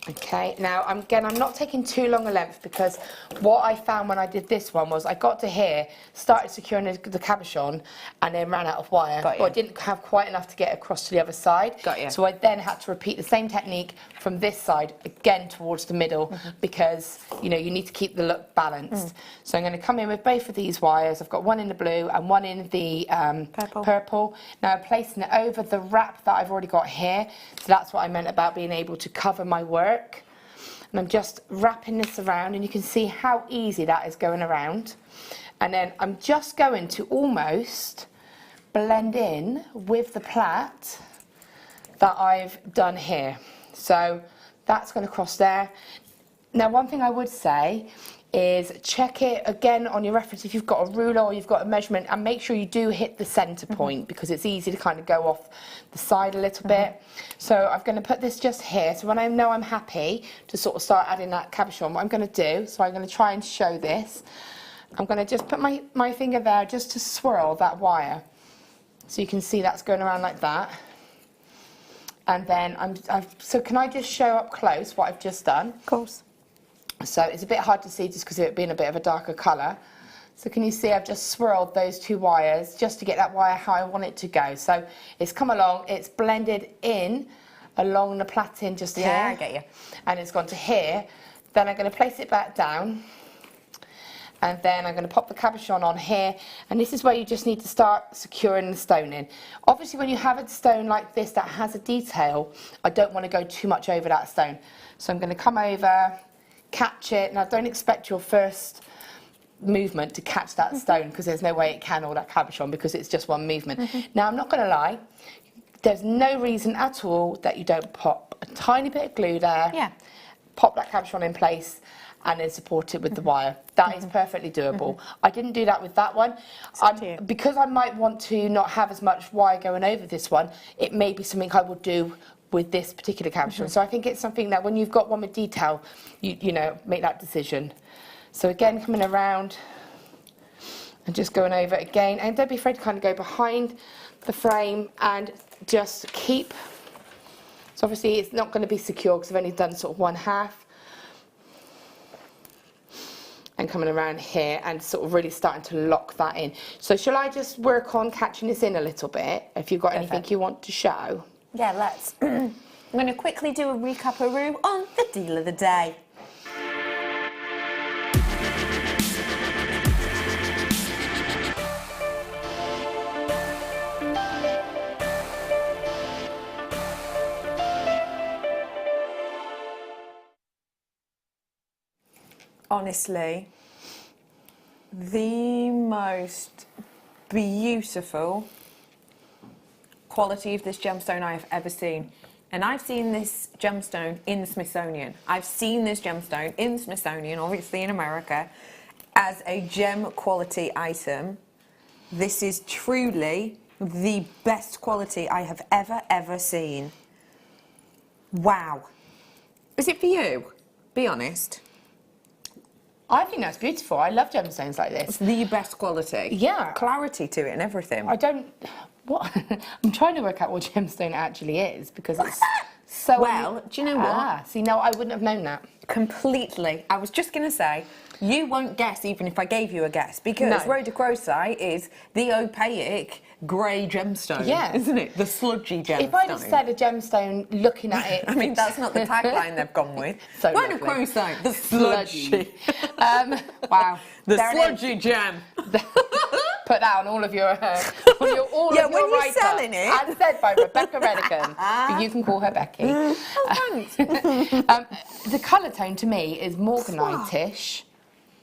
Okay, now I'm not taking too long a length, because what I found when I did this one was I got to here, started securing the cabochon, and then ran out of wire. Got you. Well, I didn't have quite enough to get across to the other side. Got you. So I then had to repeat the same technique from this side again towards the middle, because you know you need to keep the look balanced. So I'm going to come in with both of these wires. I've got one in the blue and one in the purple. Now I'm placing it over the wrap that I've already got here. So that's what I meant about being able to cover my work. And I'm just wrapping this around, and you can see how easy that is going around. And then I'm just going to almost blend in with the plait that I've done here. So that's going to cross there. Now, one thing I would say is check it again on your reference if you've got a ruler or you've got a measurement, and make sure you do hit the centre point, because it's easy to kind of go off the side a little bit. So I'm going to put this just here. So when I know I'm happy to sort of start adding that cabochon, what I'm going to do, so I'm going to try and show this, I'm going to just put my finger there just to swirl that wire. So you can see that's going around like that. And then so can I just show up close what I've just done? Of course. So it's a bit hard to see just because of it being a bit of a darker colour. So can you see I've just swirled those two wires just to get that wire how I want it to go. So it's come along, it's blended in along the plaiting just here. Yeah, I get you. And it's gone to here. Then I'm going to place it back down. And then I'm going to pop the cabochon on here. And this is where you just need to start securing the stone in. Obviously, when you have a stone like this that has a detail, I don't want to go too much over that stone. So I'm going to come over, catch it. Now, don't expect your first movement to catch that stone, because there's no way it can, or that cabochon, because it's just one movement. Now, I'm not going to lie. There's no reason at all that you don't pop a tiny bit of glue there. Yeah. Pop that cabochon in place, and then support it with the wire. That is perfectly doable. I didn't do that with that one. Because I might want to not have as much wire going over this one, it may be something I would do with this particular cabochon. So I think it's something that when you've got one with detail, you know, make that decision. So again, coming around and just going over it again. And don't be afraid to kind of go behind the frame and just keep. So obviously it's not going to be secure because I've only done sort of one half. And coming around here and sort of really starting to lock that in. So shall I just work on catching this in a little bit, if you've got anything you want to show? Yeah, let's. I'm going to quickly do a recap-a-roo on the deal of the day. Honestly, the most beautiful quality of this gemstone I have ever seen. And I've seen this gemstone in the Smithsonian. I've seen this gemstone in the Smithsonian, obviously in America, as a gem quality item. This is truly the best quality I have ever seen. Wow. Is it for you? Be honest. I think that's beautiful. I love gemstones like this. It's the best quality. Yeah. Clarity to it and everything. I don't... What? I'm trying to work out what gemstone it actually is, because it's so... Well, do you know what? See, no, I wouldn't have known that. Completely. I was just going to say, you won't guess even if I gave you a guess, because rhodochrosite is the opaque grey gemstone, isn't it? The sludgy gemstone. If I just said a gemstone looking at it... I mean, that's not the tagline they've gone with. So rhodochrosite, the sludgy. Wow. The sludgy gem. Put that on all of your when you're selling it. As said by Rebecca Redican, but you can call her Becky. Oh, thanks. The colour tone to me is morganite-ish.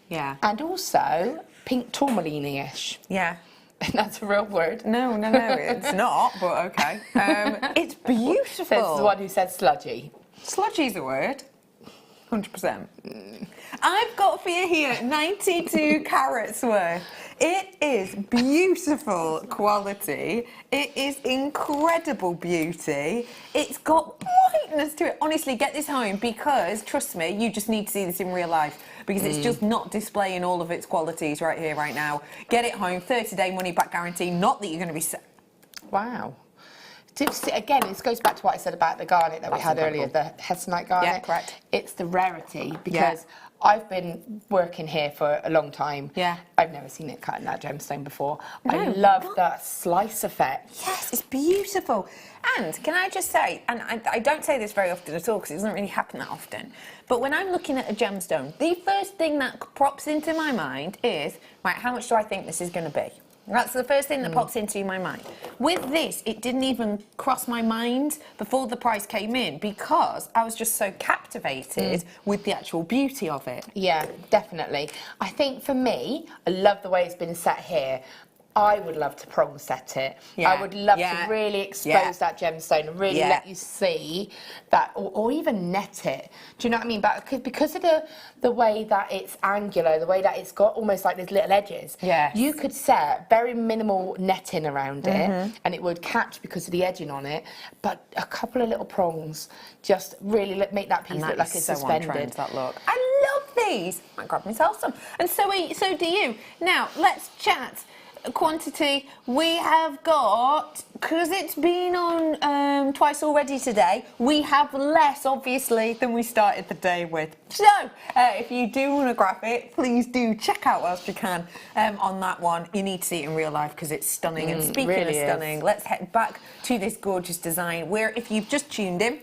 Yeah. And also pink tourmaline-ish. Yeah. That's a real word. No, it's not, but okay. It's beautiful. This is the one who said sludgy. Sludgy's a word. 100%. I've got for you here 92 carats worth. It is beautiful quality. It is incredible beauty. It's got whiteness to it. Honestly, get this home, because, trust me, you just need to see this in real life, because it's just not displaying all of its qualities right here, right now. Get it home, 30-day money-back guarantee. Not that you're going to be... Wow. Again, this goes back to what I said about the garnet that we had earlier, the hessonite garnet. Yeah, correct. It's the rarity, because I've been working here for a long time. Yeah. I've never seen it cut in that gemstone before. I love that slice effect. Yes, it's beautiful. And can I just say, and I don't say this very often at all because it doesn't really happen that often, but when I'm looking at a gemstone, the first thing that pops into my mind is, right, how much do I think this is going to be? That's the first thing that pops into my mind. With this, it didn't even cross my mind before the price came in because I was just so captivated with the actual beauty of it. Yeah, definitely. I think for me, I love the way it's been set here. I would love to prong set it. Yeah. I would love to really expose that gemstone and really let you see that, or even net it. Do you know what I mean? But because of the way that it's angular, the way that it's got almost like these little edges, you could set very minimal netting around it and it would catch because of the edging on it, but a couple of little prongs just really make that piece look like it's suspended. On trend, that look. I love these. I grabbed myself some. And so do you. Now, let's chat. Quantity we have got, because it's been on twice already today, we have less obviously than we started the day with. So if you do want to grab it, please do check out whilst you can on that one. You need to see it in real life because it's stunning. And speaking of stunning, let's head back to this gorgeous design where, if you've just tuned in,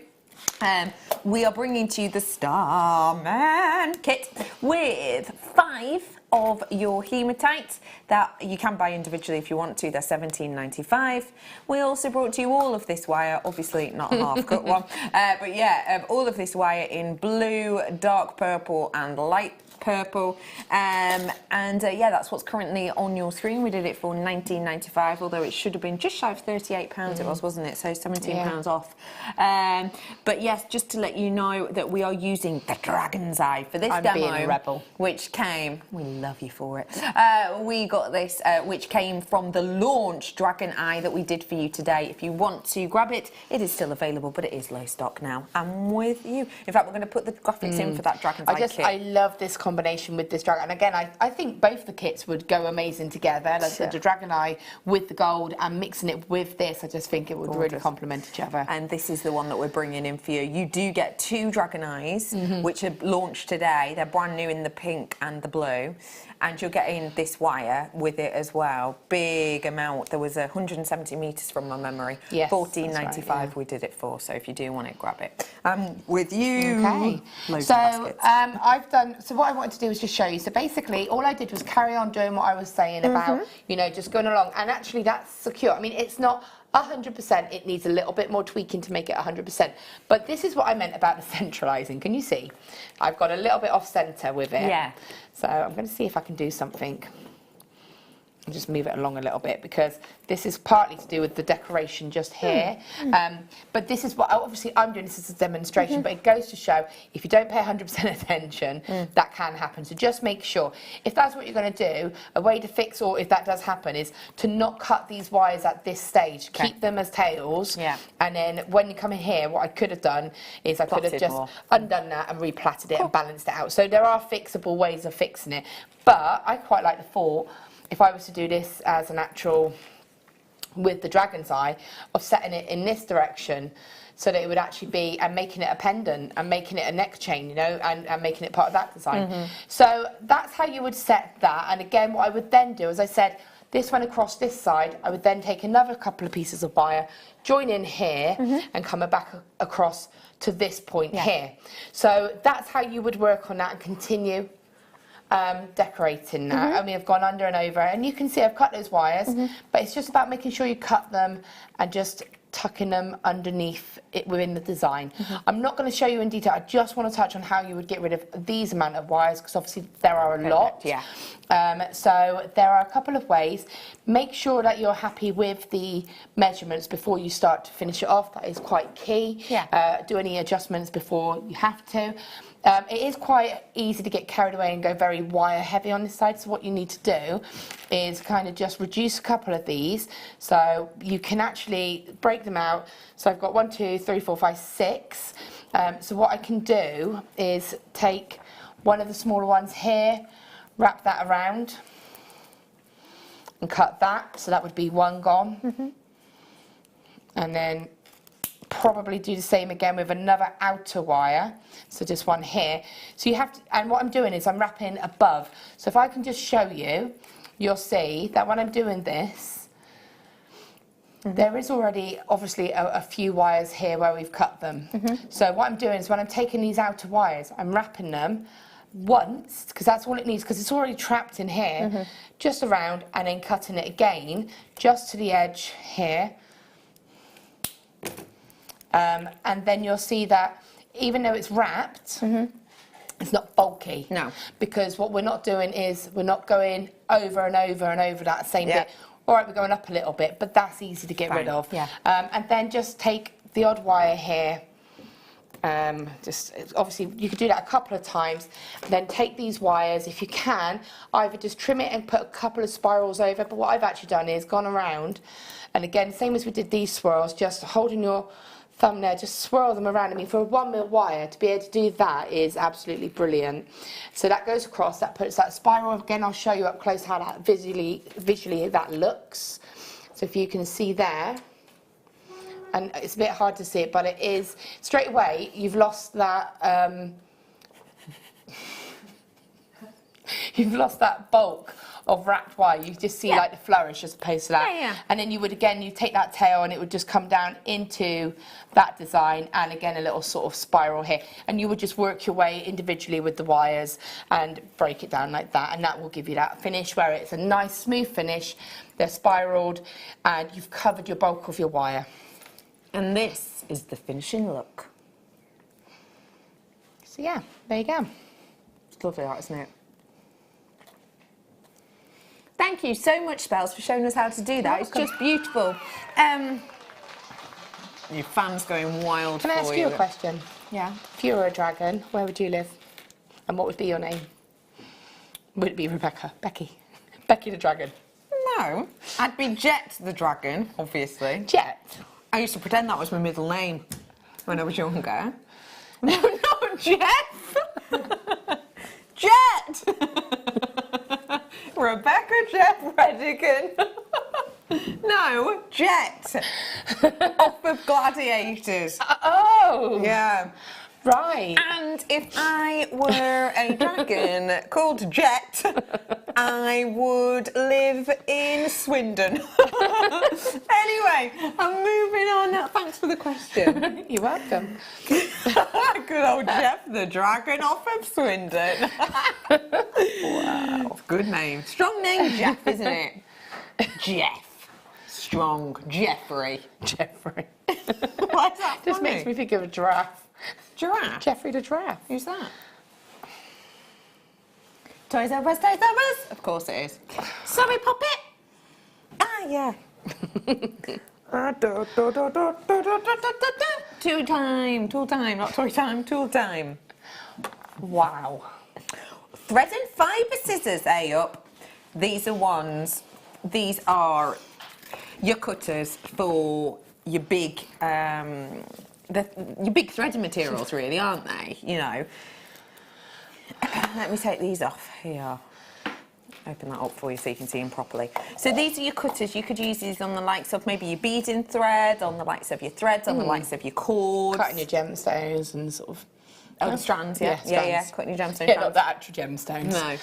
we are bringing to you the Starman kit with 5 of your hematites that you can buy individually if you want to. They're $17.95. We also brought to you all of this wire, obviously not a half cut one, but yeah, all of this wire in blue, dark purple and light purple, and yeah, that's what's currently on your screen. We did it for $19.95, although it should have been just shy of £38 it was, wasn't it? So £17 off. But yes, just to let you know that we are using the Dragon's Eye for this demo, being a rebel, which came, we love you for it, we got this which came from the launch Dragon Eye that we did for you today. If you want to grab it, it is still available, but it is low stock now. I'm with you. In fact, we're going to put the graphics in for that Dragon's Eye kit. I love this combination with this dragon, and again, I think both the kits would go amazing together. Like the Dragon Eye with the gold and mixing it with this, I just think it would really complement each other. And this is the one that we're bringing in for you. You do get 2 Dragon Eyes, which are launched today. They're brand new in the pink and the blue. And you're getting this wire with it as well. Big amount. There was 170 metres from my memory. Yes, $14.95 we did it for. So if you do want it, grab it. With you. Okay. Loads of baskets. So what I wanted to do was just show you. So basically, all I did was carry on doing what I was saying about, you know, just going along. And actually, that's secure. I mean, it's not 100%. It needs a little bit more tweaking to make it 100%. But this is what I meant about the centralising. Can you see? I've got a little bit off centre with it. Yeah. So I'm going to see if I can do something. And just move it along a little bit, because this is partly to do with the decoration just here. But this is what, obviously I'm doing this as a demonstration, but it goes to show if you don't pay 100% attention, that can happen. So just make sure, if that's what you're going to do, a way to fix, or if that does happen, is to not cut these wires at this stage. Keep them as tails. And then when you come in here, what I could have done is I could have just undone that and replatted it and balanced it out. So there are fixable ways of fixing it. But I quite like the thought, if I was to do this as an actual, with the Dragon's Eye, of setting it in this direction so that it would actually be, and making it a pendant and making it a neck chain, you know, and making it part of that design. So that's how you would set that. And again, what I would then do, as I said, this one across this side, I would then take another couple of pieces of wire, join in here, and come back across to this point here. So that's how you would work on that and continue decorating that. I mean, I've gone under and over, and you can see I've cut those wires, but it's just about making sure you cut them and just tucking them underneath it within the design. I'm not going to show you in detail. I just want to touch on how you would get rid of these amount of wires, because obviously there are a lot. So there are a couple of ways. Make sure that you're happy with the measurements before you start to finish it off. That is quite key. Do any adjustments before you have to. It is quite easy to get carried away and go very wire heavy on this side, so what you need to do is kind of just reduce a couple of these, so you can actually break them out. So I've got 1, 2, 3, 4, 5, 6. So what I can do is take one of the smaller ones here, wrap that around and cut that, so that would be one gone. And then probably do the same again with another outer wire. So just one here. So you have to, and what I'm doing is I'm wrapping above. So if I can just show you, you'll see that when I'm doing this, there is already obviously a few wires here where we've cut them. So what I'm doing is when I'm taking these outer wires, I'm wrapping them once, because that's all it needs, because it's already trapped in here, just around, and then cutting it again, just to the edge here. And then you'll see that even though it's wrapped, it's not bulky. No. Because what we're not doing is we're not going over and over and over that same bit. All right, we're going up a little bit, but that's easy to get rid of. Yeah. And then just take the odd wire here. Just obviously you could do that a couple of times. Then take these wires, if you can, either just trim it and put a couple of spirals over. But what I've actually done is gone around, and again, same as we did these swirls, just holding your thumb there, just swirl them around. I mean, for a 1mm wire, to be able to do that is absolutely brilliant. So that goes across, that puts that spiral. Again, I'll show you up close how that visually that looks. So if you can see there, and it's a bit hard to see it, but it is, straight away, you've lost that, you've lost that bulk of wrapped wire. You just see like the flourish as opposed to that. And then you would, again, you take that tail and it would just come down into that design, and again, a little sort of spiral here. And you would just work your way individually with the wires and break it down like that, and that will give you that finish where it's a nice smooth finish. They're spiraled and you've covered your bulk of your wire. And this is the finishing look. So yeah, there you go. It's lovely, that, isn't it? Thank you so much, Spells, for showing us how to do that. It's just beautiful. Your fan's going wild for you. Can I ask you a question? Yeah. If you were a dragon, where would you live? And what would be your name? Would it be Rebecca? Becky? Becky the dragon? No, I'd be Jet the dragon, obviously. Jet? I used to pretend that was my middle name when I was younger. No, not Jeff! Jet! Rebecca Jeff Redican. No, Jet. Off of Gladiators. Oh! Yeah. Right. And if I were a dragon called Jet, I would live in Swindon. Anyway, I'm moving on now. Thanks for the question. You're welcome. Good old Jeff the dragon off of Swindon. Wow. Good name. Strong name, Jeff, isn't it? Jeff. Strong. Jeffrey. Jeffrey. Why is that Just funny? makes me think of a giraffe. Giraffe? Jeffrey the giraffe. Who's that? Toys R Us, Toys R Us. Of course it is. Sorry, Poppet. Ah, yeah. Tool time, not toy time, tool time. Wow. Thread and fibre scissors, up. These are ones, these are your cutters for your big, your big threading materials, really, aren't they? You know. Let me take these off here. Open that up for you so you can see them properly. So these are your cutters. You could use these on the likes of maybe your beading thread, on the likes of your threads, on the likes of your cords. Cutting your gemstones and sort of... Oh, the strands, yeah. Yeah, cutting your gemstones. Yeah, not the actual gemstones. No.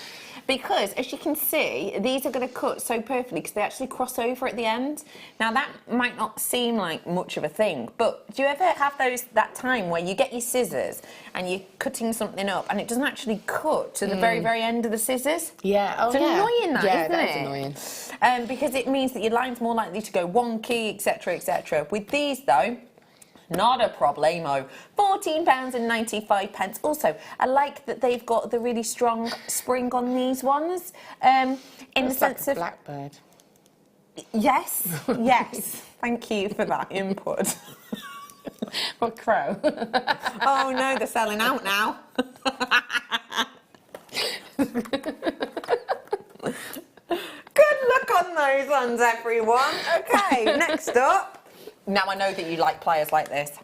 Because, as you can see, these are going to cut so perfectly because they actually cross over at the end. Now, that might not seem like much of a thing, but do you ever have that time where you get your scissors and you're cutting something up and it doesn't actually cut to the very, very end of the scissors? Yeah, oh it's annoying, that, yeah, isn't that it? is annoying. Because it means that your line's more likely to go wonky, etc., etc. With these, though, not a problemo. £14.95. Also, I like that they've got the really strong spring on these ones. In the sense of blackbird. Yes, yes. Thank you for that input. Or crow. Oh no, they're selling out now. Good luck on those ones, everyone. Okay, next up. Now I know that you like pliers like this.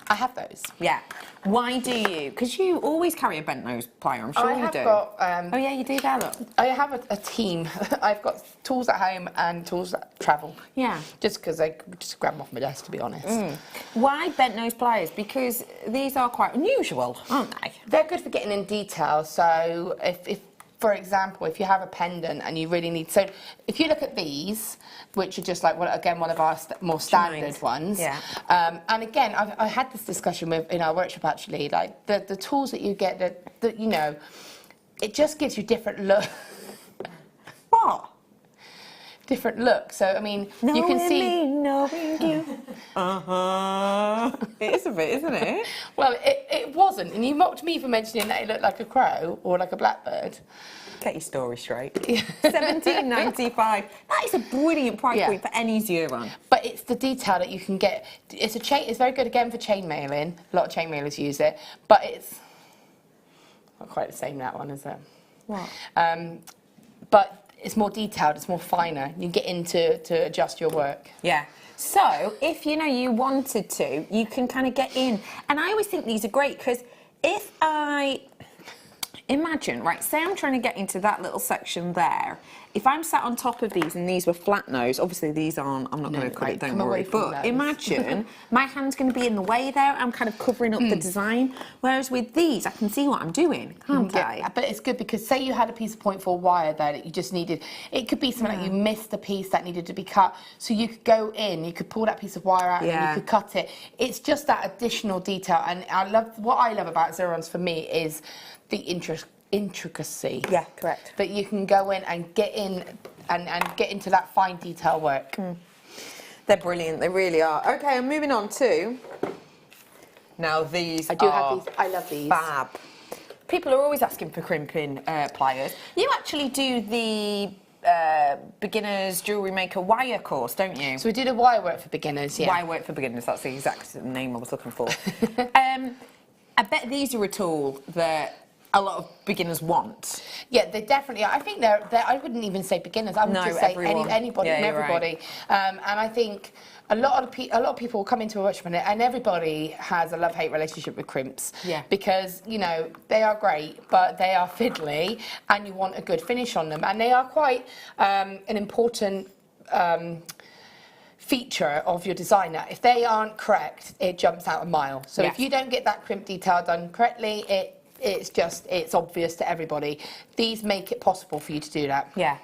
I have those. Yeah. Why do you? Because you always carry a bent nose plier, I'm sure you do. Got, oh yeah, you do there, look. I have a team. I've got tools at home and tools that travel. Yeah. Just because I just grab them off my desk, to be honest. Why bent nose pliers? Because these are quite unusual, aren't they? They're good for getting in detail. So if for example, if you have a pendant and you really need, so if you look at these, which are just like, well, again, one of our more standard ones. Yeah. And again, I had this discussion in our workshop actually, like the tools that you get, that you know, it just gives you different look. What? Different look. So I mean, you can see. Knowing you. It is a bit, isn't it? Well, it wasn't, and you mocked me for mentioning that it looked like a crow or like a blackbird. Get your story straight. $17.95. That is a brilliant price point for any zero. But it's the detail that you can get. It's a chain. It's very good again for chain mailing. A lot of chain mailers use it, but it's not quite the same, that one, is it? What? But it's more detailed. It's more finer. You get to adjust your work. Yeah. So if you wanted to, you can kind of get in. And I always think these are great because if I imagine, right, say I'm trying to get into that little section there. If I'm sat on top of these and these were flat nose, obviously these aren't, I'm not going to cut it, don't worry. But imagine my hand's going to be in the way there. I'm kind of covering up the design. Whereas with these, I can see what I'm doing, can't I? But it's good because say you had a piece of 0.4 wire there that you just needed. It could be something like you missed a piece that needed to be cut. So you could go in, you could pull that piece of wire out and then you could cut it. It's just that additional detail. And what I love about Zerons for me is the intricacy. Yeah, correct. That you can go in and get in and get into that fine detail work. They're brilliant, they really are. Okay, I'm moving on to, now these have these. I love these. Fab. People are always asking for crimping pliers. You actually do the beginners jewellery maker wire course, don't you? So we did a wire work for beginners, yeah. Wire work for beginners, that's the exact name I was looking for. I bet these are a tool that a lot of beginners want. Yeah, they definitely are. I think they're I wouldn't even say beginners. I would just say anybody and everybody. Right. And I think a lot of people will come into a workshop and everybody has a love-hate relationship with crimps. Yeah. Because, they are great, but they are fiddly and you want a good finish on them. And they are quite an important feature of your designer. If they aren't correct, it jumps out a mile. So if you don't get that crimp detail done correctly, it's obvious to everybody. These make it possible for you to do that. Yeah.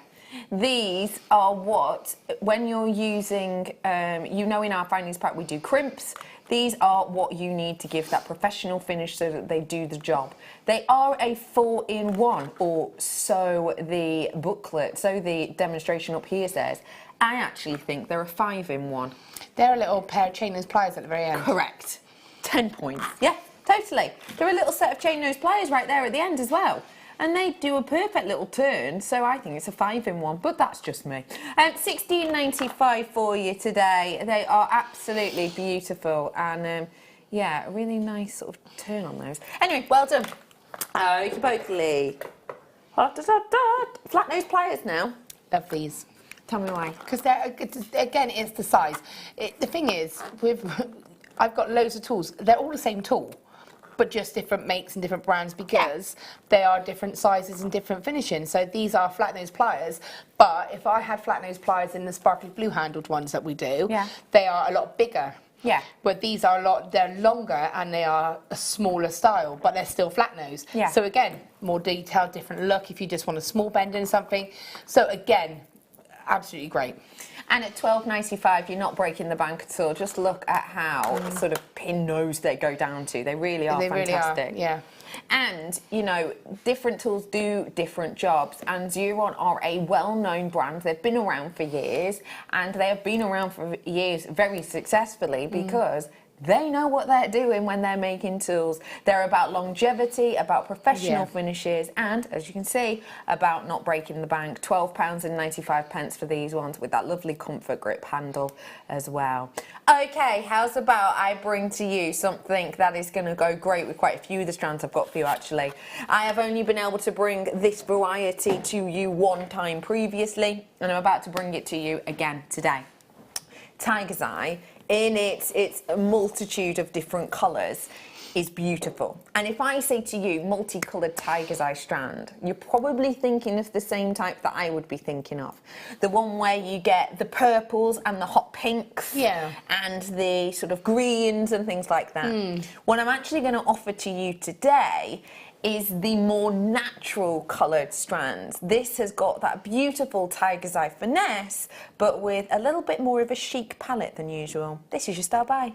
These are what, when you're using, in our findings pack we do crimps. These are what you need to give that professional finish so that they do the job. They are a 4-in-1, or so the booklet, so the demonstration up here says. I actually think they're a 5-in-1. They're a little pair of chain nose pliers at the very end. Correct. 10 points. Yeah, totally. They're a little set of chain nose pliers right there at the end as well. And they do a perfect little turn, so I think it's a 5-in-1, but that's just me. $16.95 for you today. They are absolutely beautiful, and a really nice sort of turn on those. Anyway, well done. Okey-pokey. Flat nose pliers now. Love these. Tell me why. Because again, it's the size. The thing is, I've got loads of tools. They're all the same tool, but just different makes and different brands because they are different sizes and different finishing. So these are flat nose pliers, but if I had flat nose pliers in the sparkly blue handled ones that we do, they are a lot bigger. Yeah. But these are they're longer and they are a smaller style, but they're still flat nose. Yeah. So again, more detailed, different look if you just want a small bend in something. So again, absolutely great. And at $12.95, you're not breaking the bank at all. Just look at how sort of pin nose they go down to. They really are fantastic. Really are, yeah. And, different tools do different jobs. And Zeron are a well-known brand. They've been around for years. And they have been around for years very successfully because they know what they're doing when they're making tools. They're about longevity, about professional finishes, and, as you can see, about not breaking the bank. £12.95 for these ones with that lovely comfort grip handle as well. Okay, how's about I bring to you something that is going to go great with quite a few of the strands I've got for you, actually. I have only been able to bring this variety to you one time previously, and I'm about to bring it to you again today. Tiger's Eye, in its multitude of different colours, is beautiful. And if I say to you multicoloured tiger's eye strand, you're probably thinking of the same type that I would be thinking of. The one where you get the purples and the hot pinks, and the sort of greens and things like that. What I'm actually going to offer to you today is the more natural coloured strands. This has got that beautiful tiger's eye finesse, but with a little bit more of a chic palette than usual. This is your style by.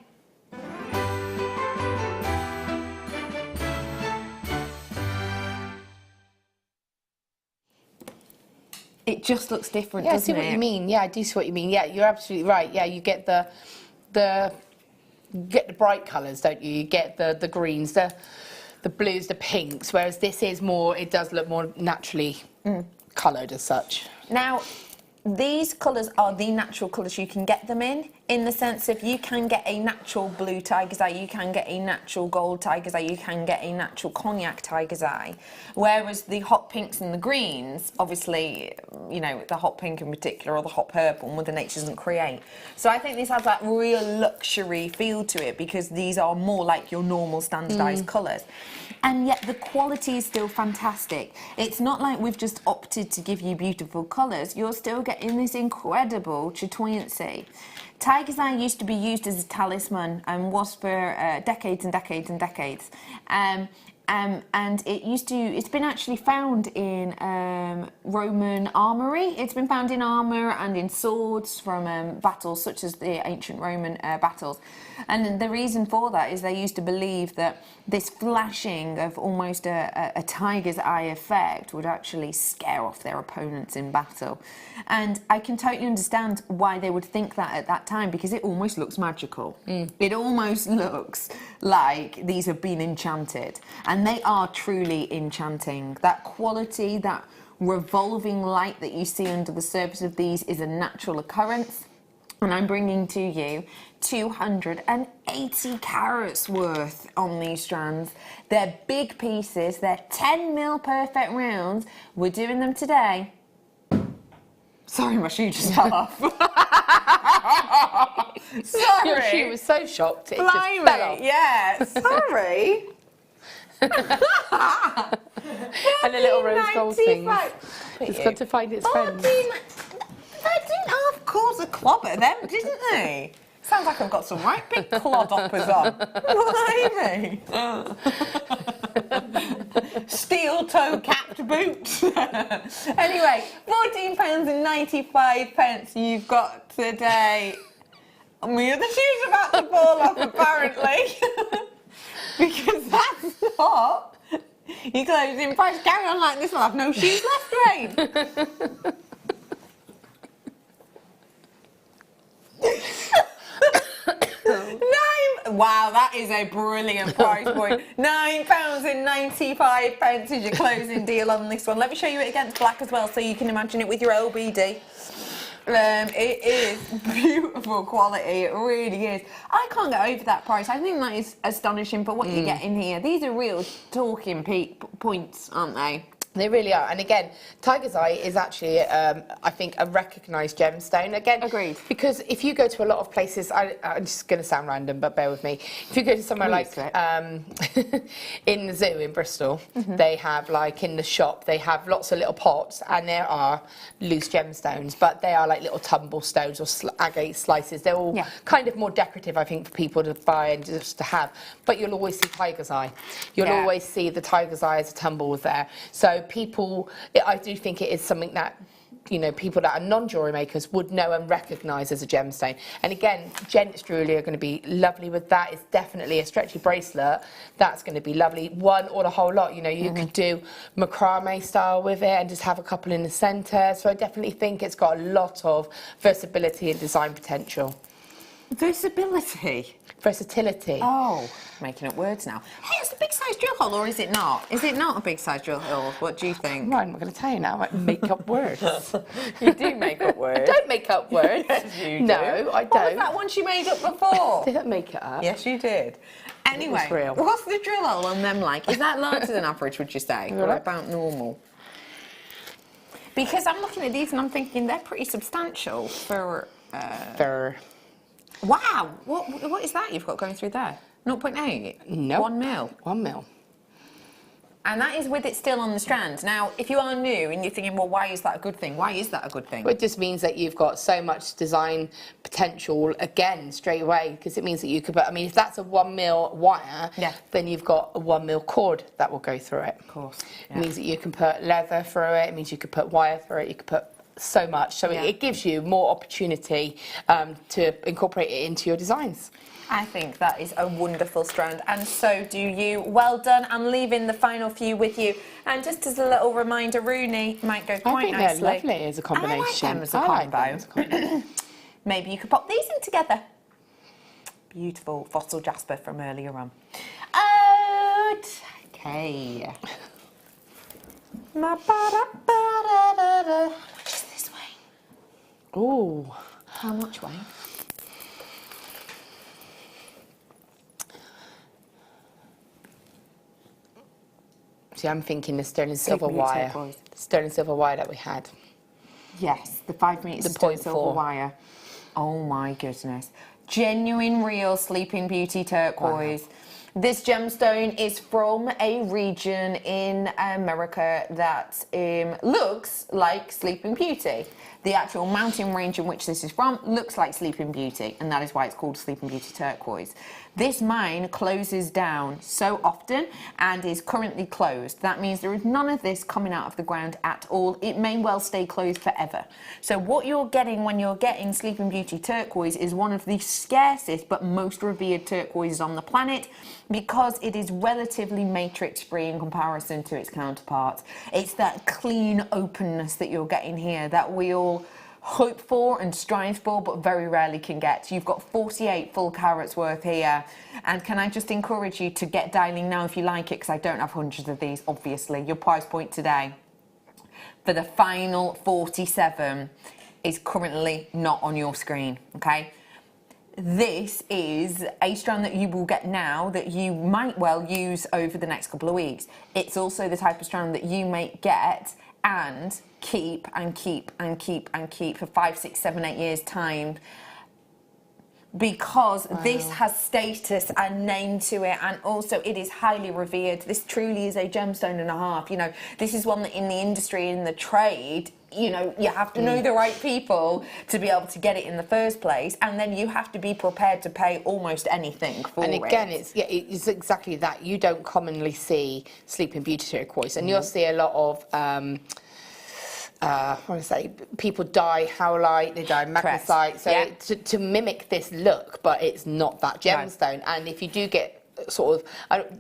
It just looks different, Yeah, I doesn't see it? what you mean. Yeah, I do see what you mean. Yeah, you're absolutely right. Yeah, you get the bright colours, don't you? You get the greens, the blues, the pinks, whereas this is more, it does look more naturally coloured as such. Now, these colours are the natural colours you can get them in the sense of you can get a natural blue tiger's eye, you can get a natural gold tiger's eye, you can get a natural cognac tiger's eye, whereas the hot pinks and the greens, obviously, you know, the hot pink in particular or the hot purple, Mother Nature doesn't create. So I think this has that real luxury feel to it because these are more like your normal standardised colours. And yet the quality is still fantastic. It's not like we've just opted to give you beautiful colours. You're still getting this incredible chatoyancy. Tiger's eye used to be used as a talisman and was for decades and decades and decades. And it's been actually found in Roman armoury. It's been found in armour and in swords from battles such as the ancient Roman battles. And the reason for that is they used to believe that this flashing of almost a tiger's eye effect would actually scare off their opponents in battle. And I can totally understand why they would think that at that time, because it almost looks magical. It almost looks like these have been enchanted. And they are truly enchanting. That quality, that revolving light that you see under the surface of these is a natural occurrence. And I'm bringing to you 280 carats worth on these strands. They're big pieces, they're 10mm perfect rounds. We're doing them today. Sorry, my shoe just fell off. Sorry. Your shoe was so shocked, it Blimey, just fell off. yeah, sorry. And a little rose gold thing. It's got to find its friends. They didn't half cause a clobber them, didn't they? Sounds like I've got some right big clodhoppers on. Blimey. Steel toe capped boots. Anyway, £14.95 you've got today. My other shoe's about to fall off apparently. Because that's not your closing price. Carry on like this, I'll have no shoes left, Rain. Wow, that is a brilliant price point. £9.95 is your closing deal on this one. Let me show you it against black as well so you can imagine it with your LBD. It is beautiful quality, it really is. I can't get over that price. I think that is astonishing for what you get in here. These are real talking points, aren't they? They really are. And again, tiger's eye is actually, I think, a recognised gemstone. Again, agreed. Because if you go to a lot of places, I'm just going to sound random, but bear with me. If you go to somewhere like in the zoo in Bristol, they have, like, in the shop, they have lots of little pots, and there are loose gemstones, but they are like little tumble stones or agate slices. They're all kind of more decorative, I think, for people to buy and just to have. But you'll always see tiger's eye. You'll always see the tiger's eye as a tumble there. So people, I do think it is something that, you know, people that are non-jewellery makers would know and recognise as a gemstone. And again, gents jewellery are going to be lovely with that. It's definitely a stretchy bracelet. That's going to be lovely. One or the whole lot. You know, you could do macrame style with it and just have a couple in the centre. So I definitely think it's got a lot of versatility and design potential. Versatility? Versatility. Oh, making up words now. Hey, it's a big size drill hole, or is it not? Is it not a big size drill hole? What do you think? Right, I'm not going to tell you now. I make up words. You do make up words. I don't make up words. Yes, you do. No, I don't. What was that one she made up before? Didn't make it up. Yes, you did. Anyway, real. what's the drill hole on them like? Is that larger than average, would you say? Or about normal? Because I'm looking at these and I'm thinking they're pretty substantial for... For... Wow! What is that you've got going through there? 0.8? No. 1 mil? 1 mil. And that is with it still on the strand. Now, if you are new and you're thinking, well, why is that a good thing? Why is that a good thing? Well, it just means that you've got so much design potential again straight away, because it means that you could put, I mean, if that's a 1 mil wire, then you've got a 1 mil cord that will go through it. Of course. It means that you can put leather through it. It means you could put wire through it. You could put so much. So it gives you more opportunity to incorporate it into your designs. I think that is a wonderful strand, and so do you. Well done. I'm leaving the final few with you. And just as a little reminder, Rooney might go quite nicely. I think they're lovely as a combination. I like them as a combo. Maybe you could pop these in together. Beautiful fossil jasper from earlier on. Okay. How much is this way? Ooh. How much way? See, I'm thinking the sterling silver wire. Sterling silver wire that we had. Yes, the 5 meters of sterling silver wire. Oh my goodness. Genuine, real Sleeping Beauty turquoise. Wow. This gemstone is from a region in America that looks like Sleeping Beauty. The actual mountain range in which this is from looks like Sleeping Beauty, and that is why it's called Sleeping Beauty turquoise. This mine closes down so often and is currently closed. That means there is none of this coming out of the ground at all. It may well stay closed forever. So what you're getting when you're getting Sleeping Beauty turquoise is one of the scarcest but most revered turquoises on the planet, because it is relatively matrix free in comparison to its counterparts. It's that clean openness that you're getting here that we all hope for and strive for, but very rarely can get. You've got 48 full carats worth here, and can I just encourage you to get dialing now if you like it, because I don't have hundreds of these, obviously. Your price point today for the final 47 is currently not on your screen, okay? This is a strand that you will get now that you might well use over the next couple of weeks. It's also the type of strand that you may get and keep and keep and keep and keep for 5, 6, 7, 8 years' time, because this has status and name to it, and also it is highly revered. This truly is a gemstone and a half. You know, this is one that in the industry, in the trade, you know, you have to know the right people to be able to get it in the first place, and then you have to be prepared to pay almost anything for it. And again, it's exactly that. You don't commonly see Sleeping Beauty turquoise, and you'll see a lot of I want to say people dye howlite, they dye magnesite, so to mimic this look, but it's not that gemstone. And if you do get sort of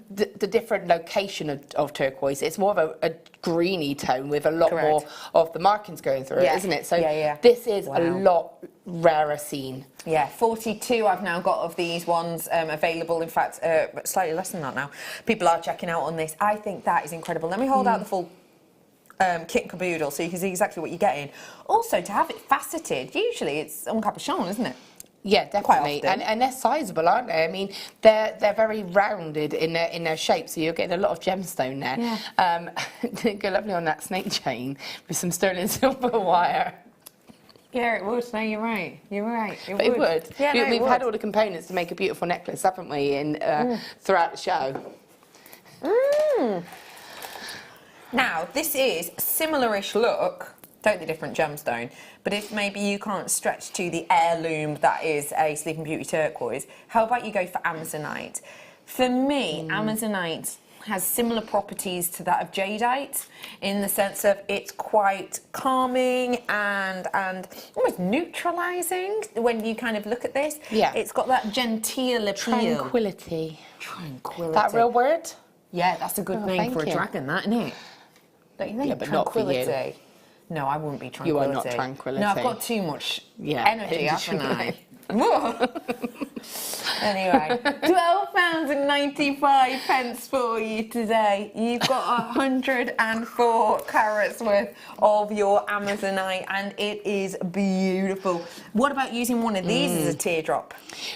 the different location of turquoise, it's more of a greeny tone with a lot more of the markings going through it, isn't it? So this is a lot rarer seen. Yeah, 42 I've now got of these ones available. In fact, slightly less than that now. People are checking out on this. I think that is incredible. Let me hold out the full kit and caboodle so you can see exactly what you're getting. Also, to have it faceted, usually it's en capuchon, isn't it? Yeah, definitely, and they're sizable, aren't they? I mean, they're very rounded in their shape, so you're getting a lot of gemstone there. Yeah. Go lovely on that snake chain with some sterling silver wire. Yeah, it would. No, you're right. You're right. It would. Yeah, no, we've had all the components to make a beautiful necklace, haven't we? Throughout the show. Now, this is a similar-ish look, totally different gemstone, but if maybe you can't stretch to the heirloom that is a Sleeping Beauty turquoise, how about you go for Amazonite? For me, Amazonite has similar properties to that of jadeite, in the sense of it's quite calming and almost neutralising when you kind of look at this. Yeah. It's got that genteel appeal. Tranquility. Tranquility. That real word? Yeah, that's a good name for a dragon, that, isn't it? Don't you think? Yeah, but not for you. No, I wouldn't be tranquility. You are not tranquility. No, I've got too much energy, haven't I? Anyway, £12.95 for you today. You've got 104 carats worth of your Amazonite, and it is beautiful. What about using one of these as a teardrop?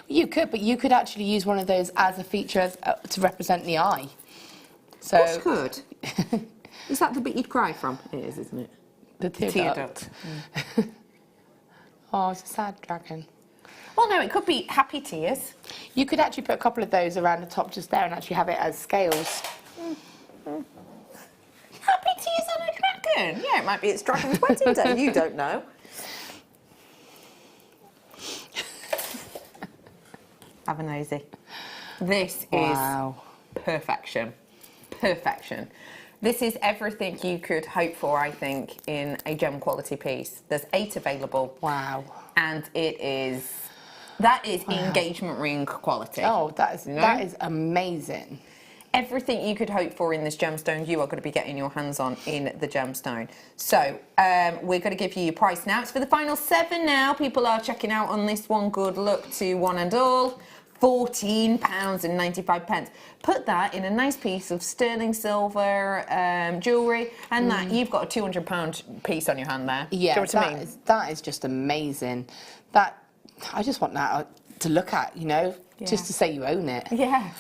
You could, but you could actually use one of those as a feature to represent the eye. So, of course could. Is that the bit you'd cry from? It is, isn't it? The tear duct. Oh, it's a sad dragon. Well, no, it could be happy tears. You could actually put a couple of those around the top just there and actually have it as scales. Happy to use on a dragon. Yeah, it might be its dragon's wedding day. You don't know. Have a nosy. This Wow. is perfection. Perfection. This is everything you could hope for, I think, in a gem quality piece. There's 8 available. Wow. And that is engagement ring quality. Oh, that is amazing. Everything you could hope for in this gemstone, you are going to be getting your hands on in the gemstone. So, we're going to give you your price now. It's for the final 7 now. People are checking out on this one. Good luck to one and all. £14.95. Put that in a nice piece of sterling silver jewellery, and that you've got a £200 piece on your hand there. Yeah, Do you know what I mean? that is just amazing. I just want that to look at, you know, just to say you own it. Yeah.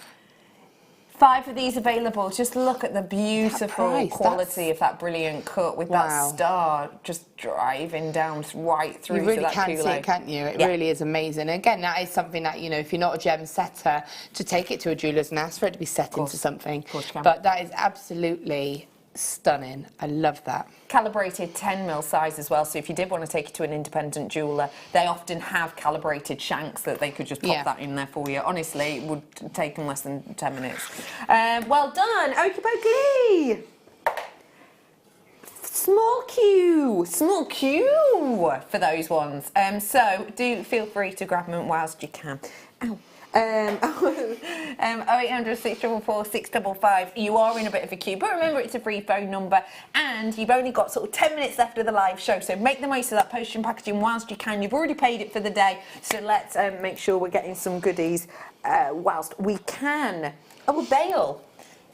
5 of these available. Just look at the beautiful quality of that brilliant cut with that star just driving down right through you really to that can see it, can't you? It really is amazing. Again, that is something that, you know, if you're not a gem setter, to take it to a jeweller's and ask for it to be set into something. Of course you can. But that is absolutely stunning. I love that. Calibrated 10mm size as well, so if you did want to take it to an independent jeweller, they often have calibrated shanks that they could just pop that in there for you. Honestly, it would take them less than 10 minutes. Well done, okie dokie. Small Q for those ones. So do feel free to grab them whilst you can. Ow. 0800 644 655. You are in a bit of a queue, but remember it's a free phone number, and you've only got sort of 10 minutes left of the live show, so make the most of that postage packaging whilst you can. You've already paid it for the day, so let's make sure we're getting some goodies whilst we can. Oh, a bail.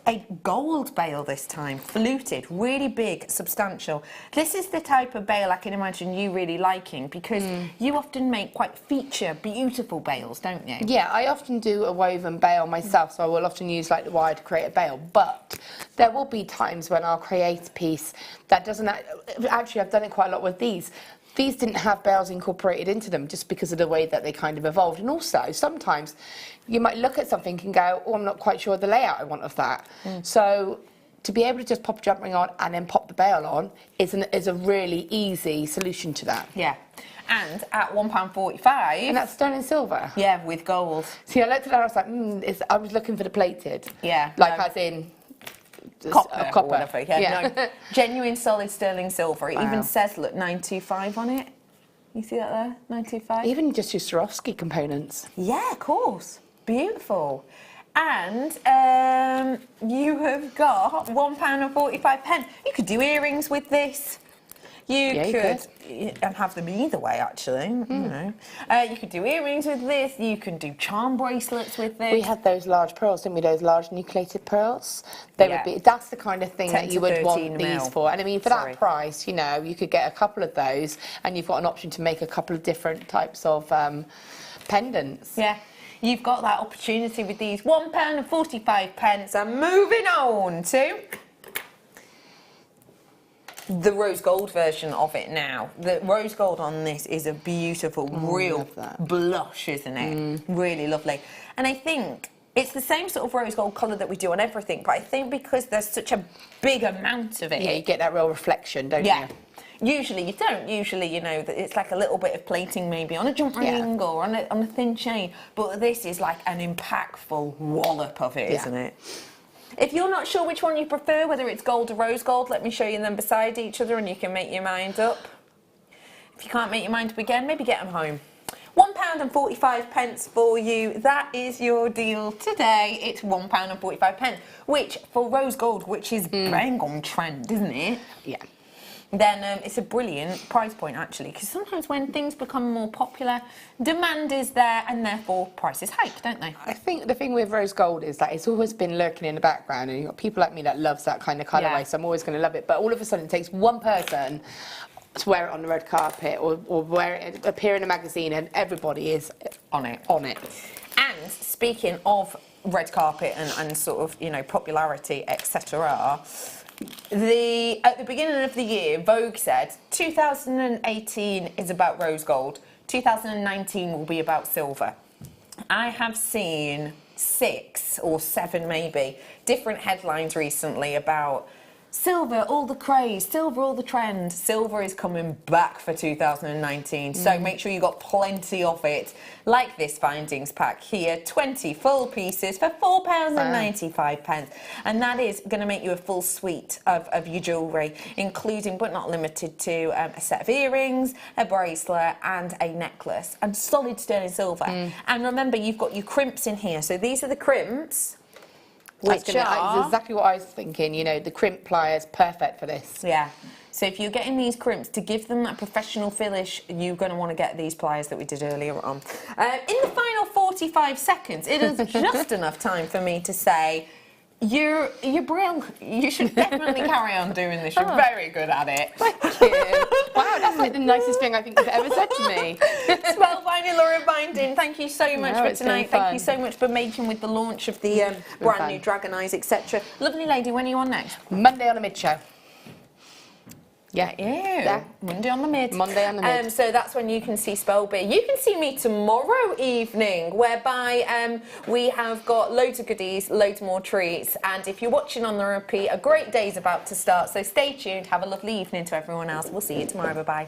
A gold bail this time, fluted, really big, substantial. This is the type of bail I can imagine you really liking, because you often make quite feature, beautiful bails, don't you? Yeah, I often do a woven bail myself, so I will often use like the wire to create a bail, but there will be times when I'll create a piece that doesn't, actually I've done it quite a lot with these. These didn't have bails incorporated into them just because of the way that they kind of evolved. And also, sometimes you might look at something and go, oh, I'm not quite sure the layout I want of that. So to be able to just pop a jump ring on and then pop the bail on is a really easy solution to that. Yeah. And at £1.45... And that's sterling silver? Yeah, with gold. See, I looked at that and I was like, I was looking for the plated. Yeah. Like as in... Copper. Or whatever. Yeah. No, genuine solid sterling silver. It even says, look, 925 on it. You see that there? 925. Even just your Swarovski components. Yeah, of course. Beautiful. And you have got £1.45. You could do earrings with this. You could, and have them either way, actually. You know, you could do earrings with this. You can do charm bracelets with this. We had those large pearls, didn't we? Those large nucleated pearls. They would be. That's the kind of thing that you would want these for. And I mean, for that price, you know, you could get a couple of those, and you've got an option to make a couple of different types of pendants. Yeah. You've got that opportunity with these. £1.45. And moving on to the rose gold version of it now. The rose gold on this is a beautiful, real blush, isn't it? Really lovely. And I think it's the same sort of rose gold colour that we do on everything, but I think because there's such a big amount of it... Yeah, you get that real reflection, don't you? Usually you don't. Usually, you know, that it's like a little bit of plating maybe on a jump ring or on a thin chain, but this is like an impactful wallop of it, isn't it? If you're not sure which one you prefer, whether it's gold or rose gold, let me show you them beside each other and you can make your mind up. If you can't make your mind up again, maybe get them home. £1.45 for you. That is your deal today. It's £1.45, which for rose gold, which is bang on trend, isn't it? Yeah. Then it's a brilliant price point, actually, because sometimes when things become more popular, demand is there and therefore prices hike, don't they? I think the thing with rose gold is that it's always been lurking in the background, and you've got people like me that loves that kind of colourway, so I'm always going to love it. But all of a sudden it takes one person to wear it on the red carpet or wear it, appear in a magazine, and everybody is on it. And speaking of red carpet and sort of, you know, popularity, etc., at the beginning of the year, Vogue said 2018 is about rose gold, 2019 will be about silver. I have seen 6 or 7 maybe different headlines recently about silver, all the craze, silver, all the trend. Silver is coming back for 2019, so make sure you got plenty of it. Like this findings pack here, 20 full pieces for £4.95, and that is going to make you a full suite of your jewellery, including but not limited to a set of earrings, a bracelet and a necklace, and solid sterling silver. And remember, you've got your crimps in here, so these are the crimps. That's exactly what I was thinking, you know, the crimp pliers, perfect for this. Yeah. So if you're getting these crimps, to give them that professional finish, you're going to want to get these pliers that we did earlier on. In the final 45 seconds, it is just enough time for me to say, you're brilliant. You should definitely carry on doing this. You're very good at it. Thank you. Wow, that's like the nicest thing I think you've ever said to me. Spellbinding, Laura Binding, thank you so much for tonight. Thank you so much for making with the launch of the brand new Dragon Eyes, etc. Lovely lady, when are you on next? Monday on a mid show. Yeah. Monday on the mid. Monday on the mid. So that's when you can see Spellbee. You can see me tomorrow evening, whereby we have got loads of goodies, loads more treats, and if you're watching on the repeat, a great day's about to start, so stay tuned. Have a lovely evening to everyone else. We'll see you tomorrow. Bye-bye.